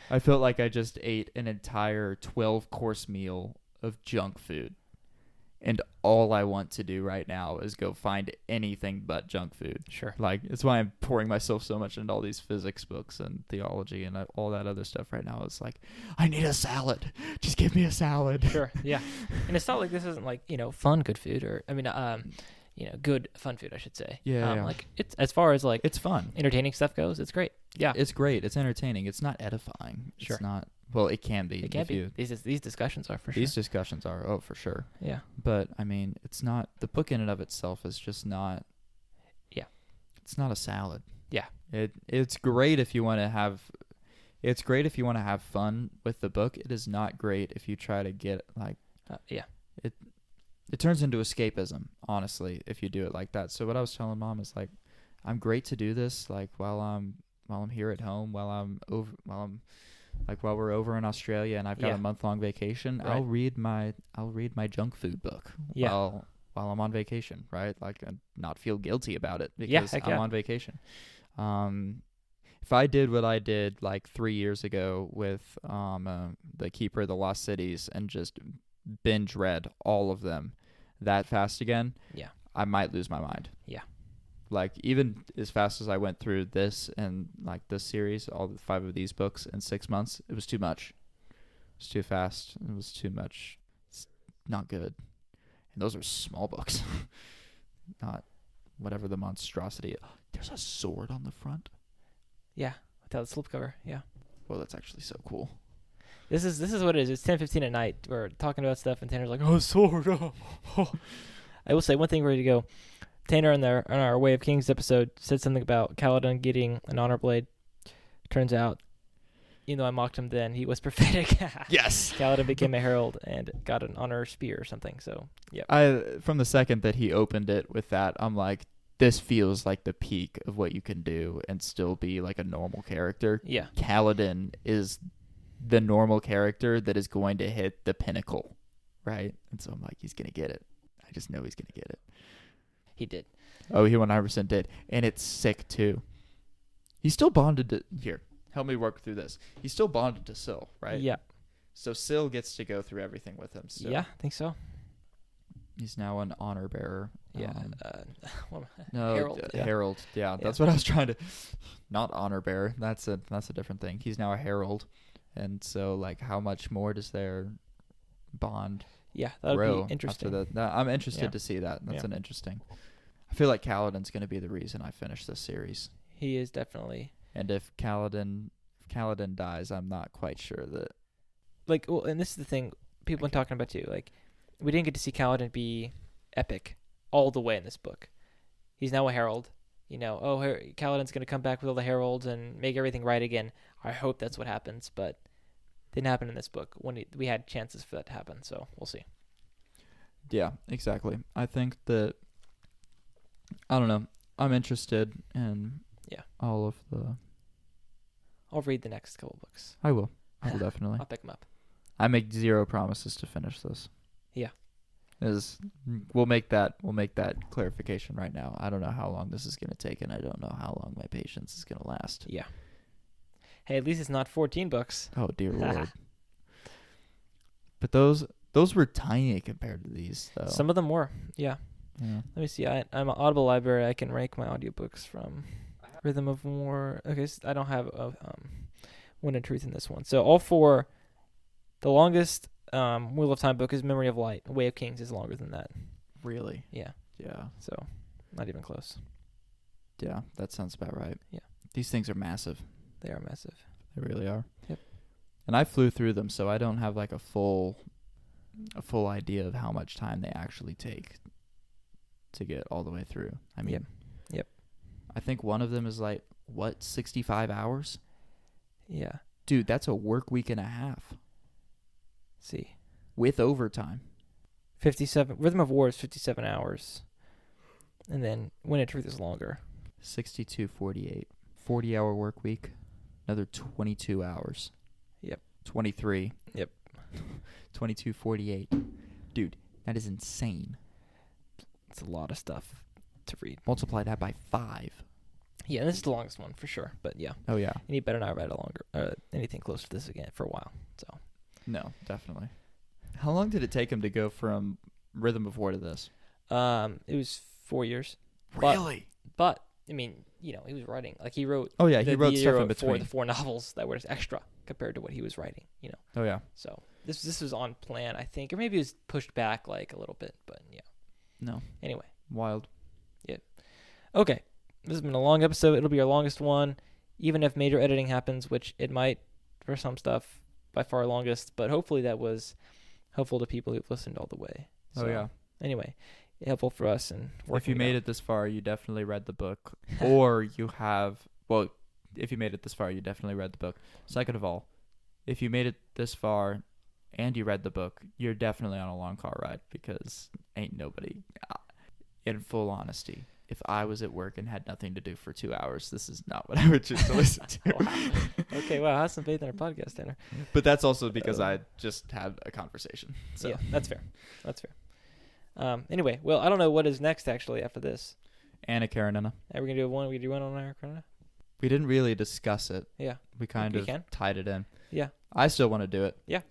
I felt like I just ate an entire 12-course meal of junk food. And all I want to do right now is go find anything but junk food. Sure. Like, it's why I'm pouring myself so much into all these physics books and theology and all that other stuff right now. It's like, I need a salad. Just give me a salad. Sure. Yeah. And it's not like this isn't like, fun good food good fun food, I should say. Yeah. Like it's as far as like It's fun. entertaining stuff goes, it's great. Yeah. It's great. It's entertaining. It's not edifying. Sure. It's not. Well, it can be. It can be. These discussions are for sure. These discussions are. Oh, for sure. Yeah. But, I mean, it's not. The book in and of itself is just not. Yeah. It's not a salad. Yeah. It's great if you want to have. It's great if you want to have fun with the book. It is not great if you try to get like. Yeah. It turns into escapism, honestly, if you do it like that. So what I was telling Mom is like, I'm great to do this like while I'm here at home, while we're over in Australia and I've got a month-long vacation. Right. I'll read my junk food book while I'm on vacation, right? Like, and not feel guilty about it because I'm on vacation. If I did what I did like 3 years ago with the Keeper of the Lost Cities and just binge read all of them that fast again, I might lose my mind. Yeah. Like, even as fast as I went through this and like this series, all 5 of these books in 6 months, it was too much. It was too fast. It was too much. It's not good. And those are small books. Not whatever the monstrosity. There's a sword on the front. Yeah, without the slipcover. Yeah. Well, that's actually so cool. This is what it is. It's 10:15 at night. We're talking about stuff, and Tanner's like, "Oh, sword!" Oh. I will say one thing ready to go. Tanner on our Way of Kings episode said something about Kaladin getting an honor blade. Turns out, even though I mocked him then, he was prophetic. Yes, Kaladin became a herald and got an honor spear or something. So yeah. From the second that he opened it with that, I'm like, this feels like the peak of what you can do and still be like a normal character. Yeah. Kaladin is the normal character that is going to hit the pinnacle, right? And so I'm like, he's going to get it. I just know he's going to get it. He did. Oh, he 100% did. And it's sick, too. He's still bonded to... Here, help me work through this. He's still bonded to Syl, right? Yeah. So Syl gets to go through everything with him. So yeah, I think so. He's now an honor bearer. Yeah. No, herald. Herald. Yeah, that's what I was trying to... Not honor bearer. That's a different thing. He's now a herald. And so, like, how much more does their bond that would grow be interesting. after that? I'm interested to see that. That's an interesting. I feel like Kaladin's going to be the reason I finish this series. He is definitely. And if Kaladin dies, I'm not quite sure that. Like, well, and this is the thing people have been talking about too. Like, we didn't get to see Kaladin be epic all the way in this book. He's now a herald. Kaladin's going to come back with all the heralds and make everything right again. I hope that's what happens, but didn't happen in this book when we had chances for that to happen, so we'll see. Yeah, exactly. I think that, I don't know, I'm interested in all of the... I'll read the next couple books. I will definitely. I'll pick them up. I make 0 promises to finish this. Yeah. We'll make that clarification right now. I don't know how long this is going to take, and I don't know how long my patience is going to last. Yeah. Hey, at least it's not 14 books. Oh, dear Lord. But those were tiny compared to these, though. Some of them were, yeah. Let me see. I'm an Audible library. I can rank my audiobooks from Rhythm of War. Okay, so I don't have Wind and Truth in this one. So all 4, the longest Wheel of Time book is Memory of Light. Way of Kings is longer than that. Really? Yeah. Yeah. So not even close. Yeah, that sounds about right. Yeah. These things are massive. They are massive. They really are. Yep. And I flew through them, so I don't have like a full idea of how much time they actually take to get all the way through. I mean, Yep. I think one of them is like 65 hours? Yeah. Dude, that's a work week and a half. See. With overtime. 57. Rhythm of War is 57 hours. And then Wind and Truth is longer. 62:48. 40-hour work week. Another 22 hours. Yep. 23. Yep. 22:48. Dude, that is insane. It's a lot of stuff to read. Multiply that by 5. Yeah, this is the longest one for sure. But yeah, Oh yeah. and you better not write a longer anything close to this again for a while. So No, definitely. How long did it take him to go from Rhythm of War to this? it was 4 years. Really? But I mean, he was writing like he wrote. Oh yeah, he the wrote year stuff in of between. the 4 novels that were extra compared to what he was writing. Oh yeah. So this was on plan, I think, or maybe it was pushed back like a little bit. But yeah. No. Anyway. Wild. Okay. This has been a long episode. It'll be our longest one, even if major editing happens, which it might for some stuff. By far longest, but hopefully that was helpful to people who've listened all the way. Oh yeah. Anyway, helpful for us and If you made it this far, you definitely read the book, or you have. Well, if you made it this far, you definitely read the book. Second of all, if you made it this far, and you read the book, you're definitely on a long car ride because ain't nobody. In full honesty, if I was at work and had nothing to do for 2 hours, this is not what I would choose to listen to. Wow. Okay, wow, have some faith in our podcast, Tanner. But that's also because I just had a conversation. So Yeah, that's fair. That's fair. Anyway, well, I don't know what is next actually after this. Anna Karenina. Are we gonna do one? We do one on Anna Karenina? We didn't really discuss it. Yeah. We kind We of can. tied it in. Yeah. I still want to do it. Yeah.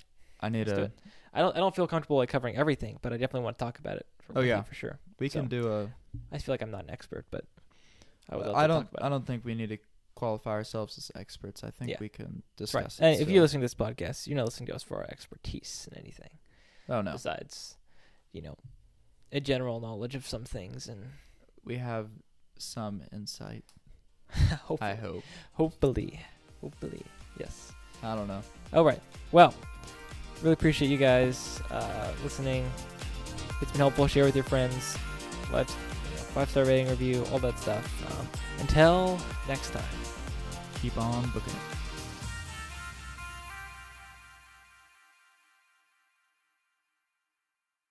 I need Let's do to. it. I don't feel comfortable like covering everything, but I definitely want to talk about it. Oh, yeah. For sure. We can do a. I feel like I'm not an expert, but I would love I to don't. talk about I it. don't think we need to qualify ourselves as experts. I think Yeah. we can That's right. discuss And it. if you're listening to this podcast, you're not listening to us for our expertise in anything. Oh no. Besides, a general knowledge of some things, and We have some insight. hopefully, I hope. hopefully, yes. I don't know. All right. Well, really appreciate you guys listening. It's been helpful. Share with your friends. 5-star rating, review, all that stuff. Until next time. Keep on booking it.